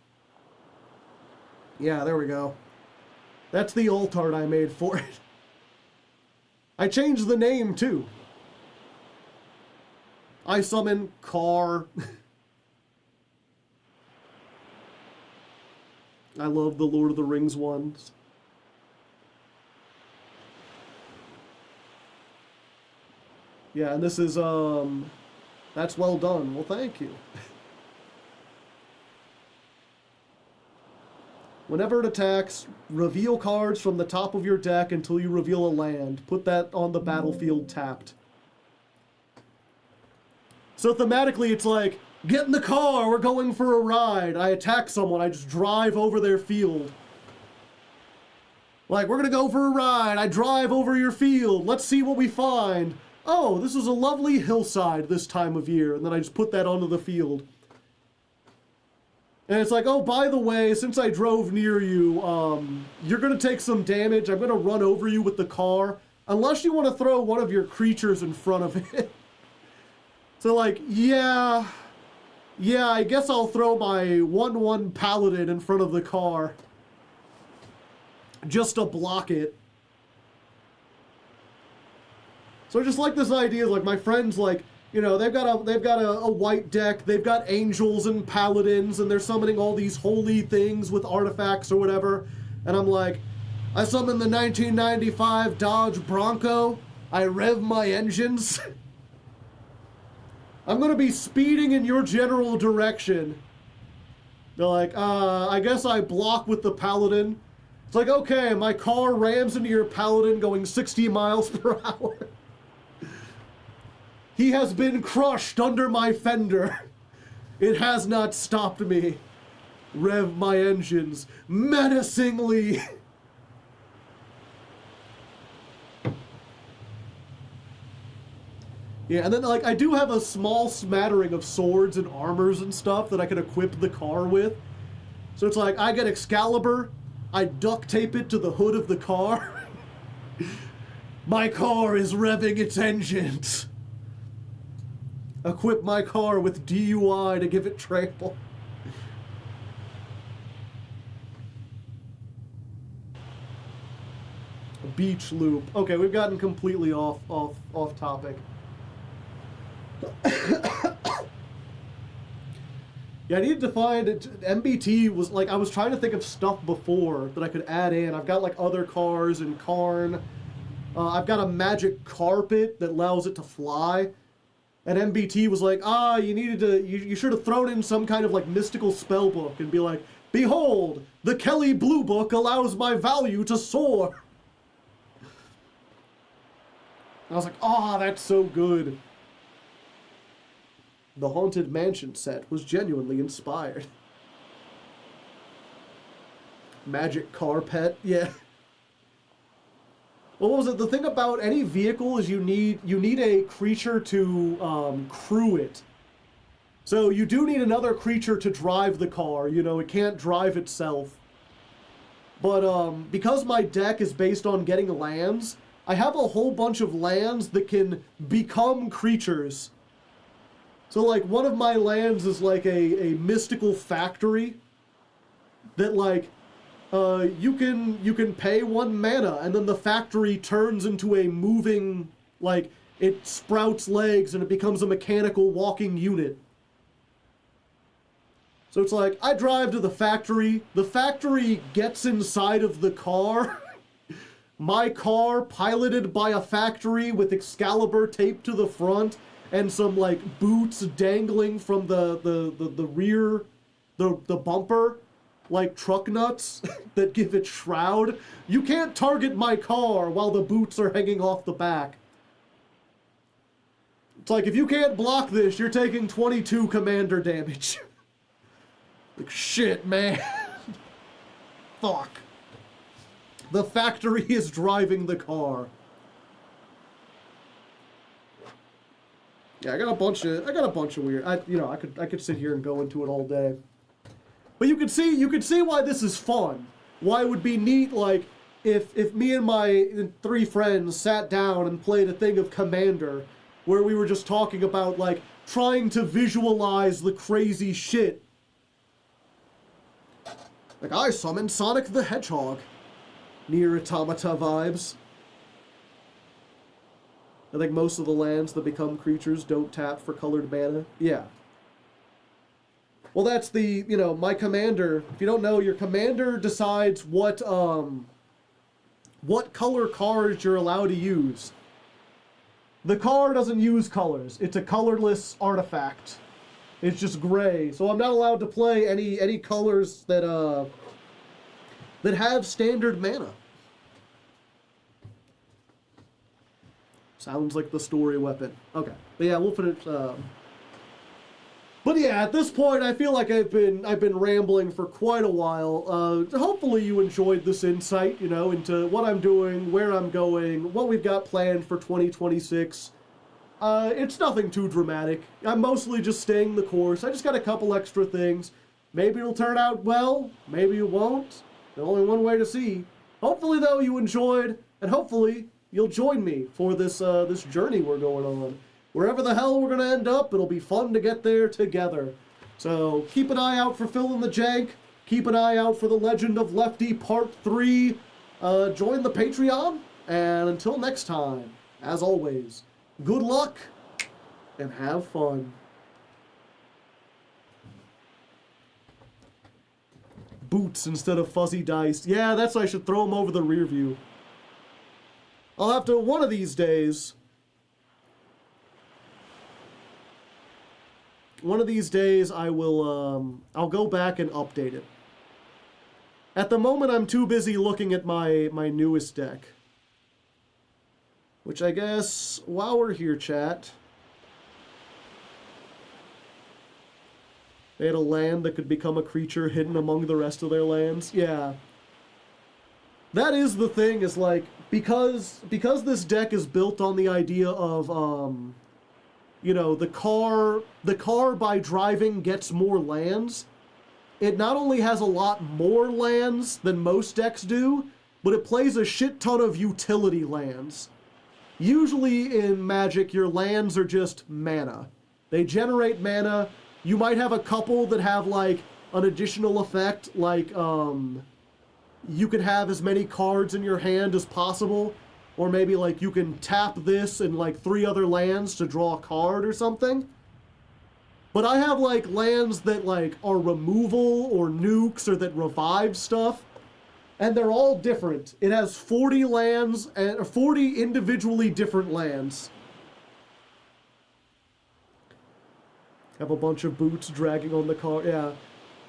Yeah, there we go. That's the alt art I made for it. I changed the name, too. I summon car... I love the Lord of the Rings ones. Yeah, and this is, that's well done. Well, thank you. Whenever it attacks, reveal cards from the top of your deck until you reveal a land. Put that on the battlefield tapped. So thematically, it's like, get in the car, we're going for a ride. I attack someone, I just drive over their field. Like, we're gonna go for a ride, I drive over your field, let's see what we find. Oh, this is a lovely hillside this time of year, and then I just put that onto the field. And it's like, oh, by the way, since I drove near you, you're going to take some damage. I'm going to run over you with the car. Unless you want to throw one of your creatures in front of it. So, like, yeah, I guess I'll throw my 1/1 paladin in front of the car. Just to block it. So I just like this idea, like, my friends, like, you know, they've got a white deck, they've got angels and paladins, and they're summoning all these holy things with artifacts or whatever. And I'm like, I summon the 1995 Dodge Bronco, I rev my engines. I'm gonna be speeding in your general direction. They're like, I guess I block with the paladin. It's like, okay, my car rams into your paladin going 60 miles per hour. He has been crushed under my fender. It has not stopped me. Rev my engines menacingly. Yeah, and then, like, I do have a small smattering of swords and armors and stuff that I can equip the car with. So it's like, I get Excalibur, I duct tape it to the hood of the car. My car is revving its engines. Equip my car with DUI to give it trample. Beach loop. Okay, we've gotten completely off topic. Yeah, I needed to find it. MBT was like, I was trying to think of stuff before that I could add in. I've got like other cars and Karn. I've got a magic carpet that allows it to fly. And MBT was like, you should have thrown in some kind of like mystical spell book and be like, behold, the Kelly Blue Book allows my value to soar. And I was like, that's so good. The Haunted Mansion set was genuinely inspired. Magic carpet, yeah. What was it? The thing about any vehicle is you need a creature to crew it. So you do need another creature to drive the car. You know, it can't drive itself. But because my deck is based on getting lands, I have a whole bunch of lands that can become creatures. So like one of my lands is like a mystical factory that like you can pay 1 mana and then the factory turns into a moving, like it sprouts legs and it becomes a mechanical walking unit. So it's like I drive to the factory gets inside of the car. My car piloted by a factory with Excalibur taped to the front and some like boots dangling from the rear, the bumper, like truck nuts that give it shroud. You can't target my car while the boots are hanging off the back. It's like, if you can't block this, you're taking 22 commander damage. Like, shit, man. Fuck. The factory is driving the car. Yeah, I got a bunch of weird. I could sit here and go into it all day. But you could see why this is fun. Why it would be neat, like, if me and my 3 friends sat down and played a thing of Commander, where we were just talking about, like, trying to visualize the crazy shit. Like, I summoned Sonic the Hedgehog. Nier Automata vibes. I think most of the lands that become creatures don't tap for colored mana. Yeah. Well, that's the, my commander. If you don't know, your commander decides what color cards you're allowed to use. The card doesn't use colors. It's a colorless artifact. It's just gray. So I'm not allowed to play any colors that have standard mana. Sounds like the story weapon. Okay. But yeah, we'll finish. But yeah, at this point, I feel like I've been rambling for quite a while. Hopefully you enjoyed this insight, into what I'm doing, where I'm going, what we've got planned for 2026. It's nothing too dramatic. I'm mostly just staying the course. I just got a couple extra things. Maybe it'll turn out well, maybe it won't. There's only one way to see. Hopefully, though, you enjoyed, and hopefully you'll join me for this journey we're going on. Wherever the hell we're going to end up, it'll be fun to get there together. So keep an eye out for Phil and the Jank. Keep an eye out for The Legend of Lefty Part 3. Join the Patreon. And until next time, as always, good luck and have fun. Boots instead of fuzzy dice. Yeah, that's why I should throw them over the rear view. I'll have to, one of these days, I will, I'll go back and update it. At the moment, I'm too busy looking at my newest deck. Which I guess, while we're here, chat, they had a land that could become a creature hidden among the rest of their lands. Yeah. That is the thing, is like, because this deck is built on the idea of, you know, the car by driving gets more lands. It not only has a lot more lands than most decks do, but it plays a shit ton of utility lands. Usually in Magic, your lands are just mana. They generate mana. You might have a couple that have, like, an additional effect, like, you could have as many cards in your hand as possible, or maybe, like, you can tap this and, like, 3 other lands to draw a card or something. But I have, like, lands that, like, are removal or nukes or that revive stuff, and they're all different. It has 40 lands, and 40 individually different lands. Have a bunch of boots dragging on the car, yeah.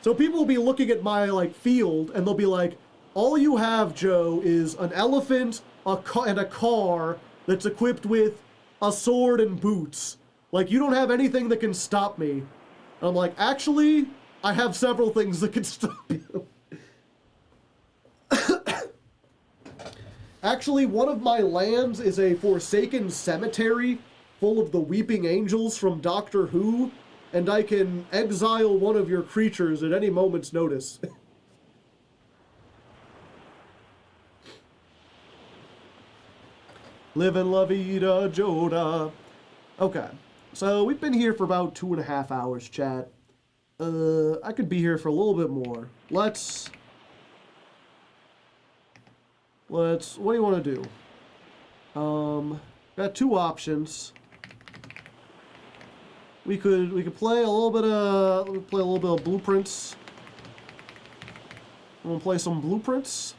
So people will be looking at my, like, field, and they'll be like, all you have, Joe, is an elephant and a car that's equipped with a sword and boots. Like, you don't have anything that can stop me. And I'm like, actually, I have several things that can stop you. Actually, one of my lands is a forsaken cemetery full of the weeping angels from Doctor Who, and I can exile one of your creatures at any moment's notice. Livin' La Vida Joda. Okay, so we've been here for about 2.5 hours, chat. I could be here for a little bit more. Let's, what do you want to do? Got 2 options. We could play a little bit of Blueprints. I'm gonna play some Blueprints.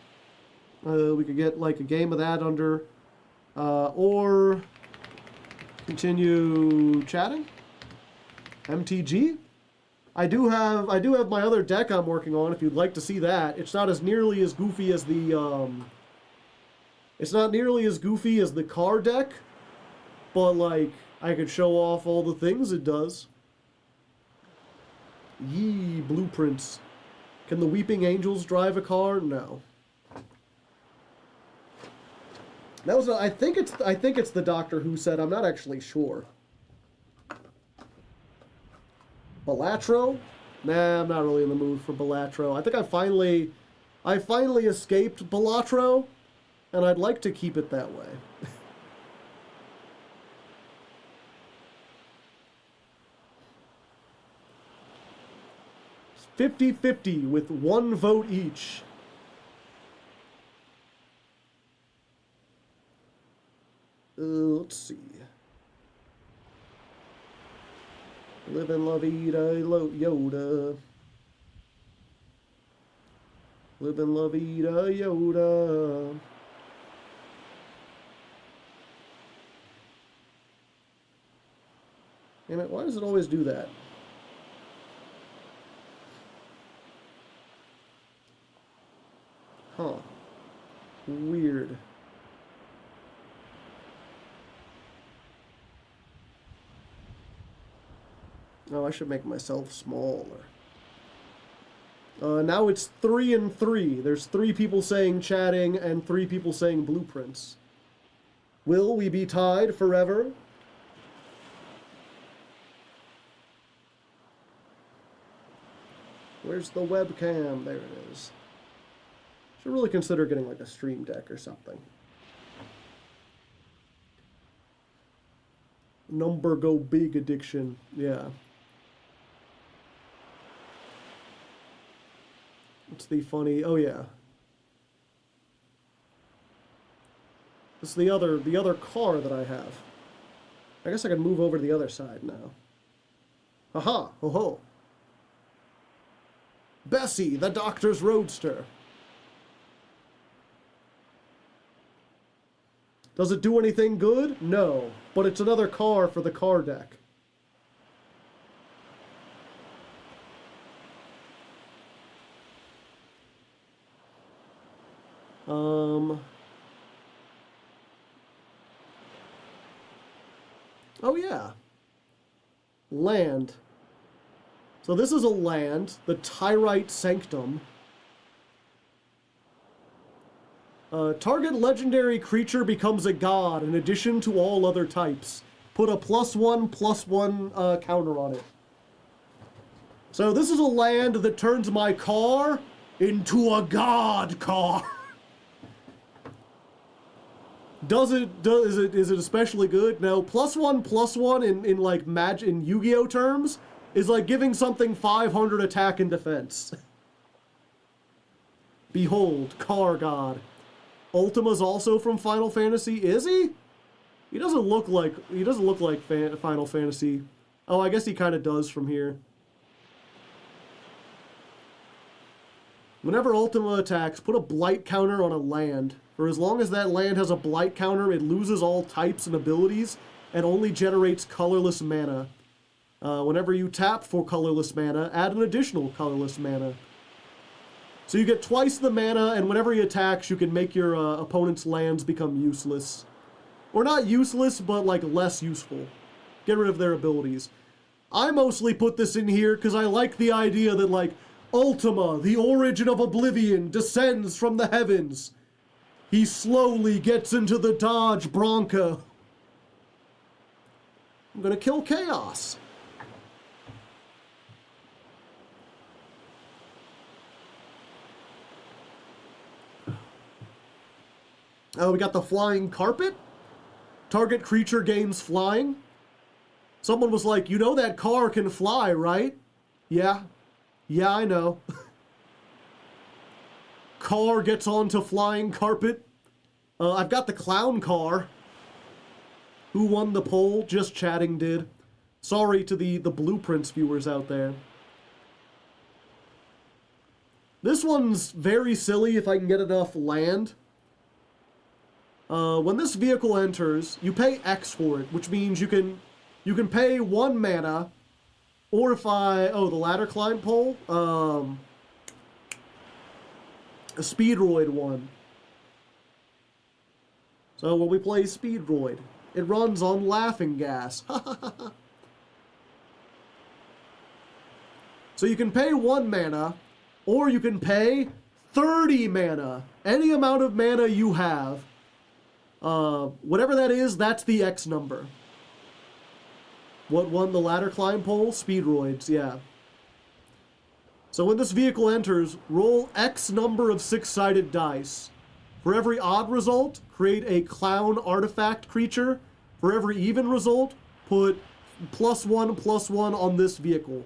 We could get like a game of that under, or continue chatting. MTG. I do have my other deck I'm working on. If you'd like to see that, it's not nearly as goofy as the car deck, but like I could show off all the things it does. Yee, Blueprints. Can the Weeping Angels drive a car? No. That was I think it's the Doctor Who said. I'm not actually sure. Balatro? Nah, I'm not really in the mood for Balatro. I think I finally escaped Balatro, and I'd like to keep it that way. 50-50 with 1 vote each. Let's see. Livin' La Vida Yoda. Livin' La Vida Yoda. Damn it, why does it always do that? Huh. Weird. Oh, I should make myself smaller. Now it's 3 and 3. There's 3 people saying chatting and 3 people saying Blueprints. Will we be tied forever? Where's the webcam? There it is. Should really consider getting like a stream deck or something. Number go big addiction. Yeah. What's the funny? Oh yeah. This is the other car that I have. I guess I can move over to the other side now. Aha! Ho ho! Bessie, the doctor's roadster. Does it do anything good? No. But it's another car for the car deck. Oh yeah. Land. So this is a land, the Tyrite Sanctum. Target legendary creature becomes a god in addition to all other types. Put a +1/+1 counter on it. So this is a land that turns my car into a god car. Is it especially good? No, +1/+1 in like in Yu-Gi-Oh terms is like giving something 500 attack and defense. Behold, car god. Ultima's also from Final Fantasy. Is he? He doesn't look like Final Fantasy. Oh, I guess he kind of does from here. Whenever Ultima attacks, put a blight counter on a land. For as long as that land has a blight counter, it loses all types and abilities and only generates colorless mana. Whenever you tap for colorless mana, add an additional colorless mana. So you get twice the mana, and whenever he attacks, you can make your opponent's lands become useless. Or not useless, but like less useful. Get rid of their abilities. I mostly put this in here because I like the idea that like, Ultima, the origin of oblivion, descends from the heavens. He slowly gets into the Dodge Bronco. I'm gonna kill Chaos. Oh, we got the flying carpet. Target creature gains flying. Someone was like, you know that car can fly, right? Yeah. Yeah, I know. Car gets onto flying carpet. I've got the clown car. Who won the poll? Just chatting did. Sorry to the Blueprints viewers out there. This one's very silly if I can get enough land. When this vehicle enters, you pay X for it, which means you can pay 1 mana, or if the ladder climb pole, a Speedroid one. So when we play Speedroid, it runs on laughing gas. So you can pay 1 mana, or you can pay 30 mana. Any amount of mana you have. Whatever that is, that's the X number. What won the ladder climb pole? Speedroids, yeah. So when this vehicle enters, roll X number of 6-sided dice. For every odd result, create a clown artifact creature. For every even result, put +1/+1 on this vehicle.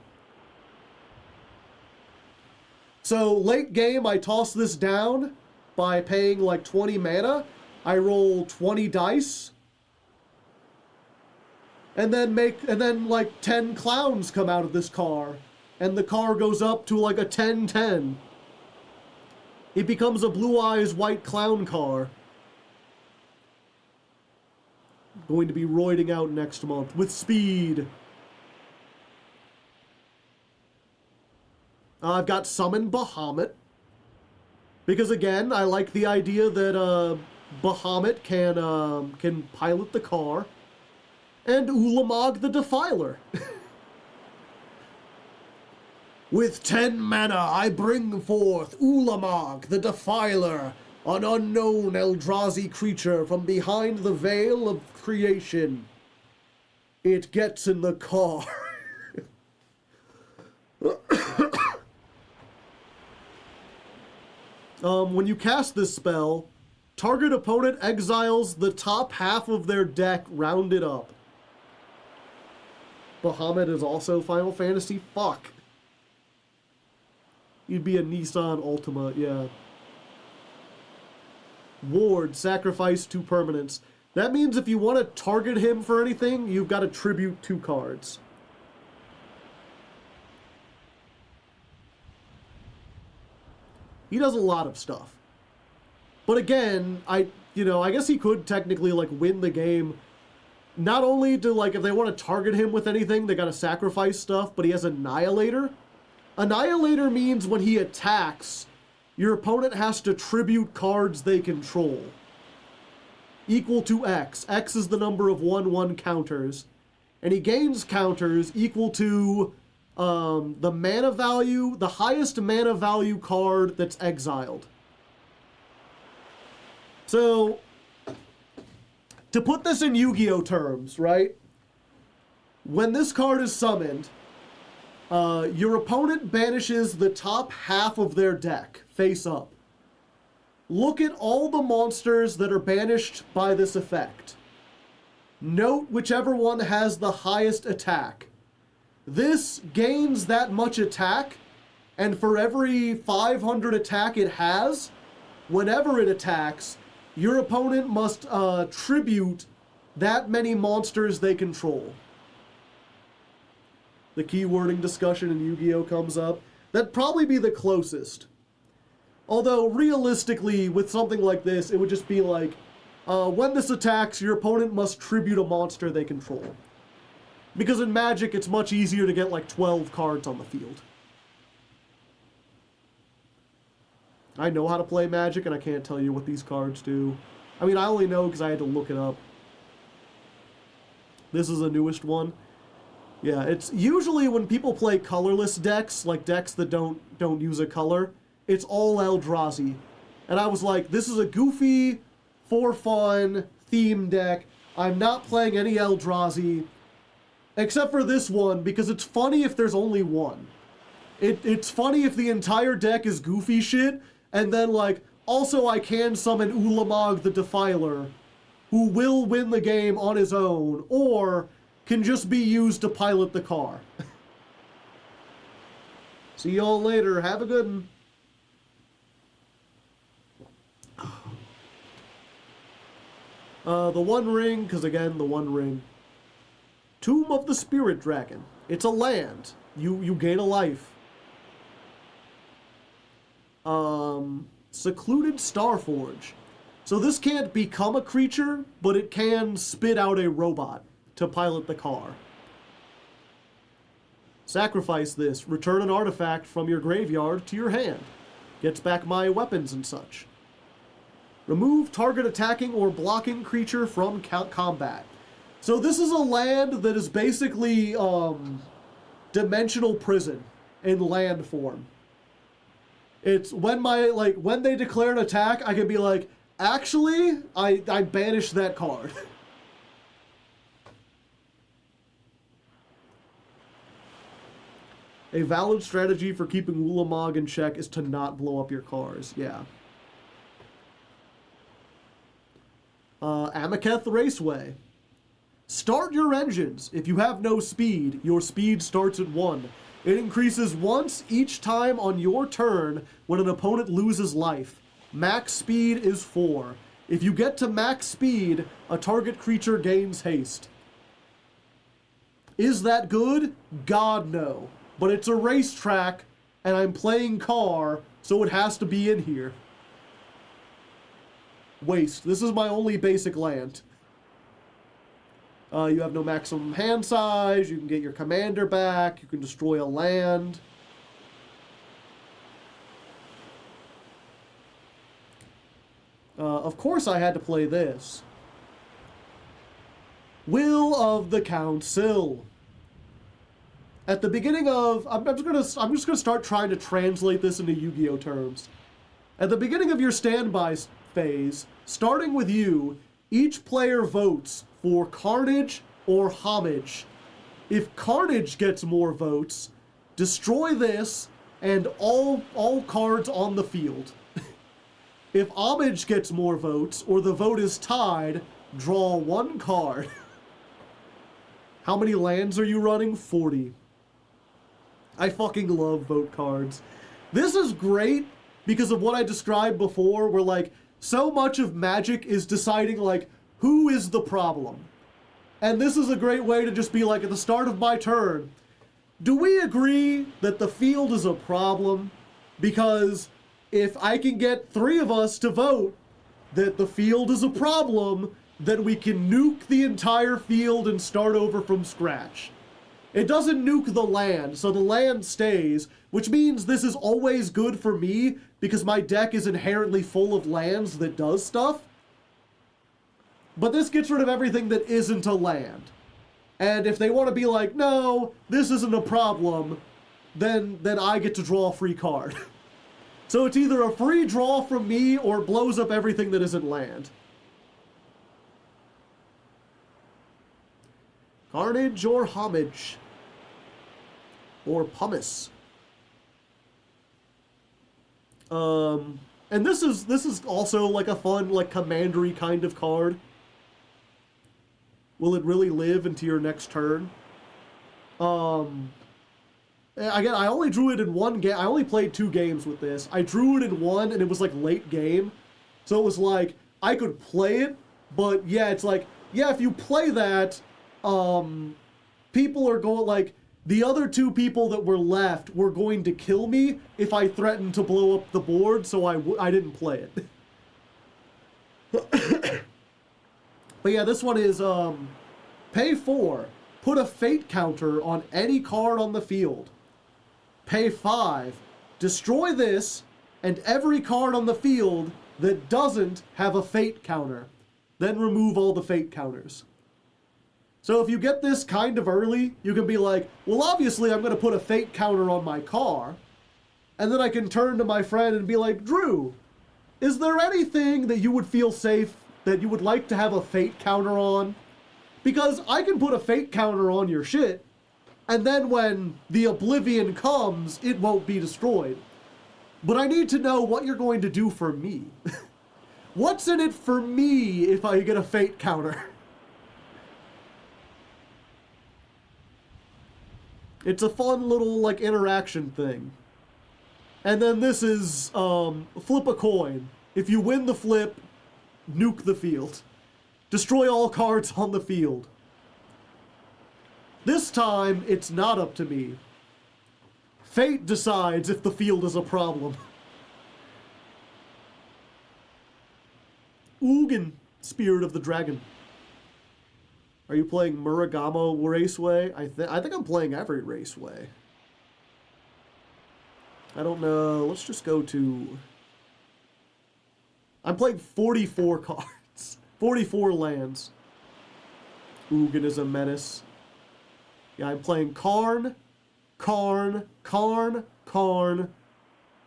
So late game, I toss this down by paying like 20 mana. I roll 20 dice. And then like 10 clowns come out of this car. And the car goes up to like a 10-10. It becomes a Blue Eyes white clown car. Going to be roiding out next month with speed. I've got Summon Bahamut. Because again, I like the idea that Bahamut can pilot the car. And Ulamog the Defiler. With 10 mana, I bring forth Ulamog the Defiler, an unknown Eldrazi creature from behind the veil of creation. It gets in the car. When you cast this spell, target opponent exiles the top half of their deck rounded up. Bahamut is also Final Fantasy? Fuck. You'd be a Nissan Altima, yeah. Ward, sacrifice 2 permanents. That means if you want to target him for anything, you've got to tribute 2 cards. He does a lot of stuff. But again, I guess he could technically, like, win the game. Not only do, like, if they want to target him with anything, they got to sacrifice stuff, but he has Annihilator. Annihilator means when he attacks, your opponent has to tribute cards they control. Equal to X. X is the number of 1/1 counters. And he gains counters equal to the mana value, the highest mana value card that's exiled. So, to put this in Yu-Gi-Oh terms, right? When this card is summoned, your opponent banishes the top half of their deck, face up. Look at all the monsters that are banished by this effect. Note whichever one has the highest attack. This gains that much attack, and for every 500 attack it has, whenever it attacks, your opponent must tribute that many monsters they control. The keywording discussion in Yu-Gi-Oh comes up. That'd probably be the closest. Although, realistically, with something like this, it would just be like, when this attacks, your opponent must tribute a monster they control. Because in Magic, it's much easier to get like 12 cards on the field. I know how to play Magic, and I can't tell you what these cards do. I mean, I only know because I had to look it up. This is the newest one. Yeah, it's usually when people play colorless decks, like decks that don't use a color, it's all Eldrazi. And I was like, this is a goofy, for fun, theme deck. I'm not playing any Eldrazi, except for this one, because it's funny if there's only one. It's funny if the entire deck is goofy shit, and then, like, also I can summon Ulamog the Defiler, who will win the game on his own, or can just be used to pilot the car. See y'all later. Have a good one. The One Ring, because again, the One Ring. Tomb of the Spirit Dragon. It's a land. You gain a life. Secluded Starforge. So this can't become a creature, but it can spit out a robot to pilot the car. Sacrifice this. Return an artifact from your graveyard to your hand. Gets back my weapons and such. Remove target attacking or blocking creature from combat. So this is a land that is basically dimensional prison in land form. It's when when they declare an attack, I can be like, actually, I banish that card. A valid strategy for keeping Ulamog in check is to not blow up your cars. Yeah. Amaketh Raceway. Start your engines. If you have no speed, your speed starts at 1. It increases once each time on your turn when an opponent loses life. Max speed is 4. If you get to max speed, a target creature gains haste. Is that good? God, no. But it's a racetrack, and I'm playing car, so it has to be in here. Waste. This is my only basic land. You have no maximum hand size. You can get your commander back. You can destroy a land. Of course I had to play this. Will of the Council. At the beginning of... I'm just gonna start trying to translate this into Yu-Gi-Oh terms. At the beginning of your standby phase, starting with you, each player votes for Carnage or Homage. If Carnage gets more votes, destroy this and all cards on the field. If homage gets more votes, or the vote is tied, draw one card. How many lands are you running? 40. I fucking love vote cards. This is great because of what I described before, where like so much of Magic is deciding like who is the problem. And this is a great way to just be like, at the start of my turn, do we agree that the field is a problem? Because if I can get 3 of us to vote that the field is a problem, then we can nuke the entire field and start over from scratch. It doesn't nuke the land, so the land stays, which means this is always good for me because my deck is inherently full of lands that does stuff. But this gets rid of everything that isn't a land. And if they want to be like, no, this isn't a problem, then I get to draw a free card. So it's either a free draw from me or it blows up everything that isn't land. Carnage or Homage. Or Pumice. And this is also like a fun, like, commandery kind of card. Will it really live into your next turn? Again, I only drew it in one game. I only played 2 games with this. I drew it in one, and it was like late game. So it was like, I could play it, but yeah, it's like, yeah, if you play that, people are going, like, the other 2 people that were left were going to kill me if I threatened to blow up the board, so I didn't play it. But yeah, this one is, pay 4. Put a fate counter on any card on the field. Pay 5. Destroy this and every card on the field that doesn't have a fate counter. Then remove all the fate counters. So if you get this kind of early, you can be like, well, obviously I'm going to put a fate counter on my car. And then I can turn to my friend and be like, Drew, is there anything that you would feel safe that you would like to have a fate counter on? Because I can put a fate counter on your shit, and then when the oblivion comes, it won't be destroyed. But I need to know what you're going to do for me. What's in it for me if I get a fate counter? It's a fun little, like, interaction thing. And then this is, flip a coin. If you win the flip, nuke the field. Destroy all cards on the field. This time, it's not up to me. Fate decides if the field is a problem. Ugin, Spirit of the Dragon. Are you playing Muragamo Raceway? I think I'm playing every Raceway. I don't know. Let's just go to... I'm playing 44 cards. 44 lands. Ugin is a menace. Yeah, I'm playing Karn, and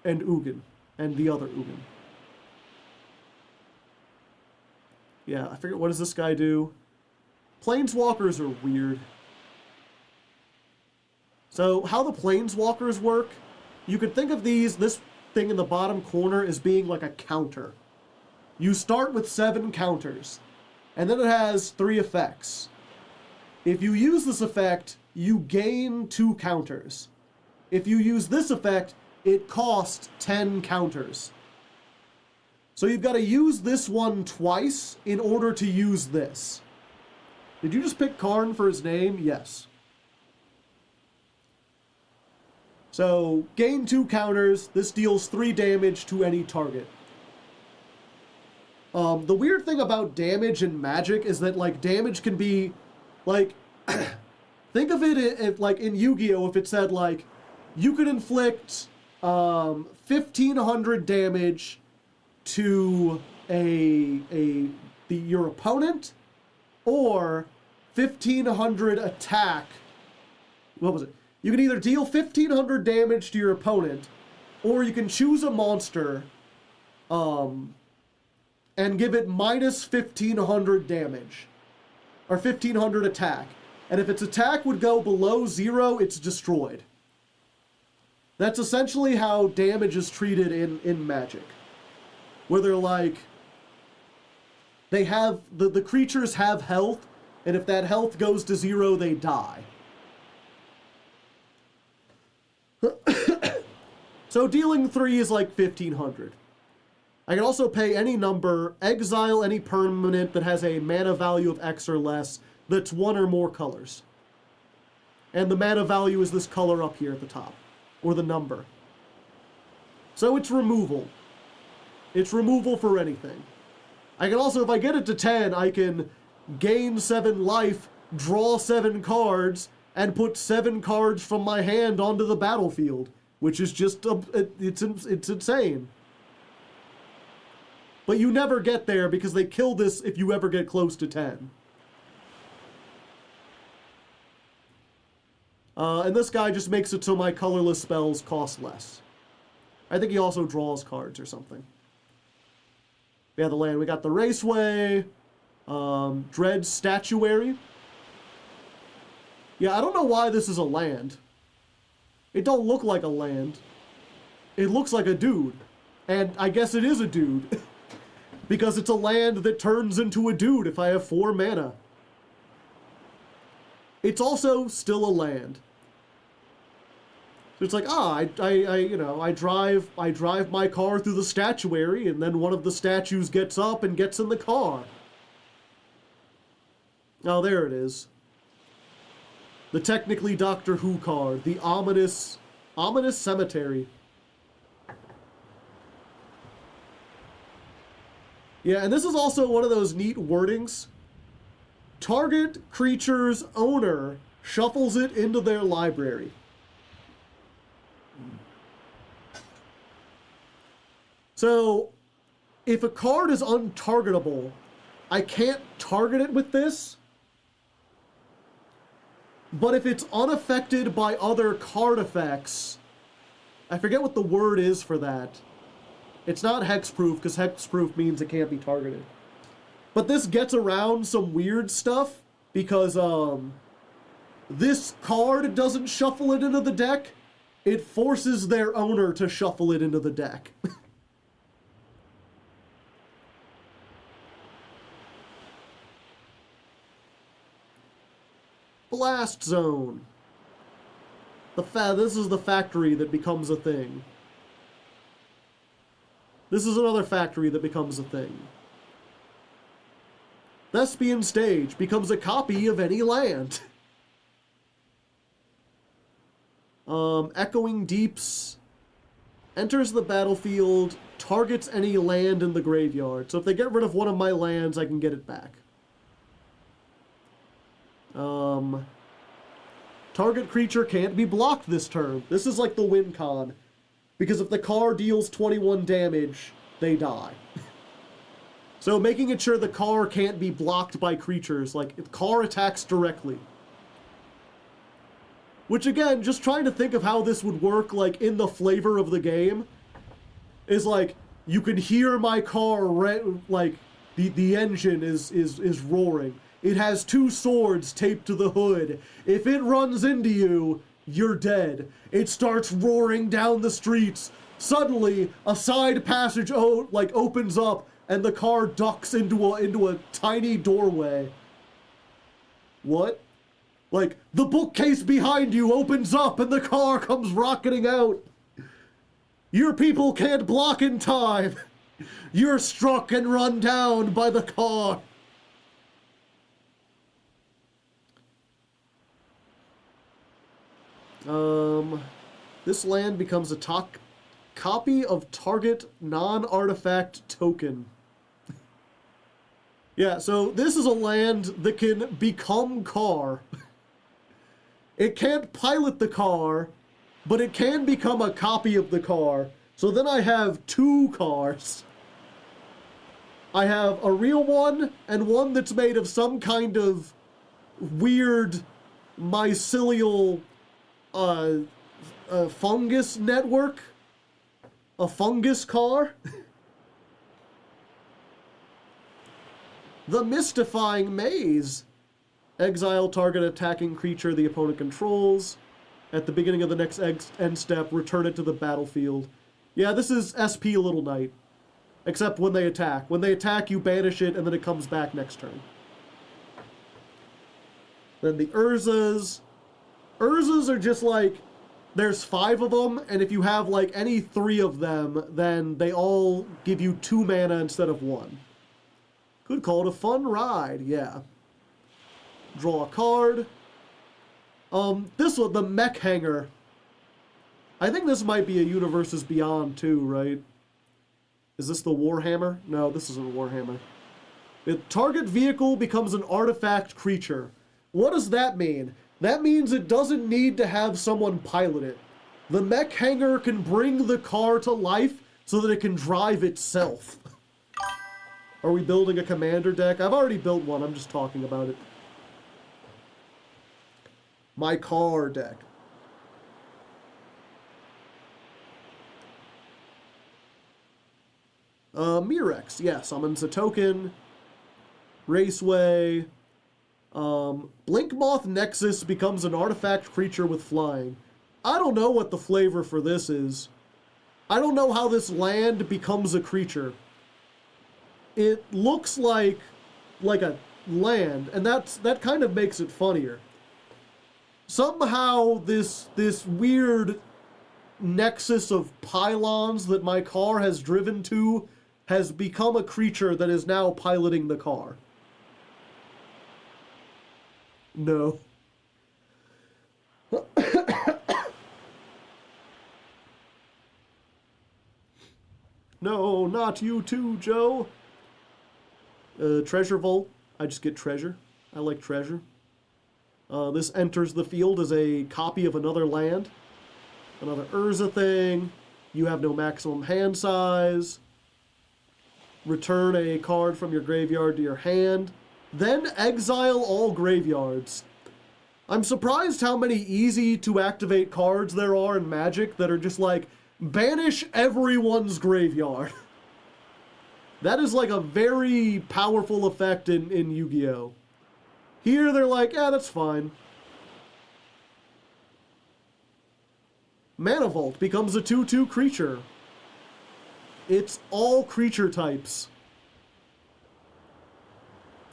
Ugin. And the other Ugin. Yeah, I forget, what does this guy do? Planeswalkers are weird. So, how the Planeswalkers work, you could think of this thing in the bottom corner as being like a counter. You start with 7 counters, and then it has 3 effects. If you use this effect, you gain 2 counters. If you use this effect, it costs 10 counters. So you've got to use this one twice in order to use this. Did you just pick Karn for his name? Yes. So, gain 2 counters. This deals 3 damage to any target. The weird thing about damage in Magic is that, like, damage can be, like, think of it if, like, in Yu-Gi-Oh! If it said, like, you could inflict 1,500 damage to your opponent, or 1,500 attack. What was it? You can either deal 1,500 damage to your opponent, or you can choose a monster, and give it minus 1,500 damage. Or 1,500 attack. And if its attack would go below 0, it's destroyed. That's essentially how damage is treated in Magic. where they're like, they have, the creatures have health, and if that health goes to 0, they die. So dealing 3 is like 1,500. I can also pay any number, exile any permanent that has a mana value of X or less, that's 1 or more colors. And the mana value is this color up here at the top, or the number. So it's removal. It's removal for anything. I can also, if I get it to 10, I can gain 7 life, draw 7 cards, and put 7 cards from my hand onto the battlefield, which is just, it's insane. But you never get there because they kill this if you ever get close to 10. And this guy just makes it so my colorless spells cost less. I think he also draws cards or something. Yeah, the land. We got the Raceway, Dread Statuary. Yeah, I don't know why this is a land. It don't look like a land. It looks like a dude. And I guess it is a dude. Because it's a land that turns into a dude if I have 4 mana. It's also still a land. So it's like, I drive my car through the statuary, and then one of the statues gets up and gets in the car. Oh, there it is. The technically Doctor Who card, the ominous cemetery. Yeah, and this is also one of those neat wordings. Target creature's owner shuffles it into their library. So, if a card is untargetable, I can't target it with this. But if it's unaffected by other card effects, I forget what the word is for that. It's not hexproof, because hexproof means it can't be targeted. But this gets around some weird stuff, because this card doesn't shuffle it into the deck. It forces their owner to shuffle it into the deck. Blast Zone. This is the factory that becomes a thing. This is another factory that becomes a thing. Thespian Stage becomes a copy of any land. Echoing Deeps enters the battlefield, targets any land in the graveyard. So if they get rid of one of my lands, I can get it back. Target creature can't be blocked this turn. This is like the win con. Because if the car deals 21 damage, they die. So making it sure the car can't be blocked by creatures, like if car attacks directly. Which again, just trying to think of how this would work like in the flavor of the game, is like, you can hear my car, like, the engine is roaring. It has 2 swords taped to the hood. If it runs into you, you're dead. It starts roaring down the streets. Suddenly, a side passage opens up, and the car ducks into a tiny doorway. What? Like, the bookcase behind you opens up, and the car comes rocketing out. Your people can't block in time. You're struck and run down by the car. This land becomes a copy of target non-artifact token. Yeah, so this is a land that can become car. It can't pilot the car, but it can become a copy of the car. So then I have 2 cars. I have a real one and one that's made of some kind of weird mycelial fungus network. A fungus car. The Mystifying Maze. Exile target attacking creature the opponent controls. At the beginning of the next end step, return it to the battlefield. Yeah, this is SP Little Knight. Except when they attack. When they attack, you banish it, and then it comes back next turn. Then the Urzas. Urzas are just like, there's 5 of them, and if you have like any 3 of them, then they all give you 2 mana instead of 1. Could call it a fun ride, yeah. Draw a card. This one, the Mech Hanger. I think this might be a Universes Beyond too, right? Is this the Warhammer? No, this isn't a Warhammer. The target vehicle becomes an artifact creature. What does that mean? That means it doesn't need to have someone pilot it. The Mech Hanger can bring the car to life so that it can drive itself. Are we building a commander deck? I've already built one, I'm just talking about it. My car deck. Mirex, yeah, summons a token. Raceway. Blinkmoth Nexus becomes an artifact creature with flying. I don't know what the flavor for this is. I don't know how this land becomes a creature. It looks like a land, and that kind of makes it funnier. Somehow this weird nexus of pylons that my car has driven to has become a creature that is now piloting the car. No. No, not you too, Joe. Treasure Vault. I just get treasure. I like treasure. This enters the field as a copy of another land. Another Urza thing. You have no maximum hand size. Return a card from your graveyard to your hand. Then exile all graveyards. I'm surprised how many easy to activate cards there are in Magic that are just like, banish everyone's graveyard. That is like a very powerful effect in Yu-Gi-Oh! Here they're like, yeah, that's fine. Mana Vault becomes a 2/2 creature. It's all creature types.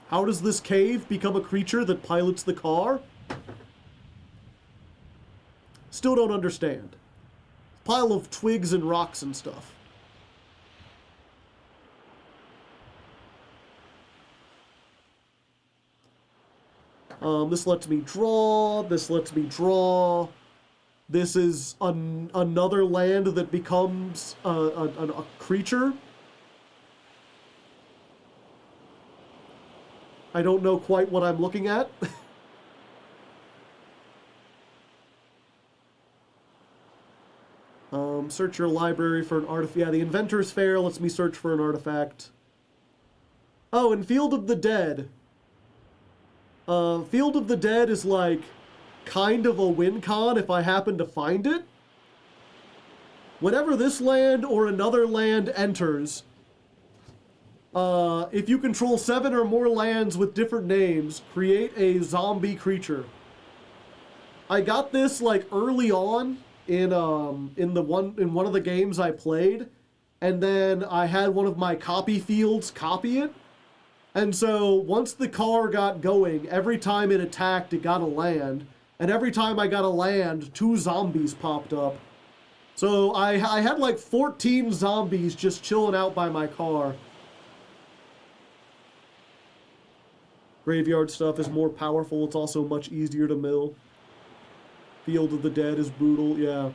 How does this cave become a creature that pilots the car? Still don't understand. Pile of twigs and rocks and stuff. This lets me draw. This lets me draw. This is another land that becomes a creature. I don't know quite what I'm looking at. Search your library for an artifact. Yeah, the Inventor's Fair lets me search for an artifact. Oh, and Field of the Dead. Field of the Dead is like kind of a win con if I happen to find it. Whenever this land or another land enters, if you control 7 or more lands with different names, create a zombie creature. I got this like early on in one of the games I played, and then I had one of my copy fields copy it. And so once the car got going, every time it attacked, it got a land. And every time I got a land, 2 zombies popped up. So I had like 14 zombies just chilling out by my car. Graveyard stuff is more powerful. It's also much easier to mill. Field of the Dead is brutal, yeah.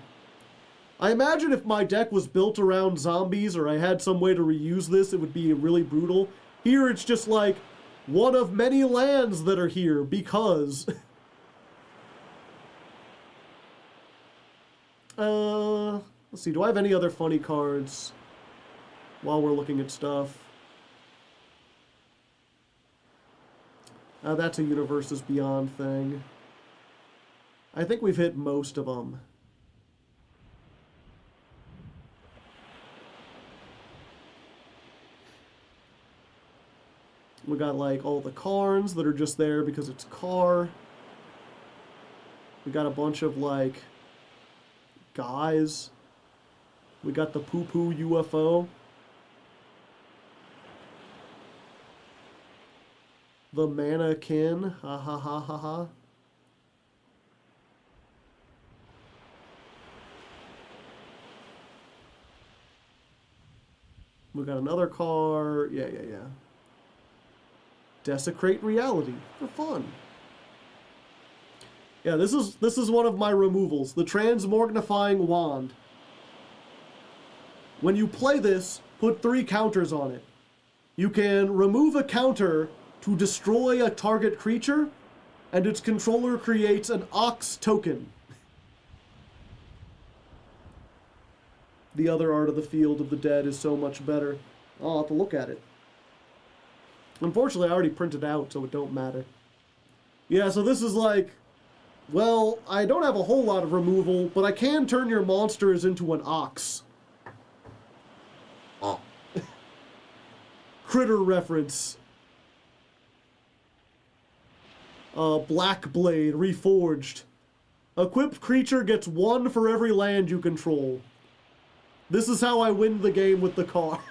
I imagine if my deck was built around zombies or I had some way to reuse this, it would be really brutal. Here it's just like one of many lands that are here because... let's see, do I have any other funny cards while we're looking at stuff? That's a Universes Beyond thing. I think we've hit most of them. We got like all the Karns that are just there because it's car. We got a bunch of like guys. We got the poo-poo UFO. The mannequin. Ha ha ha ha ha. We got another car. Yeah. Desecrate reality for fun. Yeah, this is one of my removals. The transmorgnifying wand. When you play this, put 3 counters on it. You can remove a counter to destroy a target creature, and its controller creates an Ox token. The other art of the Field of the Dead is so much better. I'll have to look at it. Unfortunately, I already printed out, so it don't matter. Yeah, so this is like, well, I don't have a whole lot of removal, but I can turn your monsters into an ox. Oh. Critter reference. Black Blade, Reforged. Equipped creature gets 1 for every land you control. This is how I win the game with the car.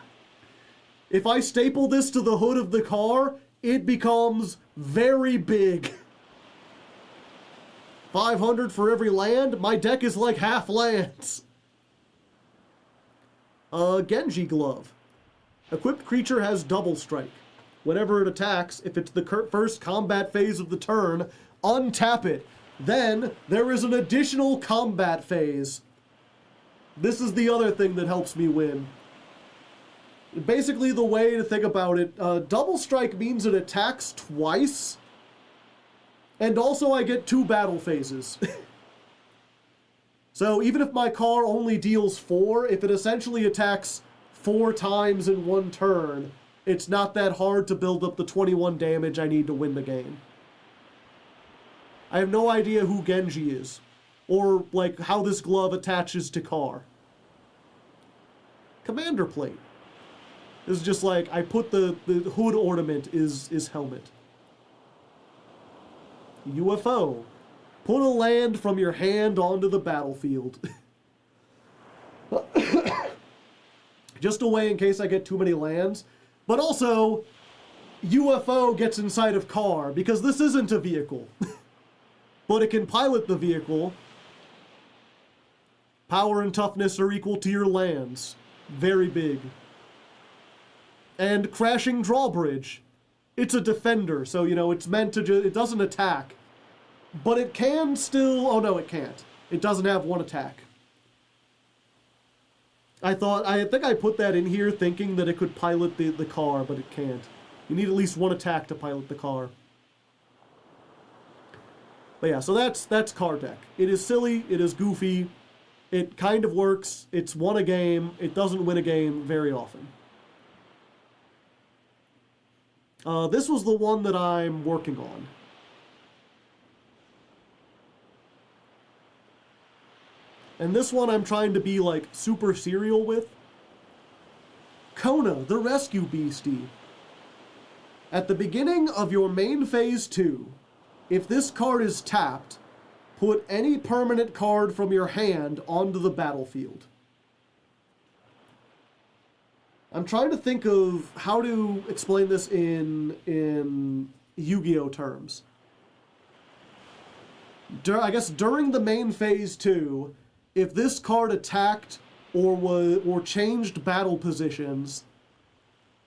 If I staple this to the hood of the car, it becomes very big. 500 for every land? My deck is like half lands. Genji Glove. Equipped creature has double strike. Whenever it attacks, if it's the first combat phase of the turn, untap it. Then, there is an additional combat phase. This is the other thing that helps me win. Basically, the way to think about it, double strike means it attacks twice. And also I get 2 battle phases. So even if my car only deals 4, if it essentially attacks 4 times in 1 turn, it's not that hard to build up the 21 damage I need to win the game. I have no idea who Genji is, or like how this glove attaches to car. Commander plate. This is just like, I put the hood ornament is helmet. UFO. Put a land from your hand onto the battlefield. Just a way in case I get too many lands. But also, UFO gets inside of car, because this isn't a vehicle. But it can pilot the vehicle. Power and toughness are equal to your lands. Very big. And Crashing Drawbridge. It's a defender, so, you know, it's meant to it doesn't attack. But it can still... Oh, no, it can't. It doesn't have 1 attack. I think I put that in here thinking that it could pilot the car, but it can't. You need at least 1 attack to pilot the car. But yeah, so that's car deck. It is silly, it is goofy, it kind of works, it's won a game, it doesn't win a game very often. This was the one that I'm working on. And this one I'm trying to be like super serial with. Kona, the Rescue Beastie. At the beginning of your main phase 2, if this card is tapped, put any permanent card from your hand onto the battlefield. I'm trying to think of how to explain this in Yu-Gi-Oh terms. I guess during the main phase 2, if this card attacked or changed battle positions,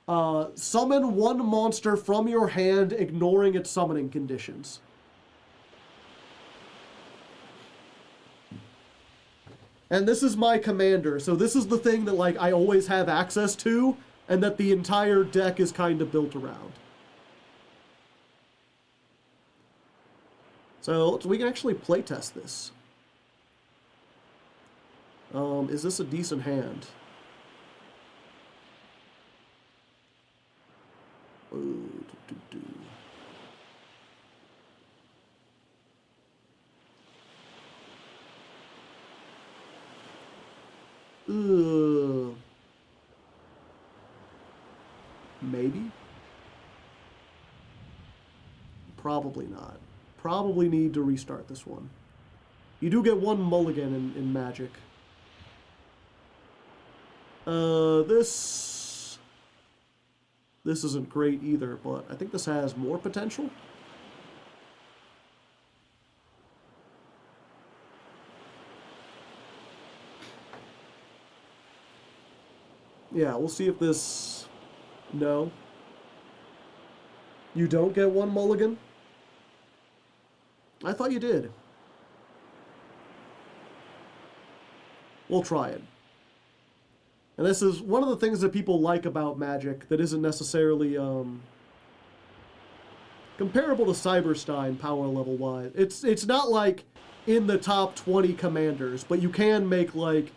summon 1 monster from your hand, ignoring its summoning conditions. And this is my commander, so this is the thing that like I always have access to, and that the entire deck is kind of built around. So we can actually playtest this. Is this a decent hand? Maybe? Probably not. Probably need to restart this one. You do get 1 mulligan in Magic. This... This isn't great either, but I think this has more potential. Yeah, we'll see if this... No. You don't get one mulligan? I thought you did. We'll try it. And this is one of the things that people like about Magic that isn't necessarily comparable to Cyberstein power level wise. It's not like in the top 20 commanders, but you can make like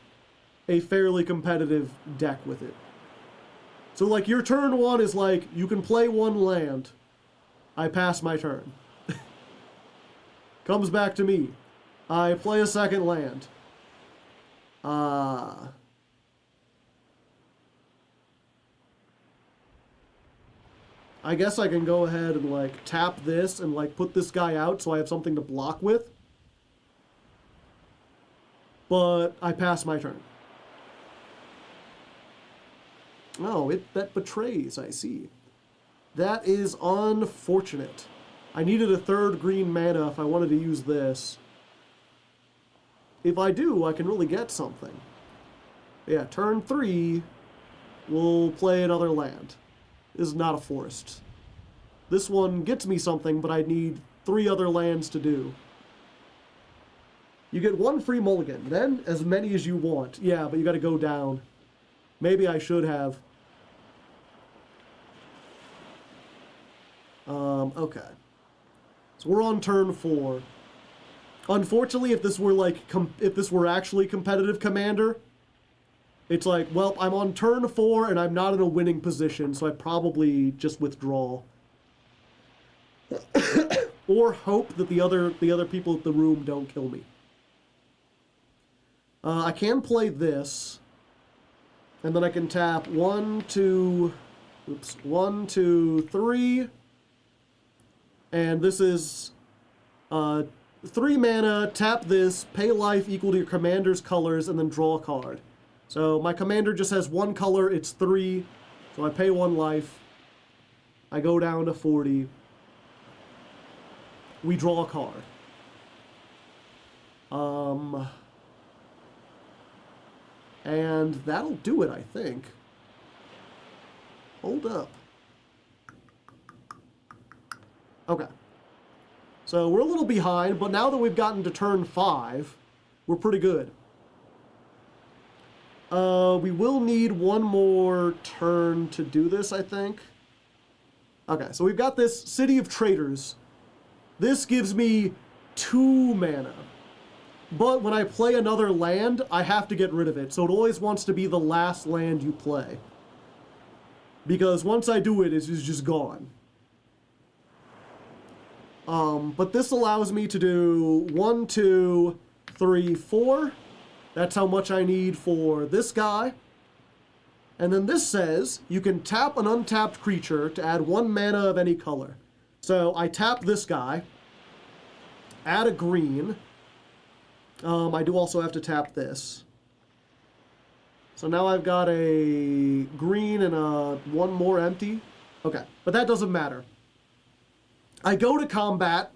a fairly competitive deck with it. So like your turn one is like you can play one land. I pass my turn. Comes back to me. I play a second land. I guess I can go ahead and like tap this and like put this guy out so I have something to block with. But I pass my turn. Oh, that betrays, I see. That is unfortunate. I needed a third green mana if I wanted to use this. If I do, I can really get something. Yeah, turn 3, we'll play another land. This is not a forest. This one gets me something, but I need 3 other lands to do. You get 1 free mulligan, then as many as you want. Yeah, but you gotta go down. Maybe I should have. Okay. So we're on turn 4. Unfortunately, if this were like if this were actually competitive Commander, it's like, well, I'm on turn 4 and I'm not in a winning position, so I probably just withdraw. Or hope that the other people at the room don't kill me. I can play this, and then I can tap 1, 2, 3, and this is 3 mana, tap this, pay life equal to your commander's colors, and then draw a card. So my commander just has 1 color, it's 3, so I pay 1 life. I go down to 40. We draw a card. And that'll do it, I think. Hold up. Okay. So we're a little behind, but now that we've gotten to turn 5, we're pretty good. We will need 1 more turn to do this, I think. Okay, so we've got this City of Traitors. This gives me 2 mana. But when I play another land, I have to get rid of it. So it always wants to be the last land you play. Because once I do it, it's just gone. But this allows me to do 1, 2, 3, 4. That's how much I need for this guy. And then this says you can tap an untapped creature to add 1 mana of any color. So I tap this guy, add a green. I do also have to tap this. So now I've got a green and 1 more empty. Okay, but that doesn't matter. I go to combat,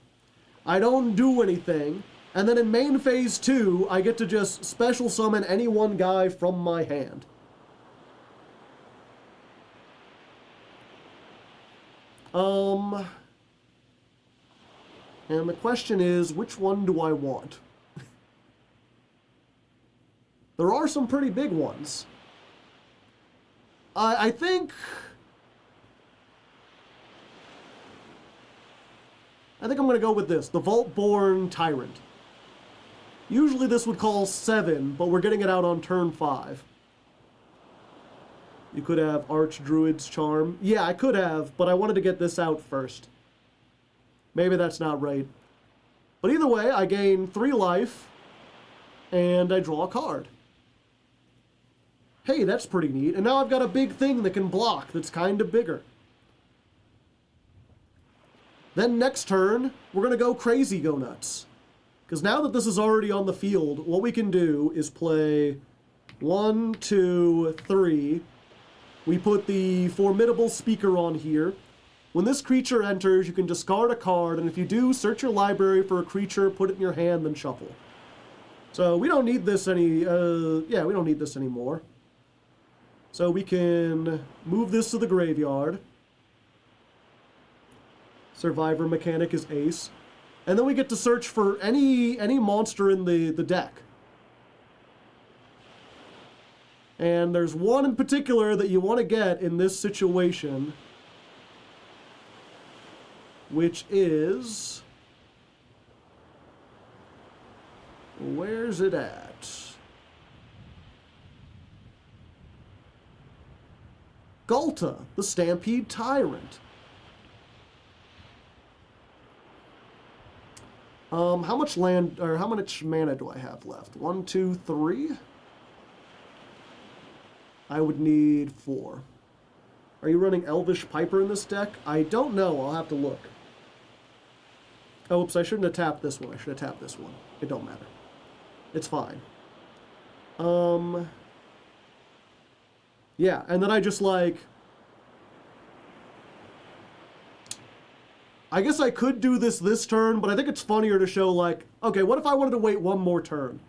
I don't do anything, and then in main phase 2, I get to just special summon any 1 guy from my hand. And the question is, which one do I want? There are some pretty big ones. I think I'm going to go with this, the Vault-Born Tyrant. Usually this would call 7, but we're getting it out on turn 5. You could have Archdruid's Charm. Yeah, I could have, but I wanted to get this out first. Maybe that's not right. But either way, I gain 3 life, and I draw a card. Hey, that's pretty neat. And now I've got a big thing that can block that's kind of bigger. Then next turn, we're going to go crazy, go nuts. Because now that this is already on the field, what we can do is play 1, 2, 3, We put the formidable speaker on here. When this creature enters, you can discard a card, and if you do, search your library for a creature, put it in your hand, then shuffle. So we don't need this we don't need this anymore. So we can move this to the graveyard. Survivor mechanic is ace. And then we get to search for any monster in the deck. And there's one in particular that you want to get in this situation, which is... Where's it at? Galta, the Stampede Tyrant. How much land, or how much mana do I have left? 1, 2, 3? I would need 4. Are you running Elvish Piper in this deck? I don't know. I'll have to look. Oh, oops, I shouldn't have tapped this one. I should have tapped this one. It don't matter. It's fine. Yeah, and then I just like... I guess I could do this turn, but I think it's funnier to show like, okay, what if I wanted to wait one more turn?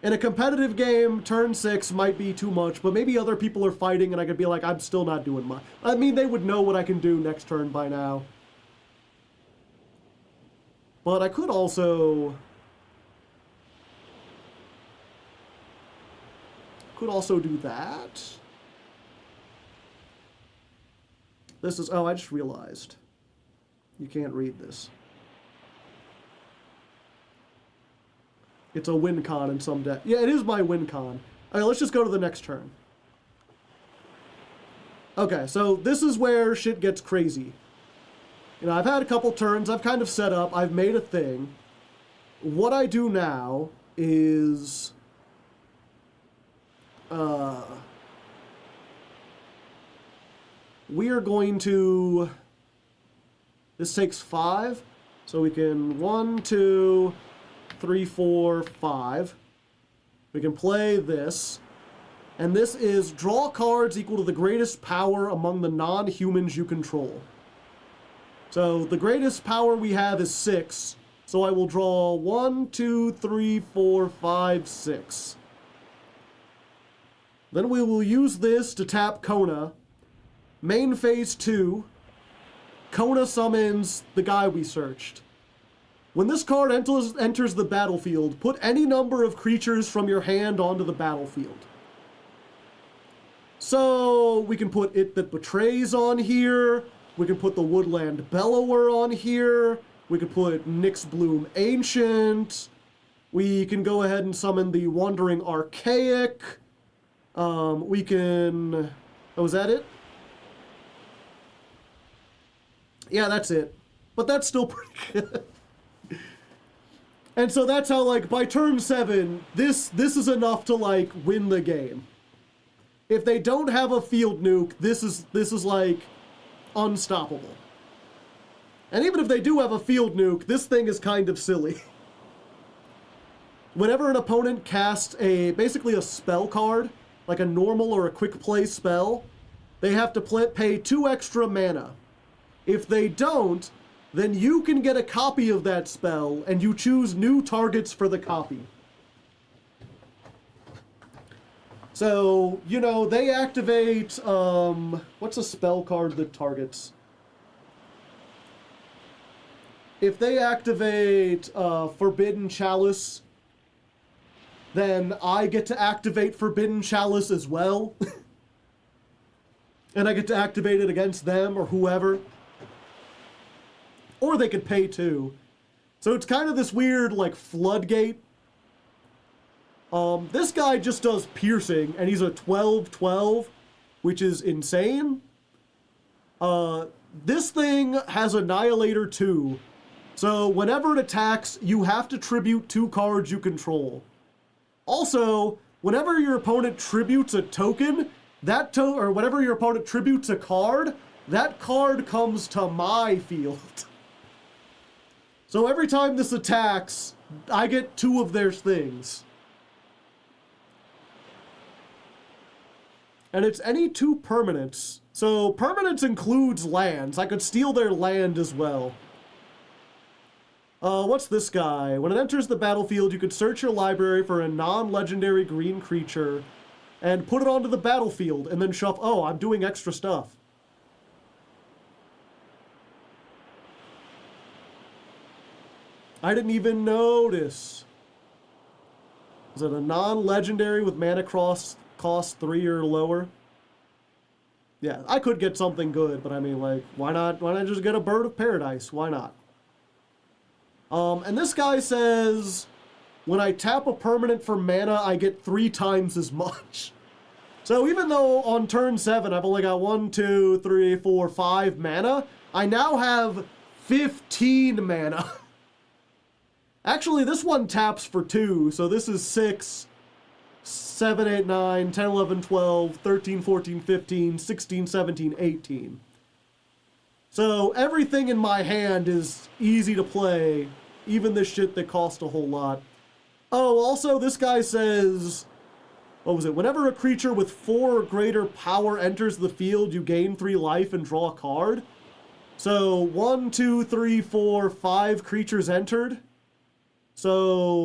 In a competitive game, turn 6 might be too much, but maybe other people are fighting and I could be like, I'm still not doing much. I mean, they would know what I can do next turn by now. But I could also... do that. This is... Oh, I just realized. You can't read this. It's a win con in some deck. Yeah, it is my win con. Alright, let's just go to the next turn. Okay, so this is where shit gets crazy. You know, I've had a couple turns, I've kind of set up, I've made a thing. What I do now is... we are going to... This takes 5, so we can 1, 2, 3, 4, 5. We can play this, and this is draw cards equal to the greatest power among the non-humans you control. So the greatest power we have is 6, so I will draw 1, 2, 3, 4, 5, 6. Then we will use this to tap Kona. Main phase 2. Kona summons the guy we searched. When this card enters the battlefield, put any number of creatures from your hand onto the battlefield. So we can put It That Betrays on here. We can put the Woodland Bellower on here. We can put Nyxbloom Ancient. We can go ahead and summon the Wandering Archaic. We can... Oh, is that it? Yeah, that's it. But that's still pretty good. And so that's how, like, by turn 7, this is enough to, like, win the game. If they don't have a field nuke, this is like, unstoppable. And even if they do have a field nuke, this thing is kind of silly. Whenever an opponent casts basically a spell card, like a normal or a quick play spell, they have to pay 2 extra mana. If they don't, then you can get a copy of that spell, and you choose new targets for the copy. So, you know, they activate, what's a spell card that targets? If they activate Forbidden Chalice, then I get to activate Forbidden Chalice as well. And I get to activate it against them or whoever. Or they could pay too. So it's kind of this weird, like, floodgate. This guy just does piercing, and he's a 12/12, which is insane. This thing has Annihilator 2. So whenever it attacks, you have to tribute 2 cards you control. Also, whenever your opponent tributes a token, or whenever your opponent tributes a card, that card comes to my field. So every time this attacks, I get 2 of their things. And it's any 2 permanents. So permanents includes lands. I could steal their land as well. What's this guy? When it enters the battlefield, you could search your library for a non-legendary green creature and put it onto the battlefield and then shuffle. Oh, I'm doing extra stuff. I didn't even notice. Is it a non-legendary with mana cost 3 or lower? Yeah, I could get something good, but I mean, like, why not just get a Bird of Paradise? Why not? And this guy says, when I tap a permanent for mana, I get 3 times as much. So even though on turn 7 I've only got 1, 2, 3, 4, 5 mana, I now have 15 mana. Actually, this one taps for 2, so this is 6, 7, 8, 9, 10, 11, 12, 13, 14, 15, 16, 17, 18. So everything in my hand is easy to play, even the shit that cost a whole lot. Oh, also this guy says, what was it? Whenever a creature with 4 or greater power enters the field, you gain 3 life and draw a card. So 1, 2, 3, 4, 5 creatures entered. So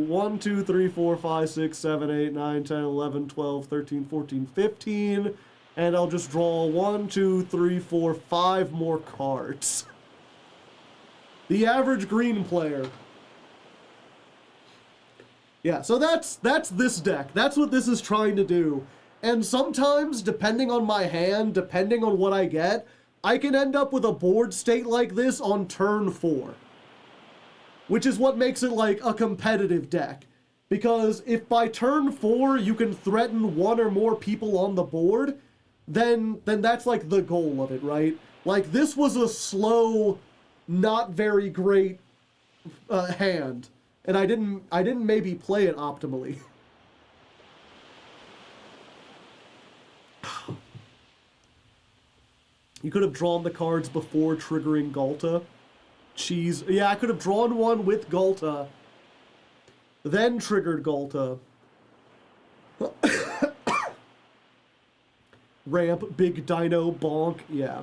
1, 2, 3, 4, 5, 6, 7, 8, 9, 10, 11, 12, 13, 14, 15. And I'll just draw 1, 2, 3, 4, 5 more cards. The average green player. Yeah, so that's this deck. That's what this is trying to do. And sometimes, depending on my hand, depending on what I get, I can end up with a board state like this on turn 4. Which is what makes it like a competitive deck. Because if by turn 4 you can threaten 1 or more people on the board, then that's like the goal of it, right? Like, this was a slow, not very great hand. And I didn't maybe play it optimally. You could have drawn the cards before triggering Galta. Cheese. Yeah, I could have drawn one with Galta, then triggered Galta. Ramp, big dino, bonk, yeah.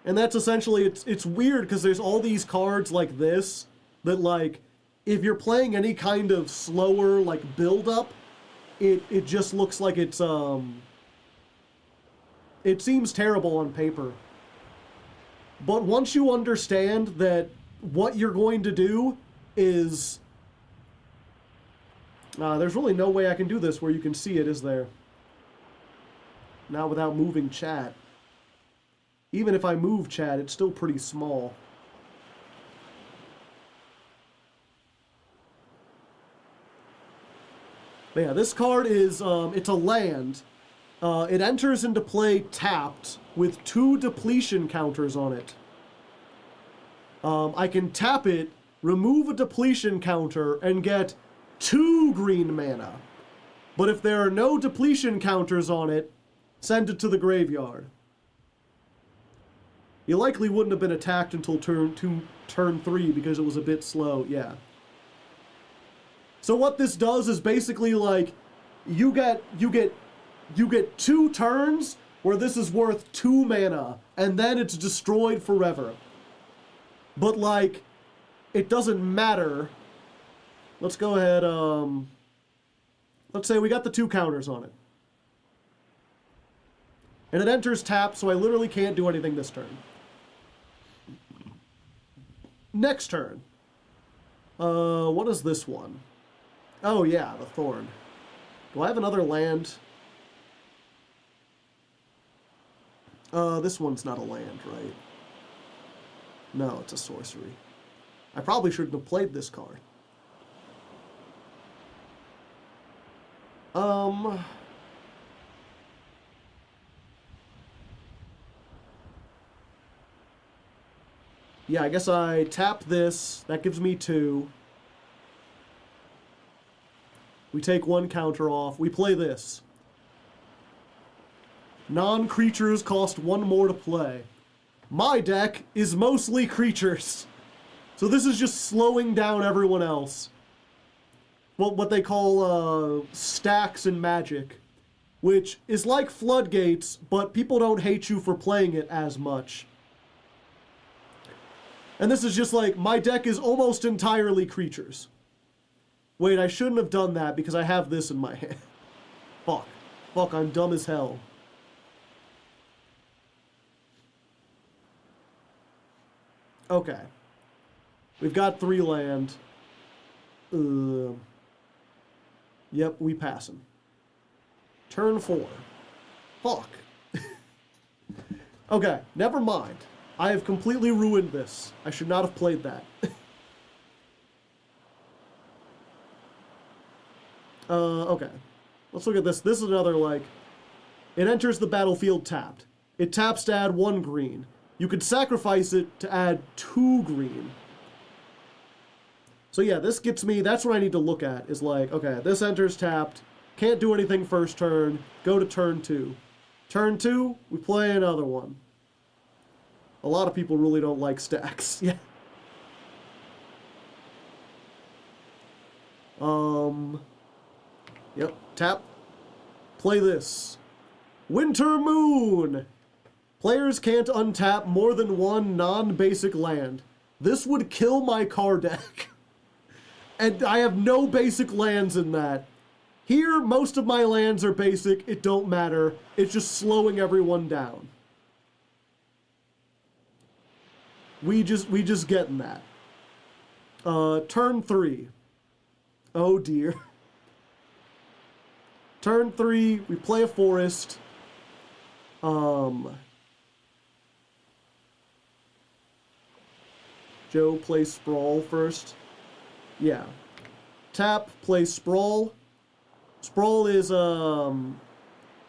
And that's essentially, it's weird because there's all these cards like this that, like, if you're playing any kind of slower, like, build-up, it just looks like it's, it seems terrible on paper. But once you understand that what you're going to do is... there's really no way I can do this where you can see it, is there? Now without moving chat. Even if I move chat, it's still pretty small. But yeah, this card is, it's a land. It enters into play tapped with 2 depletion counters on it. I can tap it, remove a depletion counter, and get 2 green mana. But if there are no depletion counters on it, send it to the graveyard. You likely wouldn't have been attacked until turn 3 because it was a bit slow, yeah. So what this does is basically like, you get 2 turns where this is worth 2 mana, and then it's destroyed forever. But, like, it doesn't matter. Let's go ahead, let's say we got the 2 counters on it. And it enters tap, so I literally can't do anything this turn. Next turn. What is this one? Oh yeah, the Thorn. Do I have another land? This one's not a land, right? No, it's a sorcery. I probably shouldn't have played this card. Yeah, I guess I tap this. That gives me 2. We take 1 counter off. We play this. Non-creatures cost 1 more to play. My deck is mostly creatures. So this is just slowing down everyone else. what they call stacks in Magic, which is like Floodgates, but people don't hate you for playing it as much. And this is just like, my deck is almost entirely creatures. Wait, I shouldn't have done that because I have this in my hand. Fuck. Fuck, I'm dumb as hell. Okay. We've got 3 land. Yep, we passing. Turn 4. Fuck. Okay, never mind. I have completely ruined this. I should not have played that. Okay. Let's look at this. This is another, like... It enters the battlefield tapped. It taps to add 1 green. You could sacrifice it to add 2 green. So yeah, this gets me... That's what I need to look at, is like, okay, this enters tapped. Can't do anything first turn. Go to turn 2. Turn 2, we play another one. A lot of people really don't like stacks. Yeah. Yep. Tap. Play this. Winter Moon! Players can't untap more than 1 non-basic land. This would kill my card deck. And I have no basic lands in that. Here, most of my lands are basic. It don't matter. It's just slowing everyone down. We just getting that. Turn 3. Oh dear. Turn 3, we play a forest. Joe plays Sprawl first. Yeah. Tap, play Sprawl. Sprawl is,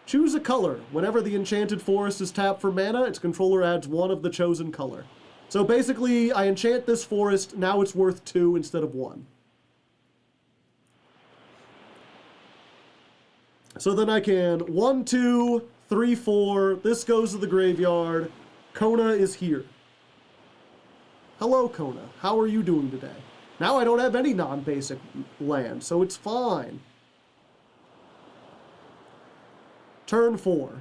choose a color. Whenever the enchanted forest is tapped for mana, its controller adds 1 of the chosen color. So basically, I enchant this forest, now it's worth 2 instead of 1. So then I can 1, 2, 3, 4, this goes to the graveyard, Kona is here. Hello, Kona. How are you doing today? Now I don't have any non-basic land, so it's fine. Turn 4.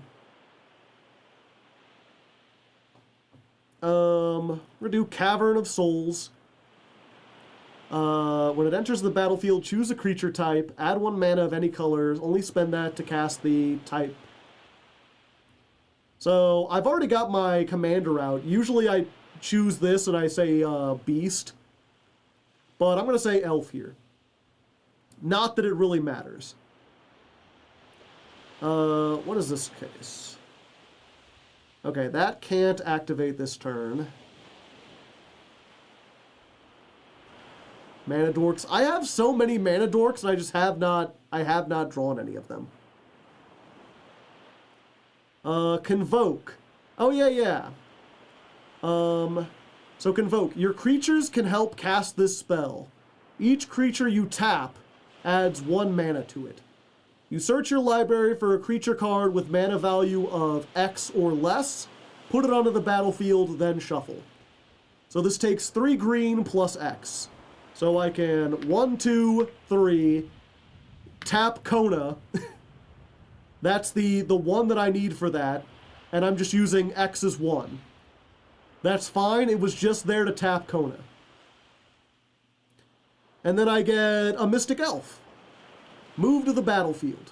We're gonna do Cavern of Souls. When it enters the battlefield, choose a creature type, add 1 mana of any colors, only spend that to cast the type. So, I've already got my commander out. Usually I choose this and I say beast. But I'm going to say elf here. Not that it really matters. What is this case? Okay, that can't activate this turn. Mana dorks. I have so many mana dorks and I just have not drawn any of them. Convoke. Oh yeah. So Convoke. Your creatures can help cast this spell. Each creature you tap adds 1 mana to it. You search your library for a creature card with mana value of X or less, put it onto the battlefield, then shuffle. So this takes 3 green plus X. So I can 1, 2, 3, tap Kona. That's the one that I need for that. And I'm just using X as 1. That's fine, it was just there to tap Kona. And then I get a Mystic Elf. Move to the battlefield.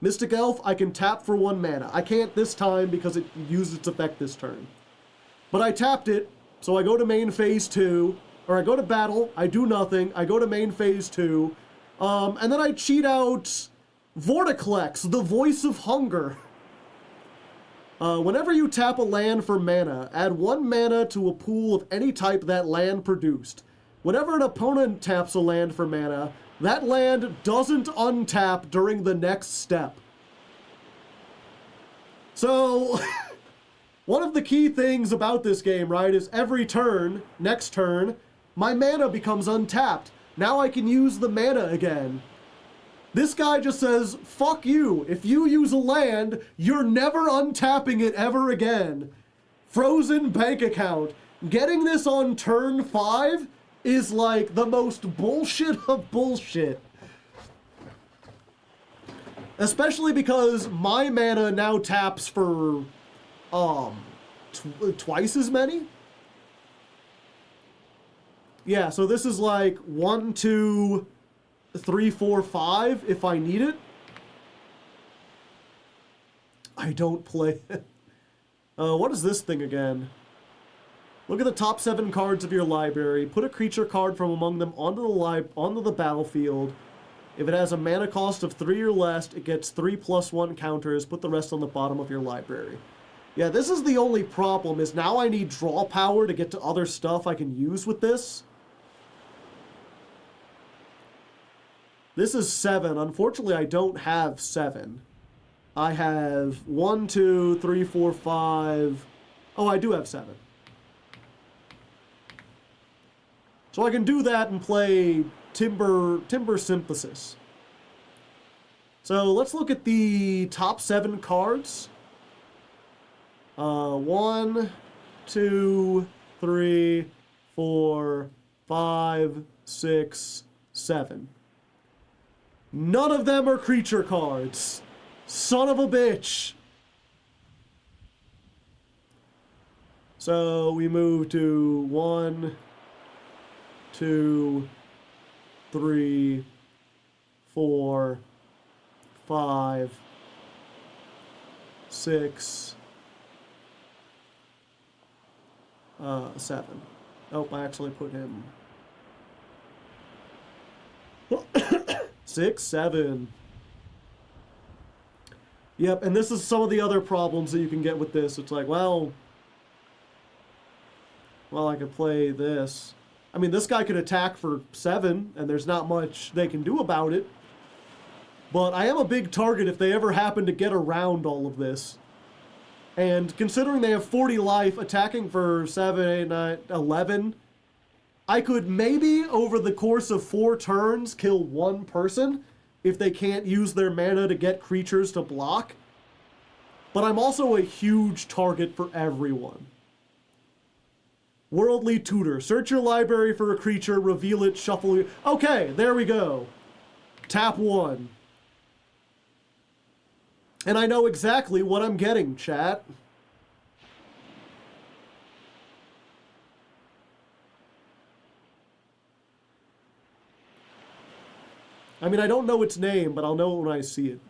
Mystic Elf, I can tap for 1 mana. I can't this time because it used its effect this turn. But I tapped it, so I go to main phase 2, or I go to battle, I do nothing, I go to main phase 2, and then I cheat out Vorticlex, the Voice of Hunger. Whenever you tap a land for mana, add 1 mana to a pool of any type that land produced. Whenever an opponent taps a land for mana, that land doesn't untap during the next step. So, one of the key things about this game, right, is every turn, next turn, my mana becomes untapped. Now I can use the mana again. This guy just says, fuck you. If you use a land, you're never untapping it ever again. Frozen bank account. Getting this on turn 5 is like the most bullshit of bullshit. Especially because my mana now taps for twice as many. Yeah, so this is like 1, 2, 3, 4, 5 if I need it. I don't play it. What is this thing again? Look at the top 7 cards of your library. Put a creature card from among them onto the battlefield. If it has a mana cost of 3 or less, it gets 3+1 counters. Put the rest on the bottom of your library. Yeah, this is the only problem, is now I need draw power to get to other stuff I can use with this. This is 7. Unfortunately, I don't have 7. I have 1, 2, 3, 4, 5. Oh, I do have 7. So I can do that and play Timber Synthesis. So let's look at the top 7 cards. 1, 2, 3, 4, 5, 6, 7. None of them are creature cards. Son of a bitch. So we move to 1, 2, 3, 4, 5, 6, 7. Oh, I actually put him 6, 7. Yep, and this is some of the other problems that you can get with this. It's like, well, I could play this. I mean, this guy could attack for 7, and there's not much they can do about it. But I am a big target if they ever happen to get around all of this. And considering they have 40 life, attacking for 7, 8, 9, 11, I could maybe, over the course of 4 turns, kill 1 person if they can't use their mana to get creatures to block. But I'm also a huge target for everyone. Worldly Tutor. Search your library for a creature, reveal it, shuffle it. Okay, there we go. Tap 1. And I know exactly what I'm getting, chat. I mean, I don't know its name, but I'll know it when I see it.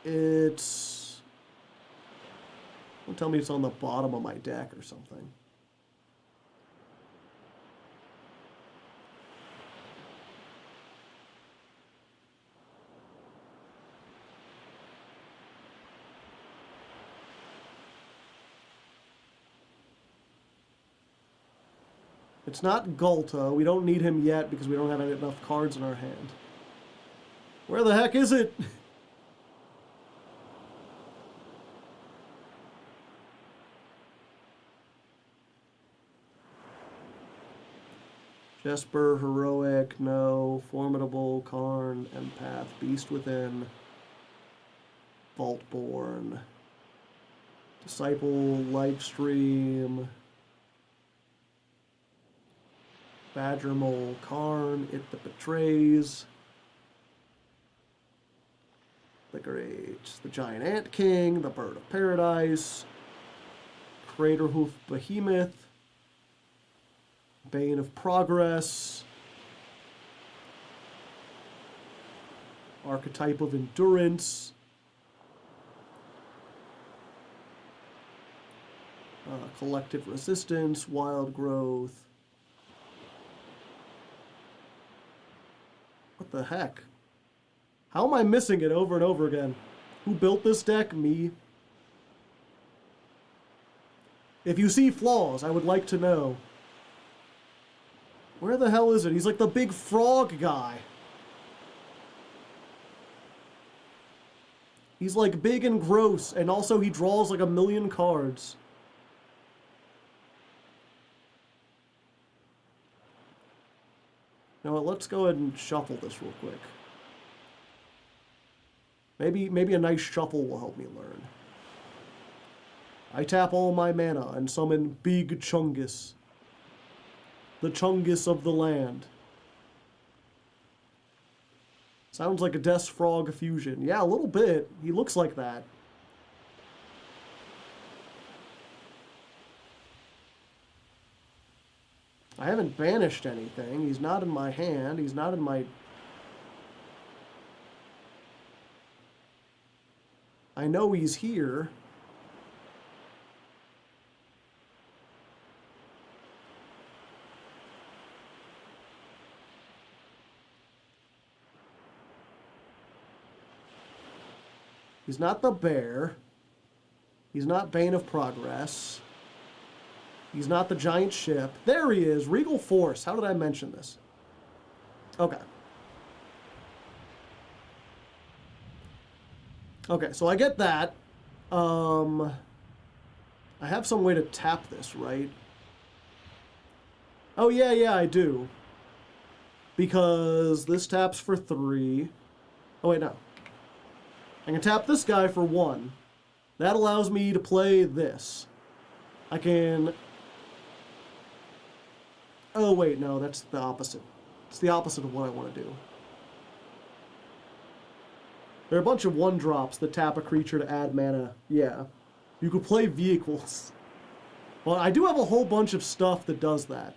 It's... Don't tell me it's on the bottom of my deck or something. It's not Gulta. We don't need him yet because we don't have enough cards in our hand. Where the heck is it? Jesper, Heroic, no. Formidable, Karn, Empath, Beast Within, Vaultborn, Disciple, Livestream, Badgermole, Karn, It That Betrays, the Giant Ant King, the Bird of Paradise, Craterhoof Behemoth, Bane of Progress, Archetype of Endurance, Collective Resistance, Wild Growth. What the heck? How am I missing it over and over again? Who built this deck? Me. If you see flaws, I would like to know. Where the hell is it? He's like the big frog guy. He's like big and gross, and also he draws like a million cards. You know what, let's go ahead and shuffle this real quick. Maybe a nice shuffle will help me learn. I tap all my mana and summon Big Chungus. The Chungus of the land. Sounds like a Death Frog fusion. Yeah, a little bit. He looks like that. I haven't banished anything. He's not in my hand. He's not in my... I know he's here. He's not the bear. He's not Bane of Progress. He's not the giant ship. There he is, Regal Force. How did I mention this? Okay. Okay, so I get that. I have some way to tap this, right? Oh, yeah, I do. Because this taps for 3. Oh, wait, no. I can tap this guy for 1. That allows me to play this. I can... Oh, wait, no, that's the opposite. It's the opposite of what I want to do. There are a bunch of 1-drops that tap a creature to add mana. Yeah. You could play vehicles. Well, I do have a whole bunch of stuff that does that.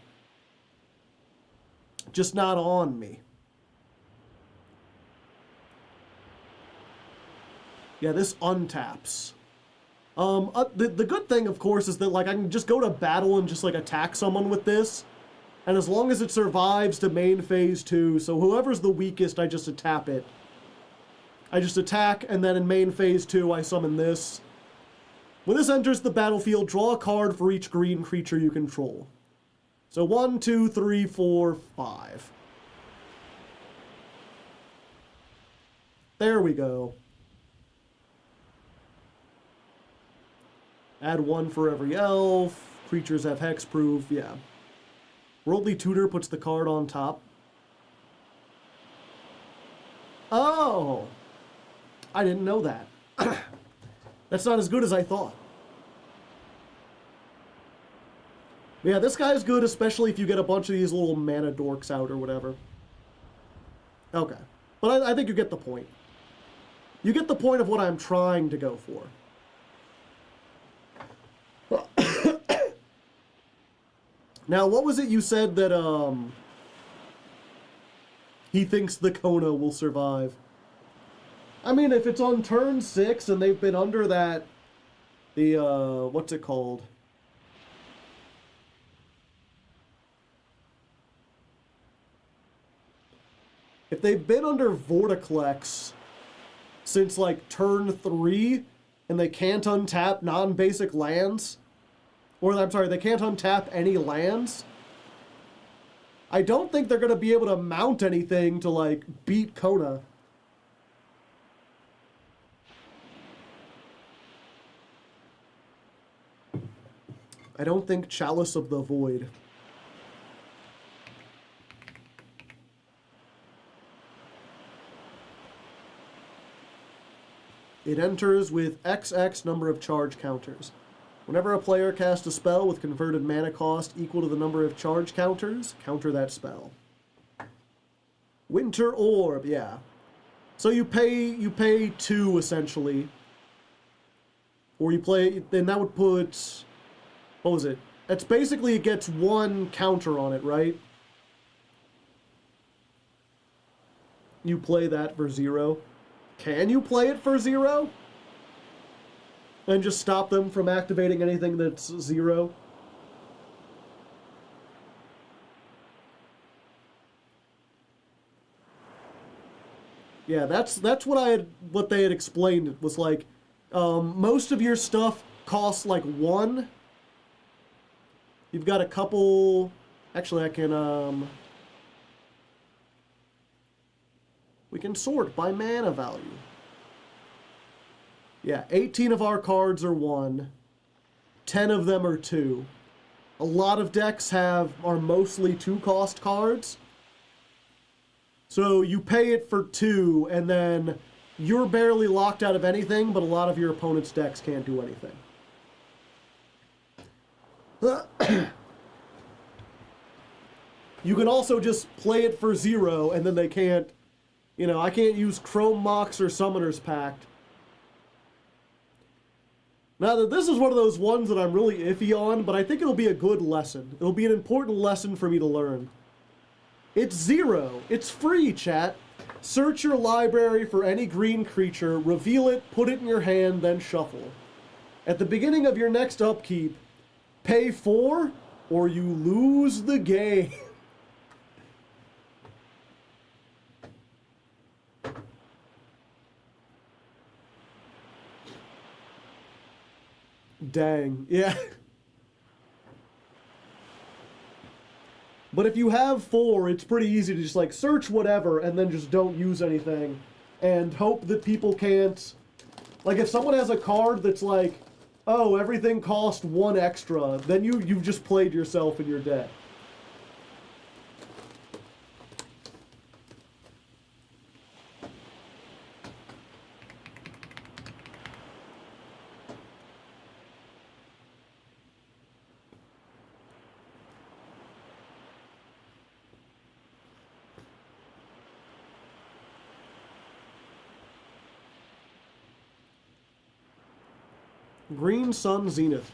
Just not on me. Yeah, this untaps. The good thing, of course, is that, like, I can just go to battle and just, like, attack someone with this. And as long as it survives to main phase 2, so whoever's the weakest, I just tap it. I just attack, and then in main phase 2, I summon this. When this enters the battlefield, draw a card for each green creature you control. So 1, 2, 3, 4, 5. There we go. Add 1 for every elf. Creatures have hexproof, yeah. Worldly Tutor puts the card on top. Oh! I didn't know that. That's not as good as I thought. Yeah, this guy's good, especially if you get a bunch of these little mana dorks out or whatever. Okay. But I think you get the point. You get the point of what I'm trying to go for. Now, what was it you said that, he thinks the Kona will survive? I mean, if it's on turn 6 and they've been under that, what's it called? If they've been under Vorticlex since, like, turn 3, and they can't untap non-basic lands, or, I'm sorry, they can't untap any lands, I don't think they're going to be able to mount anything to, like, beat Kona. I don't think Chalice of the Void. It enters with XX number of charge counters. Whenever a player casts a spell with converted mana cost equal to the number of charge counters, counter that spell. Winter Orb, yeah. So you pay 2 essentially. Or you play, then that would put, what was it? It's basically, it gets 1 counter on it, right? You play that for 0. Can you play it for 0? And just stop them from activating anything that's 0? Yeah, that's what they had explained. It was like, most of your stuff costs like 1. You've got a couple. Actually, I can we can sort by mana value. Yeah, 18 of our cards are 1. 10 of them are 2. A lot of decks are mostly 2-cost cards. So you pay it for 2, and then you're barely locked out of anything, but a lot of your opponent's decks can't do anything. You can also just play it for 0, and then they can't... You know, I can't use Chrome Mox or Summoner's Pact. Now, this is one of those ones that I'm really iffy on, but I think it'll be a good lesson. It'll be an important lesson for me to learn. It's 0. It's free, chat. Search your library for any green creature, reveal it, put it in your hand, then shuffle. At the beginning of your next upkeep, pay 4 or you lose the game. Dang, yeah. But if you have 4, it's pretty easy to just like search whatever and then just don't use anything and hope that people can't... Like if someone has a card that's like, oh, everything cost 1 extra, then you've just played yourself in your deck. Green Sun Zenith.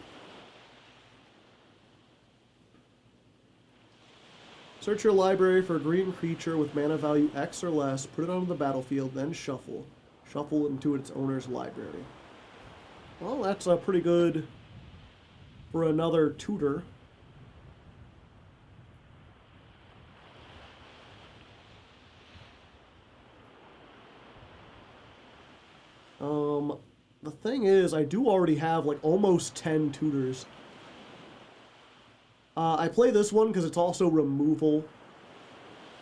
Search your library for a green creature with mana value X or less, put it onto the battlefield, then shuffle. Shuffle into its owner's library. Well, that's pretty good for another tutor. The thing is, I do already have like almost 10 tutors. I play this one because it's also removal.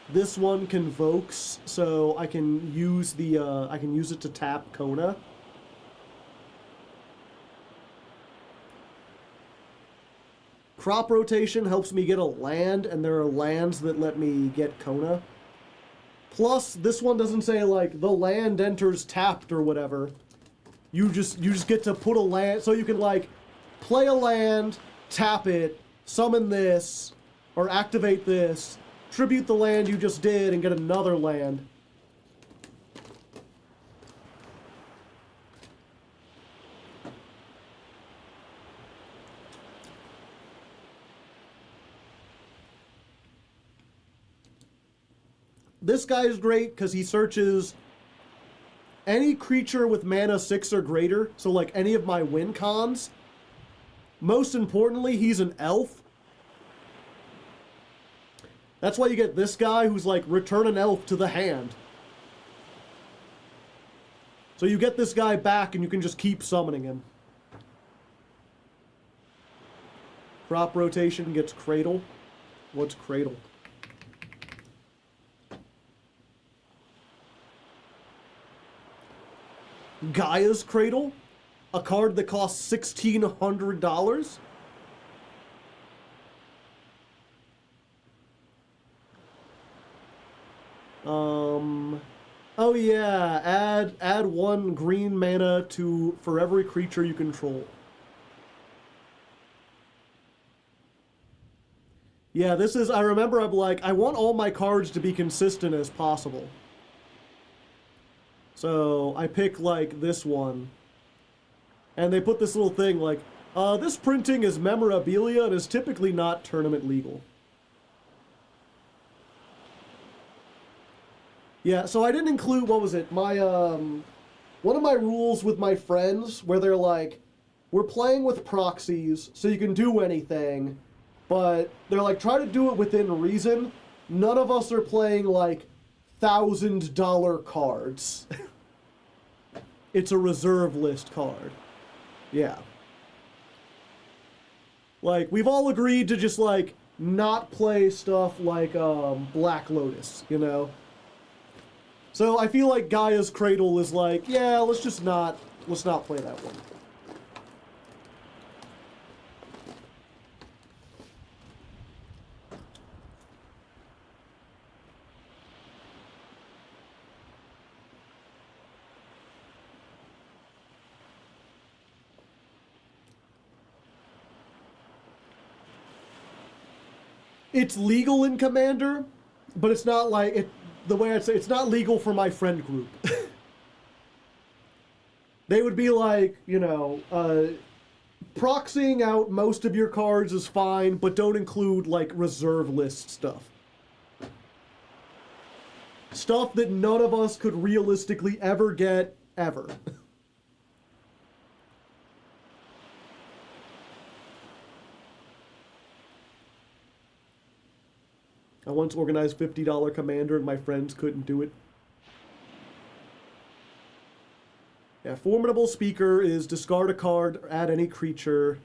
This one convokes, so I can use the I can use it to tap Kona. Crop rotation helps me get a land, and there are lands that let me get Kona. Plus, this one doesn't say like the land enters tapped or whatever. You just get to put a land, so you can like play a land, tap it, summon this, or activate this, tribute the land you just did, and get another land. This guy is great because he searches any creature with mana 6 or greater, so like any of my win cons. Most importantly, he's an elf. That's why you get this guy who's like, return an elf to the hand. So you get this guy back and you can just keep summoning him. Crop rotation gets Cradle. What's Cradle? Gaia's Cradle, a card that costs $1,600. Oh yeah, add 1 green mana for every creature you control. Yeah, this is, I remember I'm like, I want all my cards to be consistent as possible. So I pick like this one. And they put this little thing like, this printing is memorabilia and is typically not tournament legal. Yeah, so I didn't include, what was it? My, one of my rules with my friends where they're like, we're playing with proxies, so you can do anything, but they're like, try to do it within reason. None of us are playing like $1,000 cards. It's a reserve list card. Yeah. Like, we've all agreed to just, like, not play stuff like, Black Lotus, you know? So I feel like Gaia's Cradle is like, yeah, let's not play that one. It's legal in Commander, but it's not like it. The way I'd say it's not legal for my friend group. They would be like, proxying out most of your cards is fine, but don't include like reserve list stuff. Stuff that none of us could realistically ever get, ever. I once organized $50 Commander and my friends couldn't do it. Yeah, Formidable Speaker is discard a card, add any creature.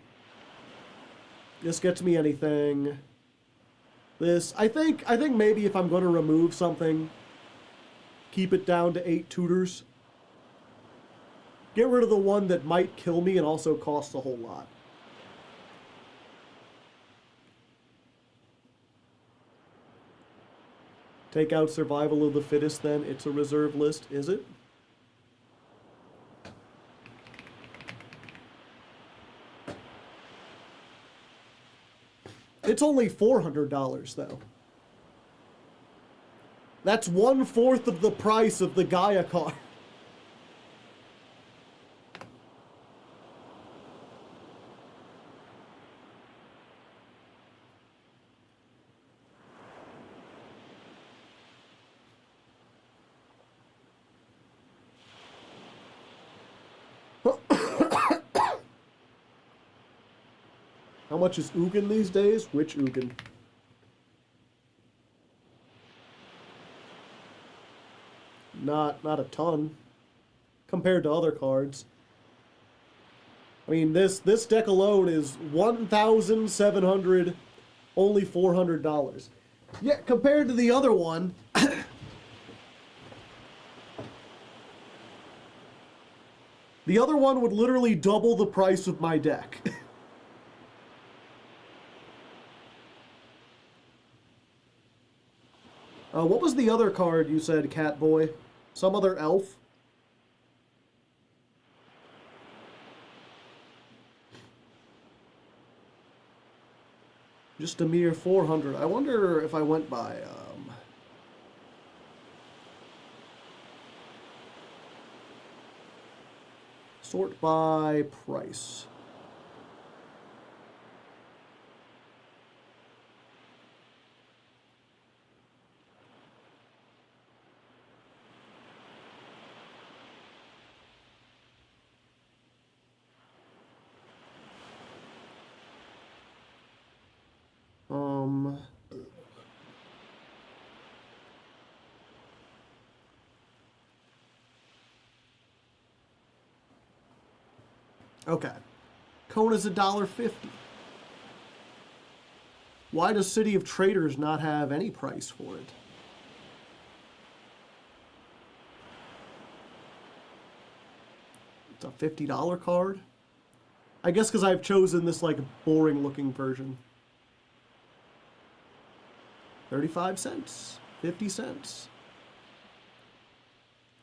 This gets me anything. This, I think maybe if I'm going to remove something, keep it down to 8 tutors. Get rid of the one that might kill me and also costs a whole lot. Take out Survival of the Fittest then. It's a reserve list, is it? It's only $400 though. That's 1/4 of the price of the Gaia card. How much is Ugin these days? Which Ugin? Not a ton compared to other cards. I mean, this deck alone is 1,700, only $400. Yeah, compared to the other one, the other one would literally double the price of my deck. What was the other card you said, Catboy? Some other elf? Just a mere 400. I wonder if I went by, sort by price. Okay. Kona's $1.50. Why does City of Traders not have any price for it? It's a $50 card? I guess because I've chosen this, like, boring-looking version. 35 cents. 50 cents.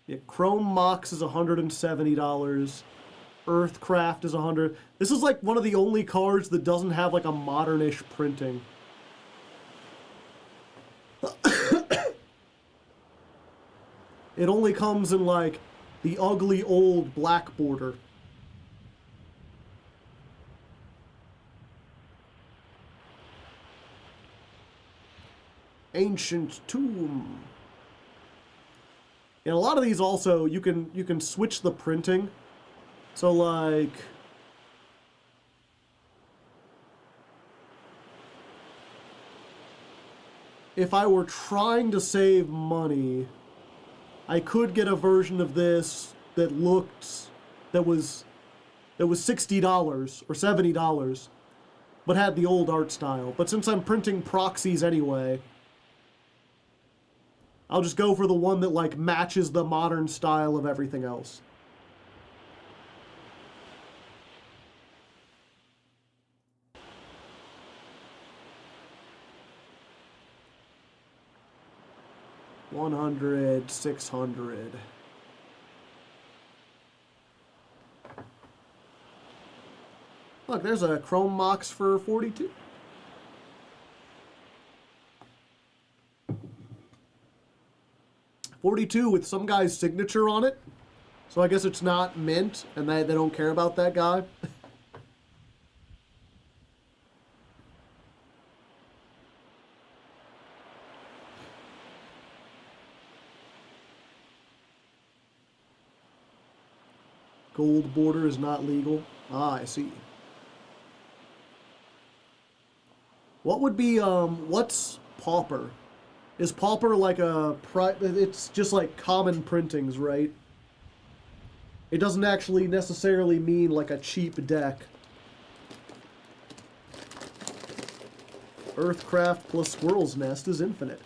Yeah, Chrome Mox is $170. Earthcraft is 100. This is like one of the only cards that doesn't have like a modernish printing. It only comes in like the ugly old black border. Ancient Tomb. And a lot of these also you can switch the printing. So, like, if I were trying to save money, I could get a version of this that was $60 or $70, but had the old art style. But since I'm printing proxies anyway, I'll just go for the one that, like, matches the modern style of everything else. $100, $600. Look, there's a Chrome Mox for $42. 42 with some guy's signature on it. So I guess it's not mint, and they don't care about that guy. Gold border is not legal. Ah, I see. What would be, what's pauper? Is pauper like a, it's just like common printings, right? It doesn't actually necessarily mean like a cheap deck. Earthcraft plus Squirrel's Nest is infinite.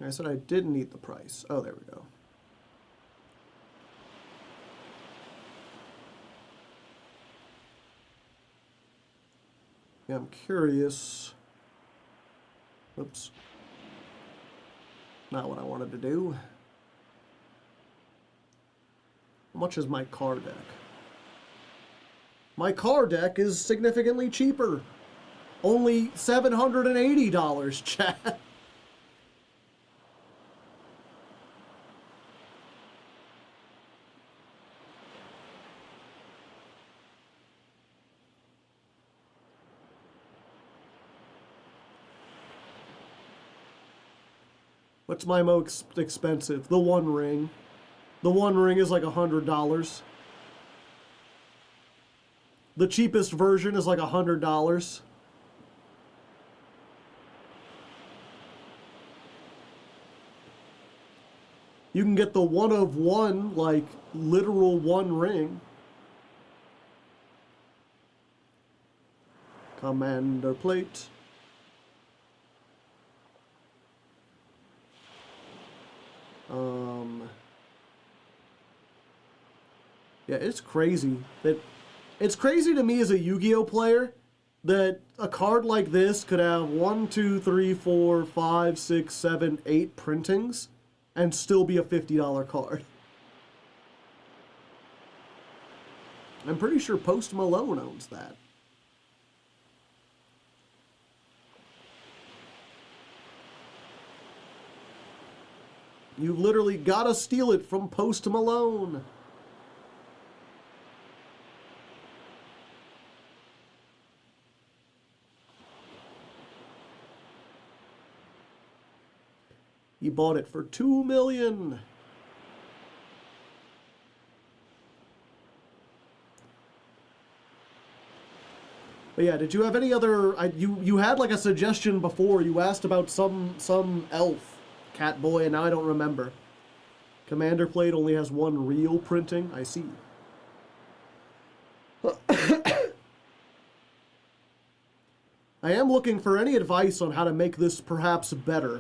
I said I didn't eat the price. Oh, there we go. Yeah, I'm curious. Oops. Not what I wanted to do. How much is my card deck? My card deck is significantly cheaper. Only $780, chat. What's my most expensive? The One Ring. The One Ring is like $100. The cheapest version is like $100. You can get the one of one, like literal One Ring. Commander plate. Yeah, it's crazy it's crazy to me as a Yu-Gi-Oh player that a card like this could have 1, 2, 3, 4, 5, 6, 7, 8 printings and still be a $50 card. I'm pretty sure Post Malone owns that. You literally gotta steal it from Post Malone. He bought it for $2 million. But yeah, did you have any other? You had like a suggestion before. You asked about some elf, Catboy, and now I don't remember. Commander plate only has one real printing. I see. I am looking for any advice on how to make this perhaps better.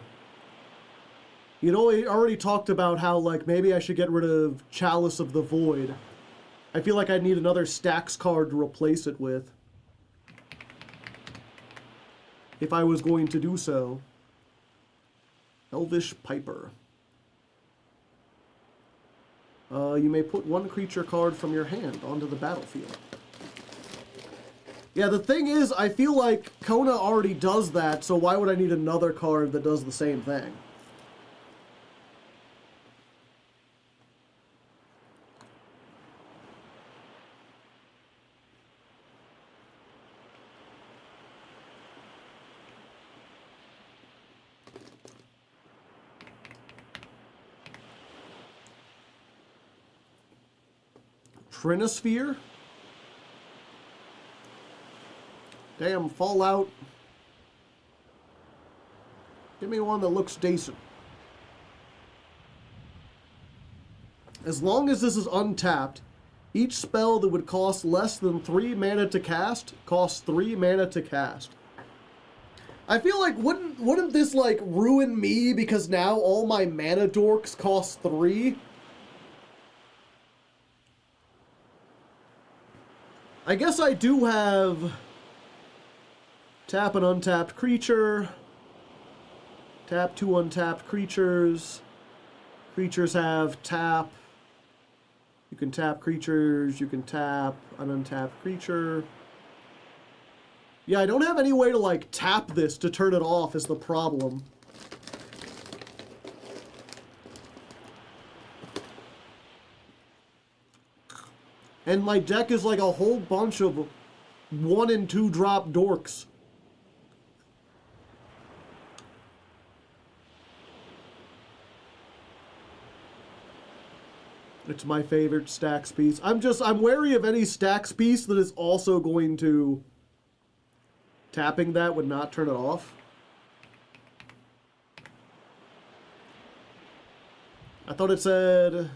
You know, we already talked about how, like, maybe I should get rid of Chalice of the Void. I feel like I need another Stacks card to replace it with. If I was going to do so. Elvish Piper. You may put one creature card from your hand onto the battlefield. Yeah, the thing is, I feel like Kona already does that, so why would I need another card that does the same thing? Trinosphere? Damn, Fallout. Give me one that looks decent. As long as this is untapped, each spell that would cost less than 3 mana to cast costs 3 mana to cast. I feel like wouldn't this like ruin me because now all my mana dorks cost 3? I guess I do have tap an untapped creature, tap 2 untapped creatures. Creatures have tap. You can tap creatures, you can tap an untapped creature. Yeah, I don't have any way to, like, tap this to turn it off is the problem. And my deck is like a whole bunch of 1 and 2 drop dorks. It's my favorite stacks piece. I'm wary of any stacks piece that is also going to... Tapping that would not turn it off. I thought it said...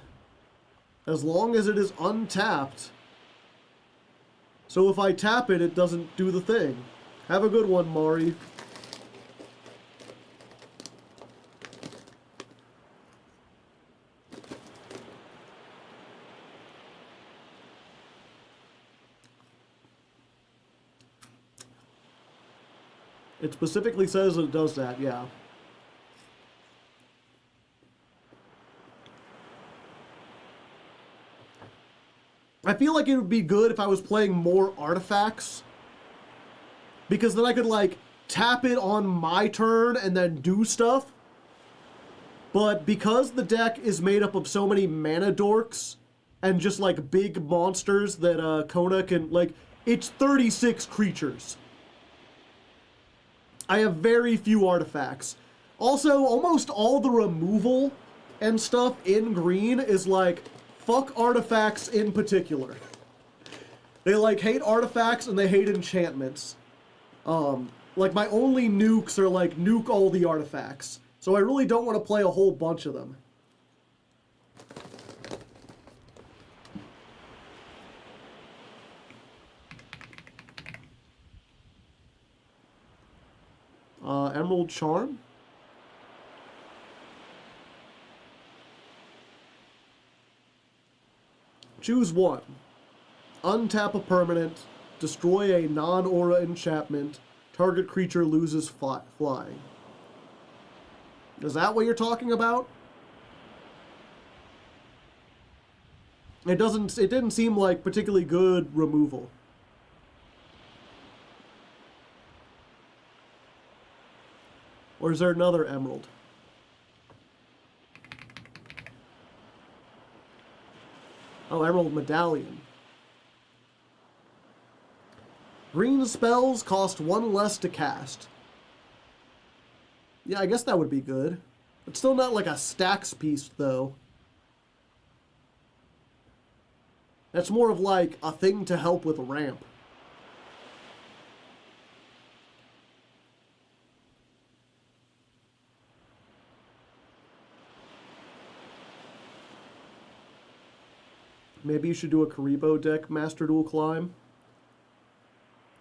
As long as it is untapped. So if I tap it, it doesn't do the thing. Have a good one, Mari. It specifically says it does that, yeah. I feel like it would be good if I was playing more artifacts. Because then I could, like, tap it on my turn and then do stuff. But because the deck is made up of so many mana dorks and just, like, big monsters that Kona can, like, it's 36 creatures. I have very few artifacts. Also, almost all the removal and stuff in green is, like... Fuck artifacts in particular. They, like, hate artifacts and they hate enchantments. Like, my only nukes are, like, nuke all the artifacts. So I really don't want to play a whole bunch of them. Emerald Charm? Choose one. Untap a permanent. Destroy a non-aura enchantment. Target creature loses flying. Is that what you're talking about? It didn't seem like particularly good removal. Or is there another emerald? Oh, Emerald Medallion. Green spells cost 1 less to cast. Yeah, I guess that would be good. It's still not like a stacks piece, though. That's more of like a thing to help with ramp. Maybe you should do a Karibo deck, Master Dual Climb.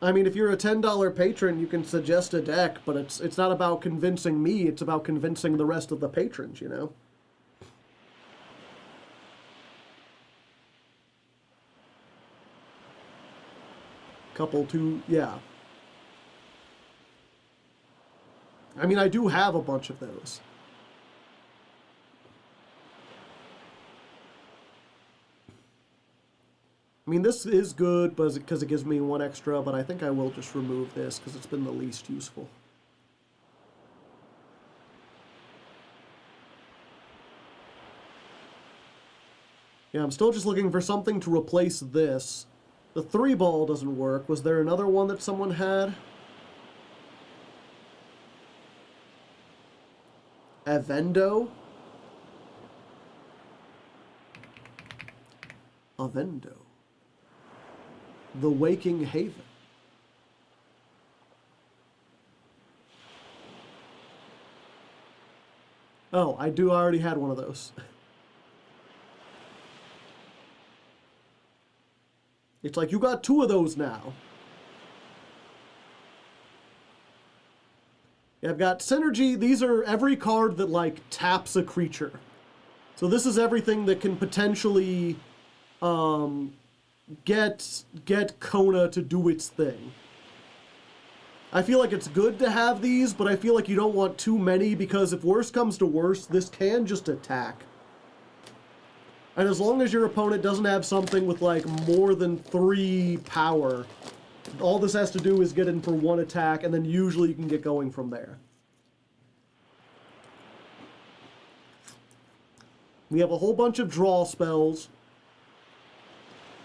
I mean, if you're a $10 patron, you can suggest a deck, but it's not about convincing me, it's about convincing the rest of the patrons, you know? Yeah. I mean, I do have a bunch of those. I mean, this is good because it gives me 1 extra, but I think I will just remove this because it's been the least useful. Yeah, I'm still just looking for something to replace this. The 3-ball doesn't work. Was there another one that someone had? Avendo? Avendo. The Waking Haven. Oh, I already had one of those. It's like, you got 2 of those now. Yeah, I've got Synergy. These are every card that, like, taps a creature. So this is everything that can potentially, get Kona to do its thing. I feel like it's good to have these, but I feel like you don't want too many, because if worse comes to worse, this can just attack. And as long as your opponent doesn't have something with like more than 3 power, all this has to do is get in for 1 attack, and then usually you can get going from there. We have a whole bunch of draw spells.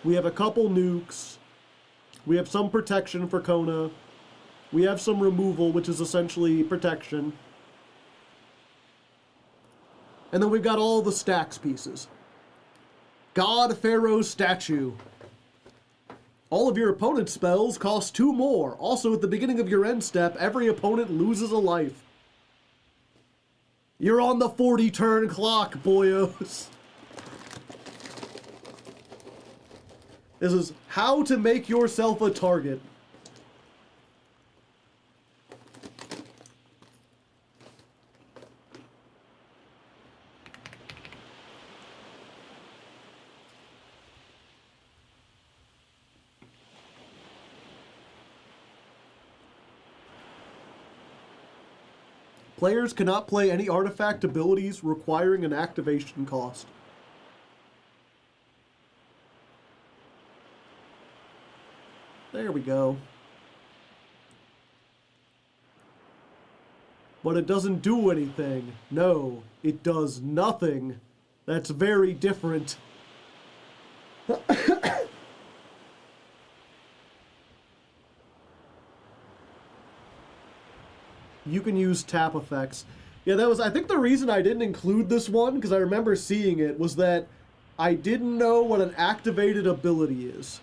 We have a couple nukes. We have some protection for Kona. We have some removal, which is essentially protection. And then we've got all the stacks pieces. God Pharaoh Statue. All of your opponent's spells cost 2 more. Also, at the beginning of your end step, every opponent loses a life. You're on the 40-turn clock, boyos. This is how to make yourself a target. Players cannot play any artifact abilities requiring an activation cost. There we go. But it doesn't do anything. No, it does nothing. That's very different. You can use tap effects. Yeah, that was, I think the reason I didn't include this one, because I remember seeing it, was that I didn't know what an activated ability is.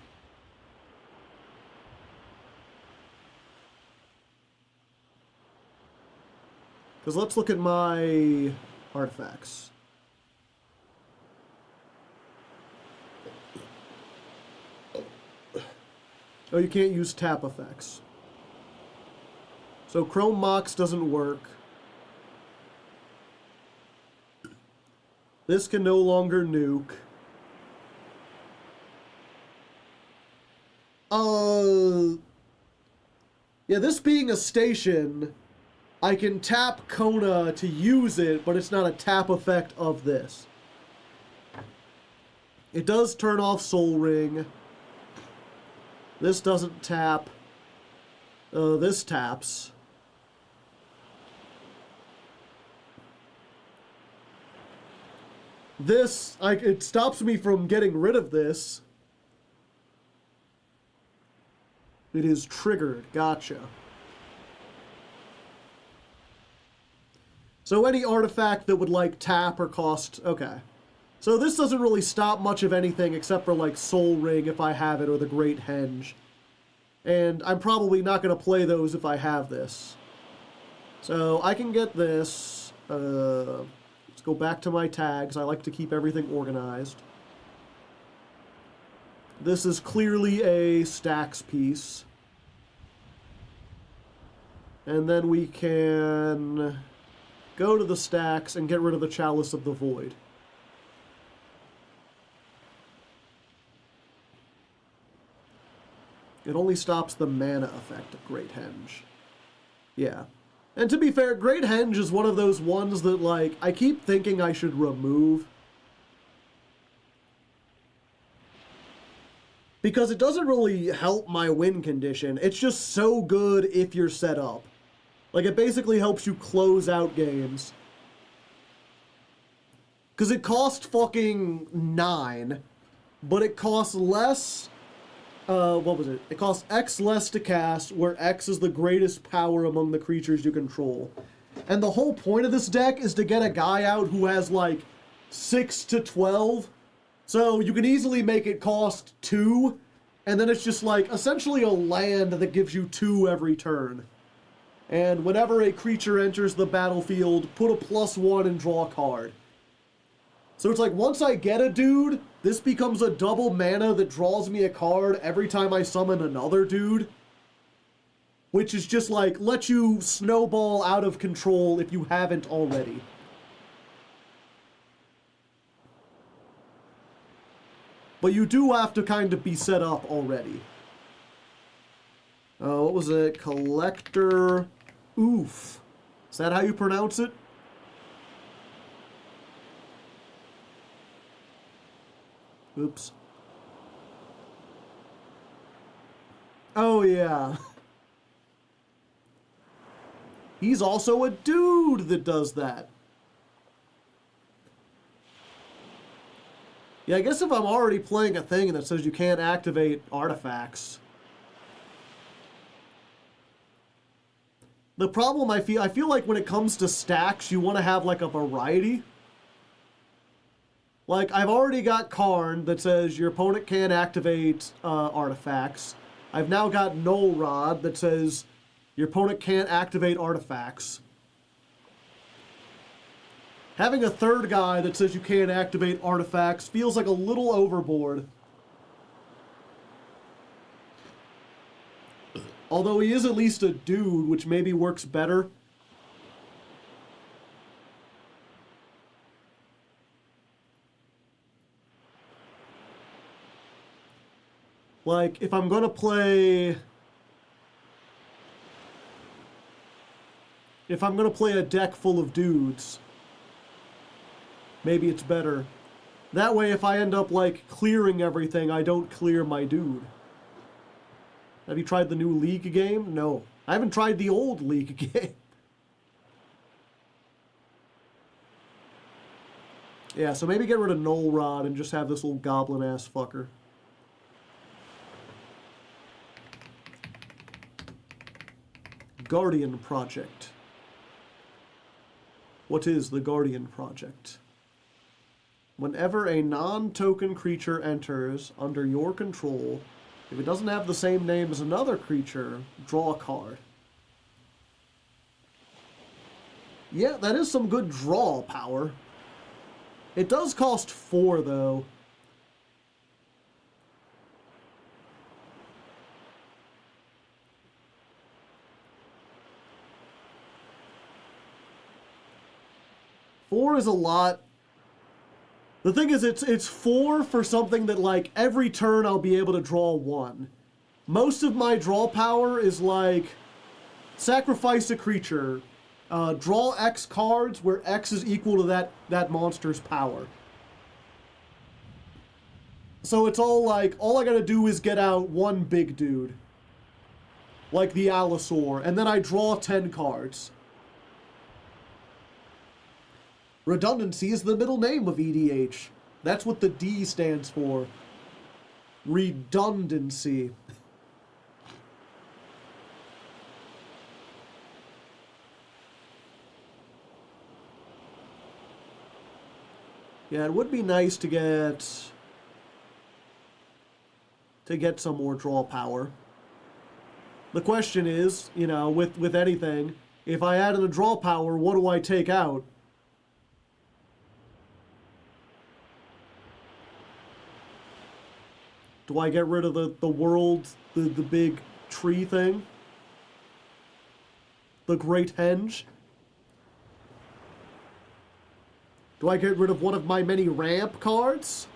Because let's look at my artifacts. Oh, you can't use tap effects. So Chrome Mox doesn't work. This can no longer nuke. Yeah, this being a station, I can tap Kona to use it, but it's not a tap effect of this. It does turn off Soul Ring. This doesn't tap. This taps. This, it stops me from getting rid of this. It is triggered. Gotcha. So any artifact that would, like, tap or cost... Okay. So this doesn't really stop much of anything except for, like, Soul Ring if I have it, or the Great Henge. And I'm probably not going to play those if I have this. So I can get this. Let's go back to my tags. I like to keep everything organized. This is clearly a stacks piece. And then we can go to the stacks and get rid of the Chalice of the Void. It only stops the mana effect of Great Henge. Yeah. And to be fair, Great Henge is one of those ones that, like, I keep thinking I should remove. Because it doesn't really help my win condition. It's just so good if you're set up. Like, it basically helps you close out games. Because it costs fucking 9, but it costs less... what was it? It costs X less to cast, where X is the greatest power among the creatures you control. And the whole point of this deck is to get a guy out who has, like, 6 to 12. So you can easily make it cost 2, and then it's just, like, essentially a land that gives you 2 every turn. And whenever a creature enters the battlefield, put a +1 and draw a card. So it's like, once I get a dude, this becomes a double mana that draws me a card every time I summon another dude. Which is just like, let you snowball out of control if you haven't already. But you do have to kind of be set up already. What was it? Collector Oof. Is that how you pronounce it? Oops. Oh, yeah. He's also a dude that does that. Yeah, I guess if I'm already playing a thing that says you can't activate artifacts. The problem I feel like when it comes to stacks, you want to have like a variety. Like, I've already got Karn that says your opponent can't activate artifacts. I've now got Null Rod that says your opponent can't activate artifacts. Having a third guy that says you can't activate artifacts feels like a little overboard. Although he is at least a dude, which maybe works better. Like, if I'm gonna play... If I'm gonna play a deck full of dudes, maybe it's better. That way, if I end up, like, clearing everything, I don't clear my dude. Have you tried the new League game? No. I haven't tried the old League game. Yeah, so maybe get rid of Null Rod and just have this little goblin-ass fucker. Guardian Project. What is the Guardian Project? Whenever a non-token creature enters under your control, if it doesn't have the same name as another creature, draw a card. Yeah, that is some good draw power. It does cost 4, though. Four is a lot. The thing is, it's 4 for something that, like, every turn I'll be able to draw 1. Most of my draw power is, like, sacrifice a creature, draw X cards where X is equal to that monster's power. So it's all, like, all I gotta do is get out one big dude. Like the Allosaur, and then I draw 10 cards. Redundancy is the middle name of EDH. That's what the D stands for. Redundancy. Yeah, it would be nice to get some more draw power. The question is, you know, with anything, if I add in a draw power, what do I take out? Do I get rid of the world, the big tree thing? The Great Henge? Do I get rid of one of my many ramp cards?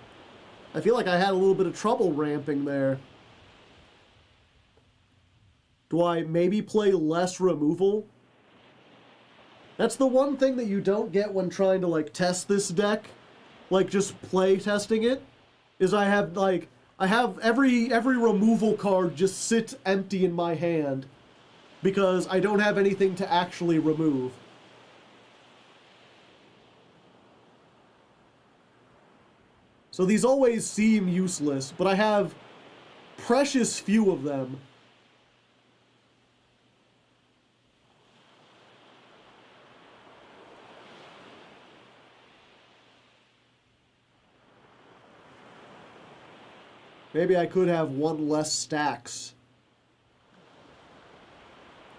I feel like I had a little bit of trouble ramping there. Do I maybe play less removal? That's the one thing that you don't get when trying to, like, test this deck. Like, just play testing it. Is I have every removal card just sit empty in my hand because I don't have anything to actually remove. So these always seem useless, but I have precious few of them. Maybe I could have one less stacks.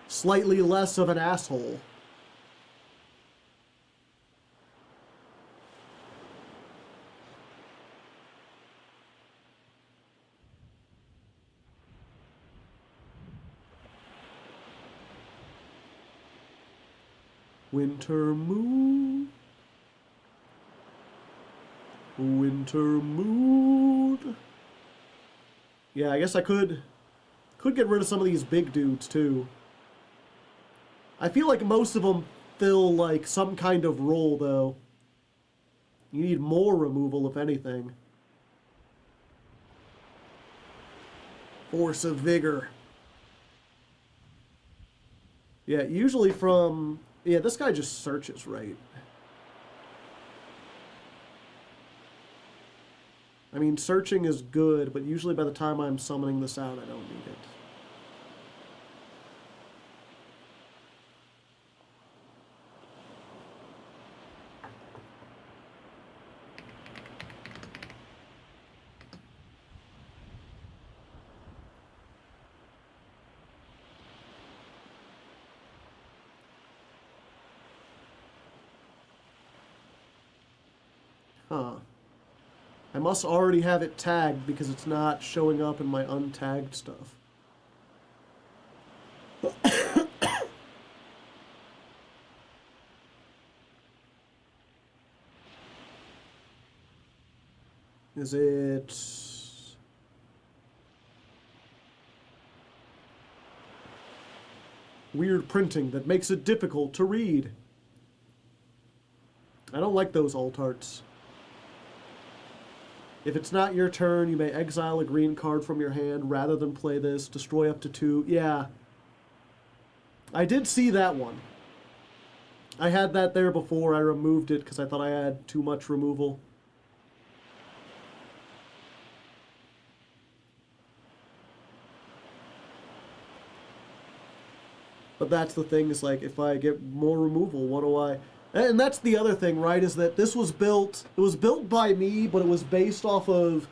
Slightly less of an asshole. Winter moon. Winter mood. Yeah, I guess I could get rid of some of these big dudes too. I feel like most of them fill like some kind of role though. You need more removal if anything. Force of vigor. Yeah, usually from... Yeah, this guy just searches, right? I mean, searching is good, but usually by the time I'm summoning this out, I don't need it. Huh. I must already have it tagged because it's not showing up in my untagged stuff. Is it... Weird printing that makes it difficult to read. I don't like those alt arts. If it's not your turn, you may exile a green card from your hand rather than play this. Destroy up to 2. Yeah. I did see that one. I had that there before. I removed it because I thought I had too much removal. But that's the thing, is like, if I get more removal, what do I... And that's the other thing, right, is that this was built... It was built by me, but it was based off of...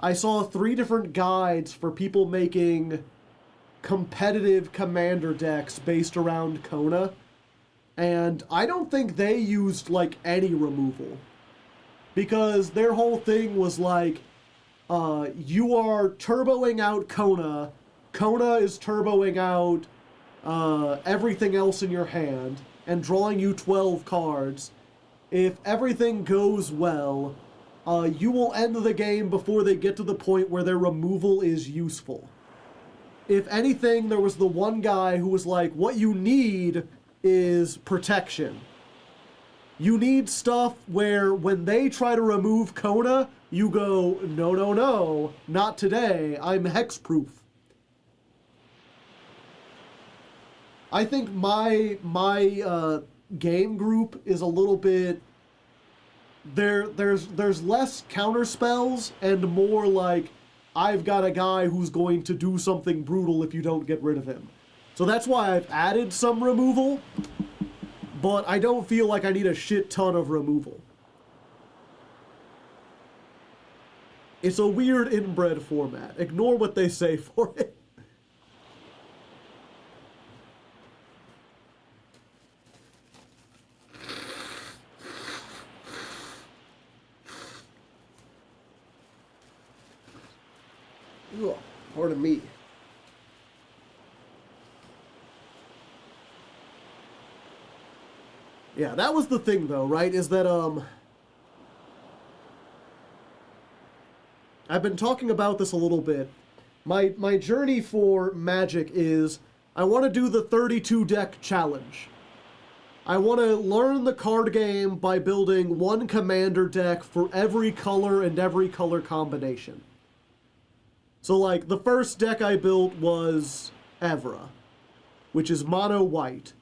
I saw 3 different guides for people making competitive commander decks based around Kona. And I don't think they used, like, any removal. Because their whole thing was like, you are turboing out Kona. Kona is turboing out... everything else in your hand and drawing you 12 cards. If everything goes well, you will end the game before they get to the point where their removal is useful. If anything, there was the one guy who was like, what you need is protection. You need stuff where when they try to remove Kona, you go, no, no, no, not today, I'm hexproof. I think my game group is a little bit... There's less counter spells and more like, I've got a guy who's going to do something brutal if you don't get rid of him. So that's why I've added some removal, but I don't feel like I need a shit ton of removal. It's a weird inbred format. Ignore what they say for it. Ugh, pardon me. Yeah, that was the thing though, right? Is that, I've been talking about this a little bit. My journey for Magic is, I want to do the 32 deck challenge. I want to learn the card game by building one commander deck for every color and every color combination. So, like, the first deck I built was Evra, which is mono white.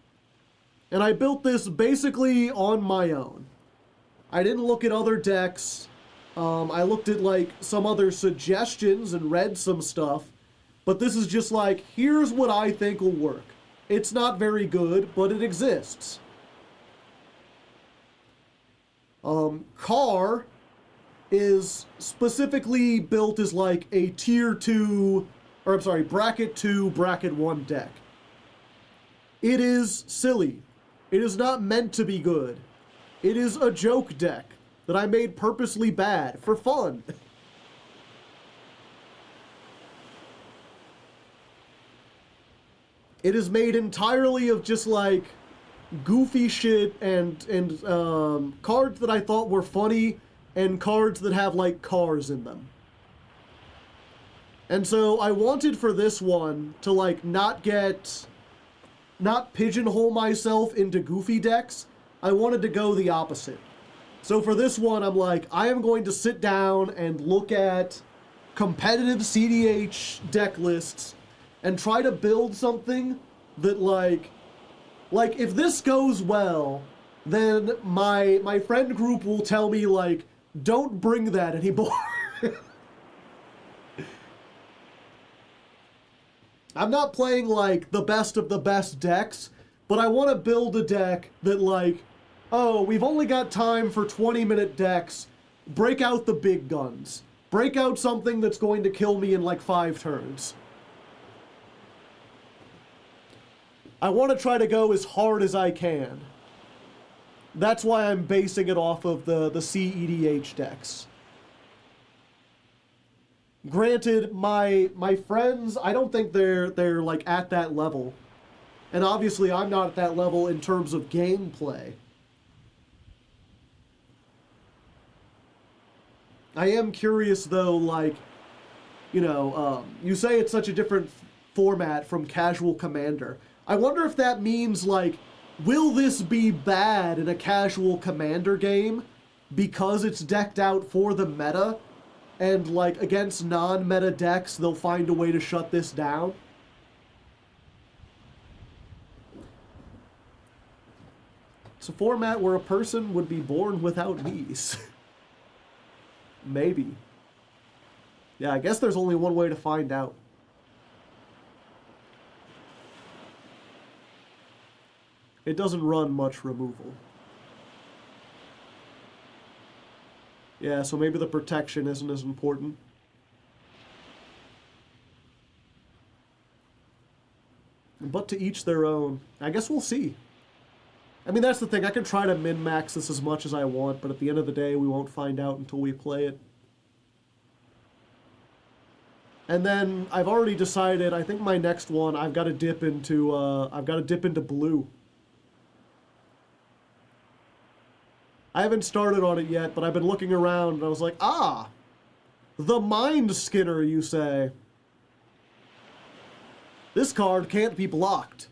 And I built this basically on my own. I didn't look at other decks. I looked at, like, some other suggestions and read some stuff. But this is just like, here's what I think will work. It's not very good, but it exists. Car is specifically built as like a tier 2, or I'm sorry, bracket 2, bracket 1 deck. It is silly. It is not meant to be good. It is a joke deck that I made purposely bad for fun. It is made entirely of just like goofy shit and cards that I thought were funny and cards that have, like, cars in them. And so I wanted for this one to, like, not pigeonhole myself into goofy decks. I wanted to go the opposite. So for this one, I'm like, I am going to sit down and look at competitive CDH deck lists and try to build something that, like if this goes well, then my friend group will tell me, like, don't bring that anymore. I'm not playing, like, the best of the best decks, but I want to build a deck that, like, oh, we've only got time for 20-minute decks. Break out the big guns. Break out something that's going to kill me in, like, 5 turns. I want to try to go as hard as I can. That's why I'm basing it off of the CEDH decks. Granted, my friends, I don't think they're like at that level. And obviously I'm not at that level in terms of gameplay. I am curious though, like, you know, you say it's such a different format from Casual Commander. I wonder if that means, like, will this be bad in a Casual Commander game because it's decked out for the meta? And, like, against non-meta decks, they'll find a way to shut this down? It's a format where a person would be born without knees. Maybe. Yeah, I guess there's only one way to find out. It doesn't run much removal. Yeah, so maybe the protection isn't as important. But to each their own. I guess we'll see. I mean, that's the thing. I can try to min-max this as much as I want, but at the end of the day, we won't find out until we play it. And then I've already decided, I think my next one, I've got to dip into blue. I haven't started on it yet, but I've been looking around and I was like, ah, the Mind Skinner, you say. This card can't be blocked.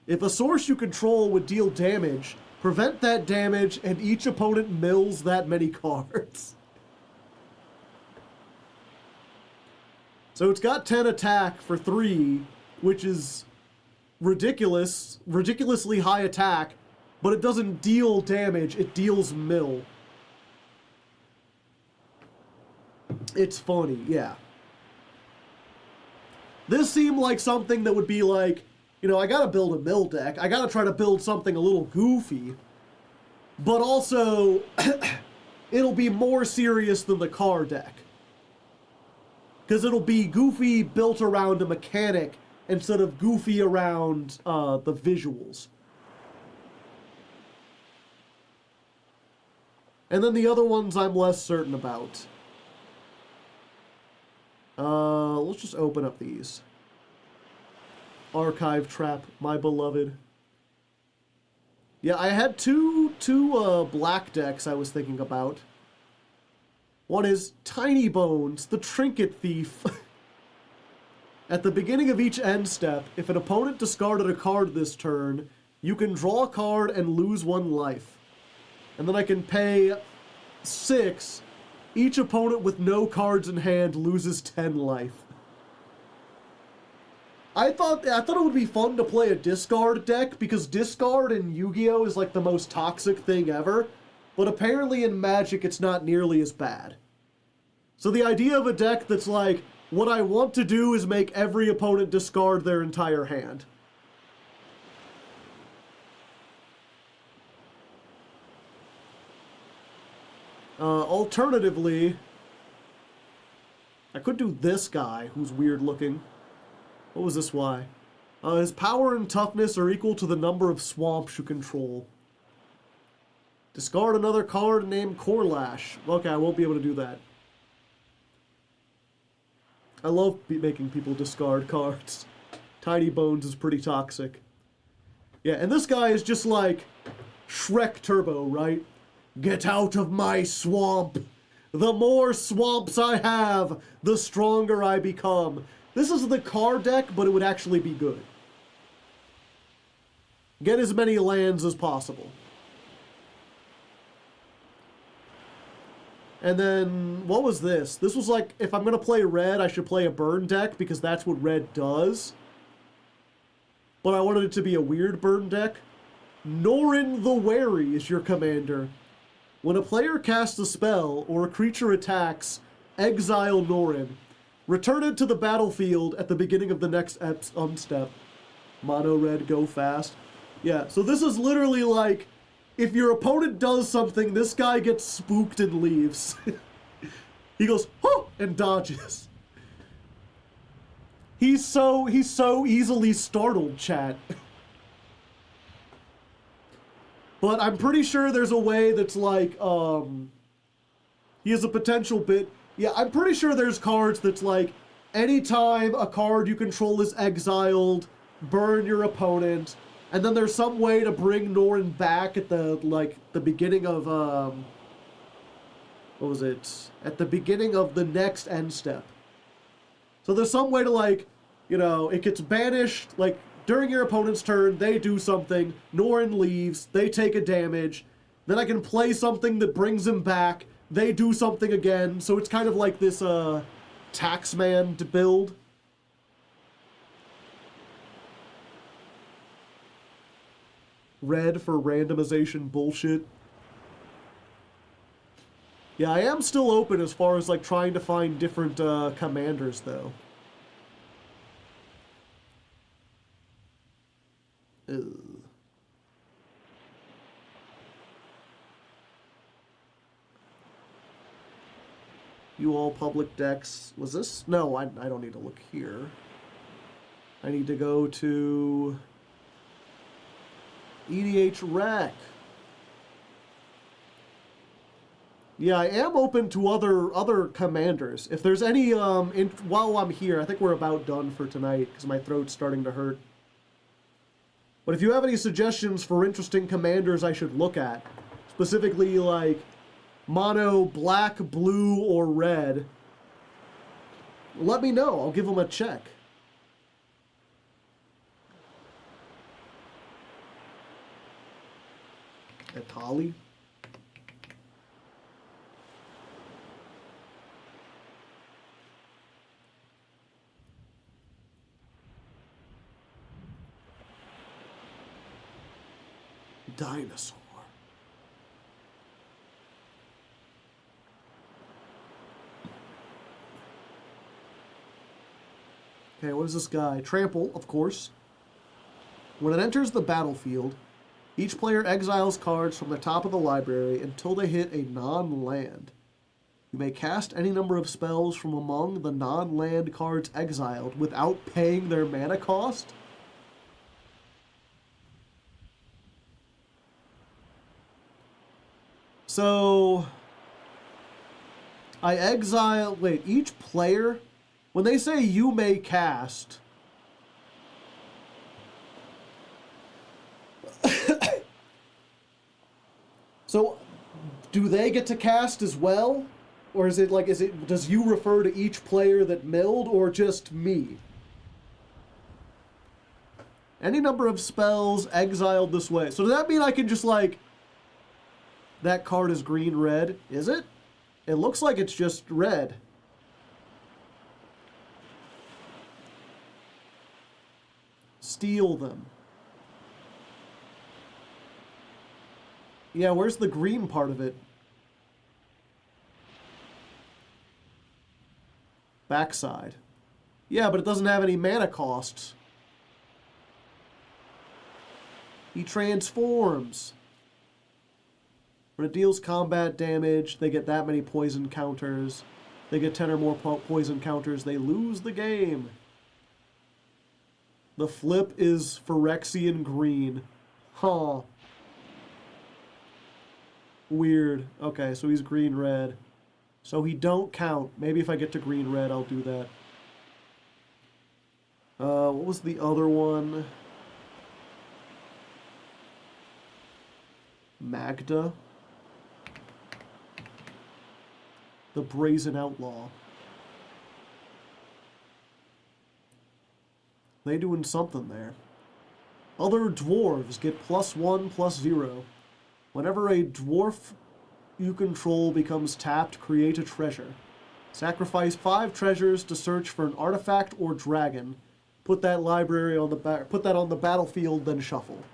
If a source you control would deal damage, prevent that damage and each opponent mills that many cards. So it's got 10 attack for 3, which is ridiculously high attack, but it doesn't deal damage, it deals mill. It's funny, yeah. This seemed like something that would be like, you know, I gotta build a mill deck, I gotta try to build something a little goofy, but also, it'll be more serious than the car deck. Because it'll be goofy built around a mechanic instead of goofy around the visuals. And then the other ones I'm less certain about. Let's just open up these. Archive Trap, my beloved. Yeah, I had two black decks I was thinking about. One is Tiny Bones, the Trinket Thief. At the beginning of each end step, if an opponent discarded a card this turn, you can draw a card and lose 1 life. And then I can pay 6. Each opponent with no cards in hand loses 10 life. I thought it would be fun to play a discard deck, because discard in Yu-Gi-Oh! Is like the most toxic thing ever, but apparently in Magic it's not nearly as bad. So the idea of a deck that's like, what I want to do is make every opponent discard their entire hand. Alternatively, I could do this guy, who's weird looking. What was this why? His power and toughness are equal to the number of swamps you control. Discard another card named Corlash. Okay, I won't be able to do that. I love making people discard cards. Tiny Bones is pretty toxic. Yeah, and this guy is just like Shrek Turbo, right? Get out of my swamp! The more swamps I have, the stronger I become. This is the car deck, but it would actually be good. Get as many lands as possible. And then, what was this? This was like, if I'm going to play red, I should play a burn deck, because that's what red does. But I wanted it to be a weird burn deck. Norin the Wary is your commander. When a player casts a spell, or a creature attacks, exile Norin. Return it to the battlefield at the beginning of the next step. Mono red, go fast. Yeah, so this is literally like, if your opponent does something, this guy gets spooked and leaves. He goes, huh, and dodges. He's so easily startled, chat. But I'm pretty sure there's a way that's like, he has a potential bit. Yeah, I'm pretty sure there's cards that's like, anytime a card you control is exiled, burn your opponent. And then there's some way to bring Norin back at the beginning of, what was it? At the beginning of the next end step. So there's some way to, like, you know, it gets banished, like, during your opponent's turn, they do something, Norin leaves, they take a damage, then I can play something that brings him back, they do something again, so it's kind of like this, Taxman to build. Red for randomization bullshit. Yeah, I am still open as far as, like, trying to find different, commanders, though. Ugh. You all public decks. Was this? No, I don't need to look here. I need to go to EDH Rec. Yeah, I am open to other commanders. If there's any, while I'm here, I think we're about done for tonight because my throat's starting to hurt. But if you have any suggestions for interesting commanders I should look at, specifically like mono, black, blue, or red, let me know. I'll give them a check. Atali? Dinosaur. Okay, what is this guy? Trample, of course. When it enters the battlefield, each player exiles cards from the top of the library until they hit a non-land. You may cast any number of spells from among the non-land cards exiled without paying their mana cost. So, I exile... Wait, each player... When they say you may cast... So, do they get to cast as well? Or is it like, does you refer to each player that milled, or just me? Any number of spells exiled this way. So does that mean I can just like... That card is green-red. Is it? It looks like it's just red. Steal them. Yeah, where's the green part of it? Backside. Yeah, but it doesn't have any mana costs. He transforms. When it deals combat damage, they get that many poison counters. They get 10 or more poison counters, they lose the game. The flip is Phyrexian green. Huh. Weird. Okay, so he's green-red. So he don't count. Maybe if I get to green-red, I'll do that. What was the other one? Magda. The Brazen Outlaw. They doing something there. Other dwarves get +1/+0. Whenever a dwarf you control becomes tapped, create a treasure. Sacrifice 5 treasures to search for an artifact or dragon. Put that library on the put that on the battlefield, then shuffle.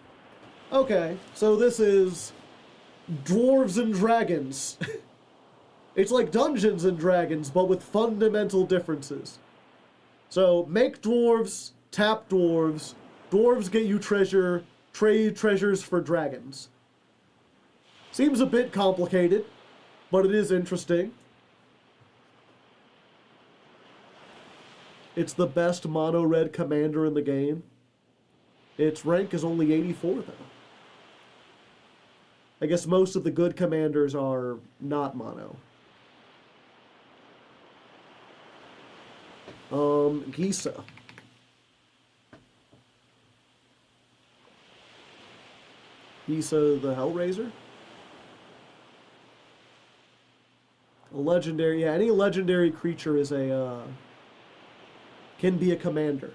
Okay, so this is Dwarves and Dragons. It's like Dungeons and Dragons, but with fundamental differences. So make dwarves, tap dwarves. Dwarves get you treasure, trade treasures for dragons. Seems a bit complicated, but it is interesting. It's the best mono-red commander in the game. Its rank is only 84, though. I guess most of the good commanders are not mono. Gisa. Gisa the Hellraiser? A legendary, yeah, any legendary creature is a, can be a commander,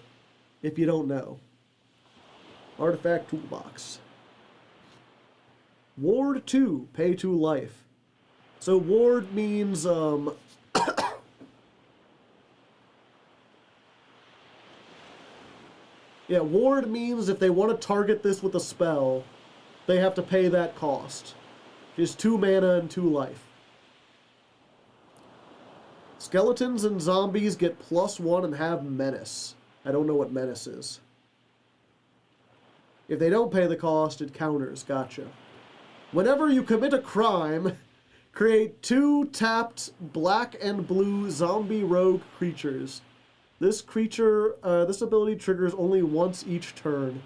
if you don't know. Artifact Toolbox. Ward 2, pay 2 life. So ward means, yeah, ward means if they want to target this with a spell, they have to pay that cost. Just 2 mana and 2 life. Skeletons and zombies get +1 and have menace. I don't know what menace is. If they don't pay the cost, it counters. Gotcha. Whenever you commit a crime, create 2 tapped black and blue zombie rogue creatures. This creature, this ability triggers only once each turn.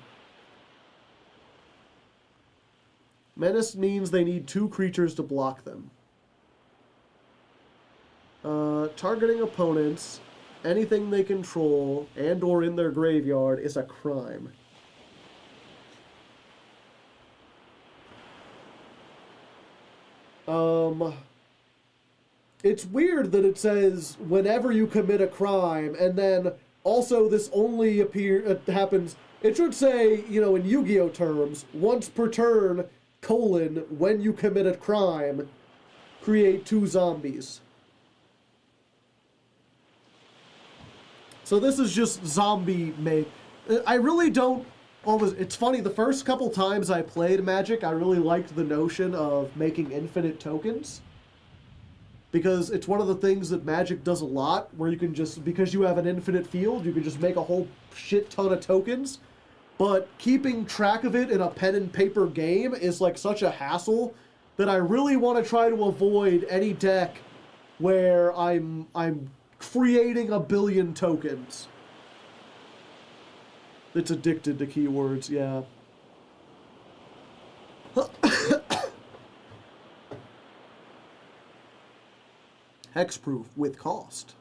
Menace means they need 2 creatures to block them. Targeting opponents, anything they control, and or in their graveyard is a crime. It's weird that it says whenever you commit a crime, and then also this only happens. It should say, you know, in Yu-Gi-Oh terms, once per turn, when you commit a crime, create 2 zombies. So this is just zombie make. I really don't always. It's funny, the first couple times I played Magic, I really liked the notion of making infinite tokens. Because it's one of the things that Magic does a lot, where you can just, because you have an infinite field, you can just make a whole shit ton of tokens. But keeping track of it in a pen and paper game is like such a hassle that I really want to try to avoid any deck where I'm creating a billion tokens. It's addicted to keywords, yeah. Hexproof with cost.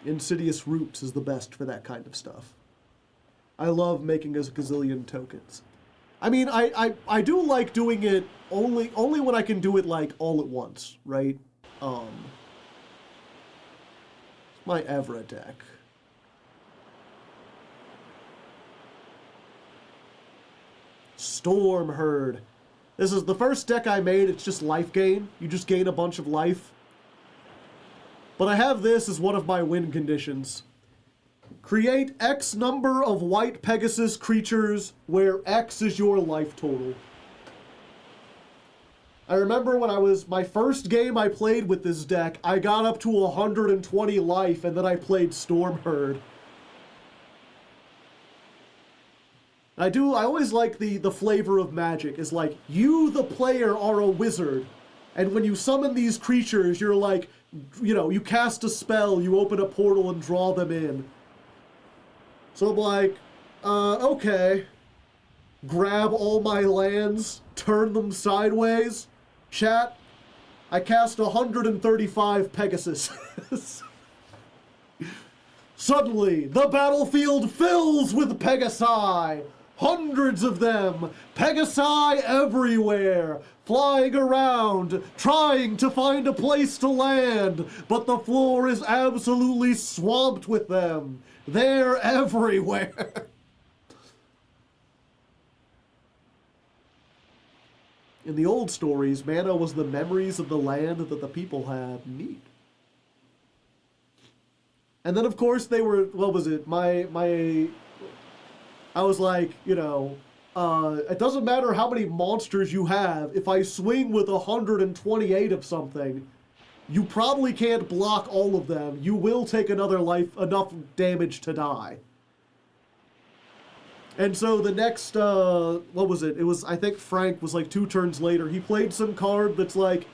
Insidious Roots is the best for that kind of stuff. I love making a gazillion tokens. I mean, I do like doing it only when I can do it, like, all at once, right? My Evra deck. Storm Herd. This is the first deck I made. It's just life gain. You just gain a bunch of life. But I have this as one of my win conditions. Create X number of white Pegasus creatures where X is your life total. I remember when my first game I played with this deck, I got up to 120 life and then I played Storm Herd. I always like the flavor of Magic, is like, you, the player, are a wizard. And when you summon these creatures, you're like, you know, you cast a spell, you open a portal and draw them in. So I'm like, okay. Grab all my lands, turn them sideways. Chat, I cast 135 Pegasus. Suddenly, the battlefield fills with Pegasi. Hundreds of them, Pegasi everywhere, flying around, trying to find a place to land, but the floor is absolutely swamped with them. They're everywhere. In the old stories, mana was the memories of the land that the people had. Neat. And then, of course, they were, what was it? I was like, you know, it doesn't matter how many monsters you have. If I swing with 128 of something, you probably can't block all of them. You will take enough damage to die. And so the next, what was it? It was, I think Frank was like 2 turns later. He played some card that's like,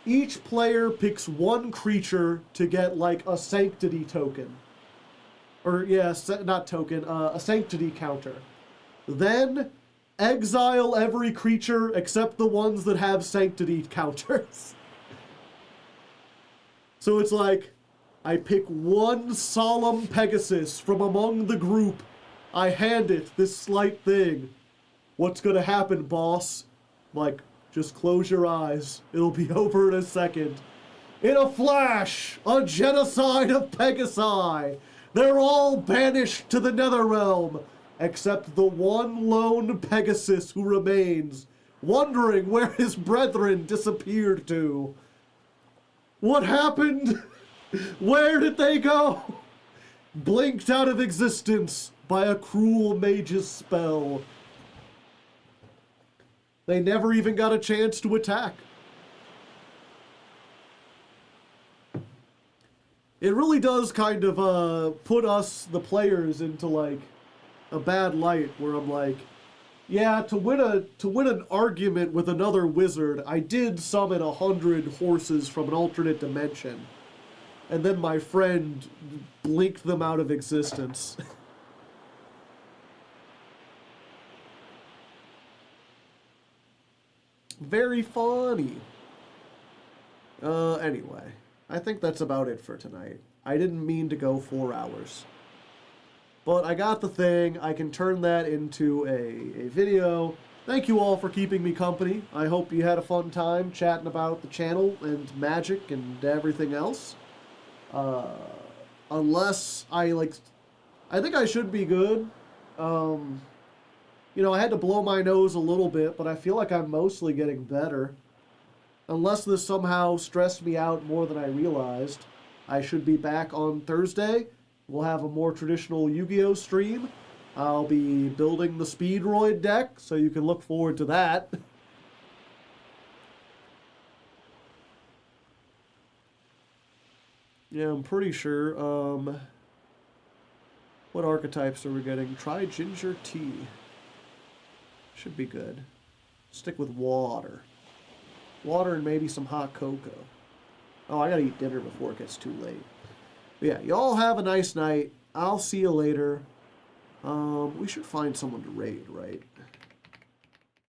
each player picks one creature to get like a sanctity token. Or, yeah, not token, a sanctity counter. Then, exile every creature except the ones that have sanctity counters. So it's like, I pick one solemn Pegasus from among the group. I hand it this slight thing. What's gonna happen, boss? Like, just close your eyes. It'll be over in a second. In a flash, a genocide of Pegasi. They're all banished to the Netherrealm, except the one lone Pegasus who remains, wondering where his brethren disappeared to. What happened? Where did they go? Blinked out of existence by a cruel mage's spell. They never even got a chance to attack. It really does kind of put us, the players, into like a bad light where I'm like, yeah, to win an argument with another wizard, I did summon 100 horses from an alternate dimension. And then my friend blinked them out of existence. Very funny. Anyway. I think that's about it for tonight. I didn't mean to go 4 hours. But I got the thing. I can turn that into a video. Thank you all for keeping me company. I hope you had a fun time chatting about the channel and magic and everything else. Unless I think I should be good. You know, I had to blow my nose a little bit, but I feel like I'm mostly getting better. Unless this somehow stressed me out more than I realized, I should be back on Thursday. We'll have a more traditional Yu-Gi-Oh! Stream. I'll be building the Speedroid deck, so you can look forward to that. Yeah, I'm pretty sure. What archetypes are we getting? Try ginger tea. Should be good. Stick with water. Water and maybe some hot cocoa. Oh, I gotta eat dinner before it gets too late. But yeah, y'all have a nice night. I'll see you later. We should find someone to raid, right?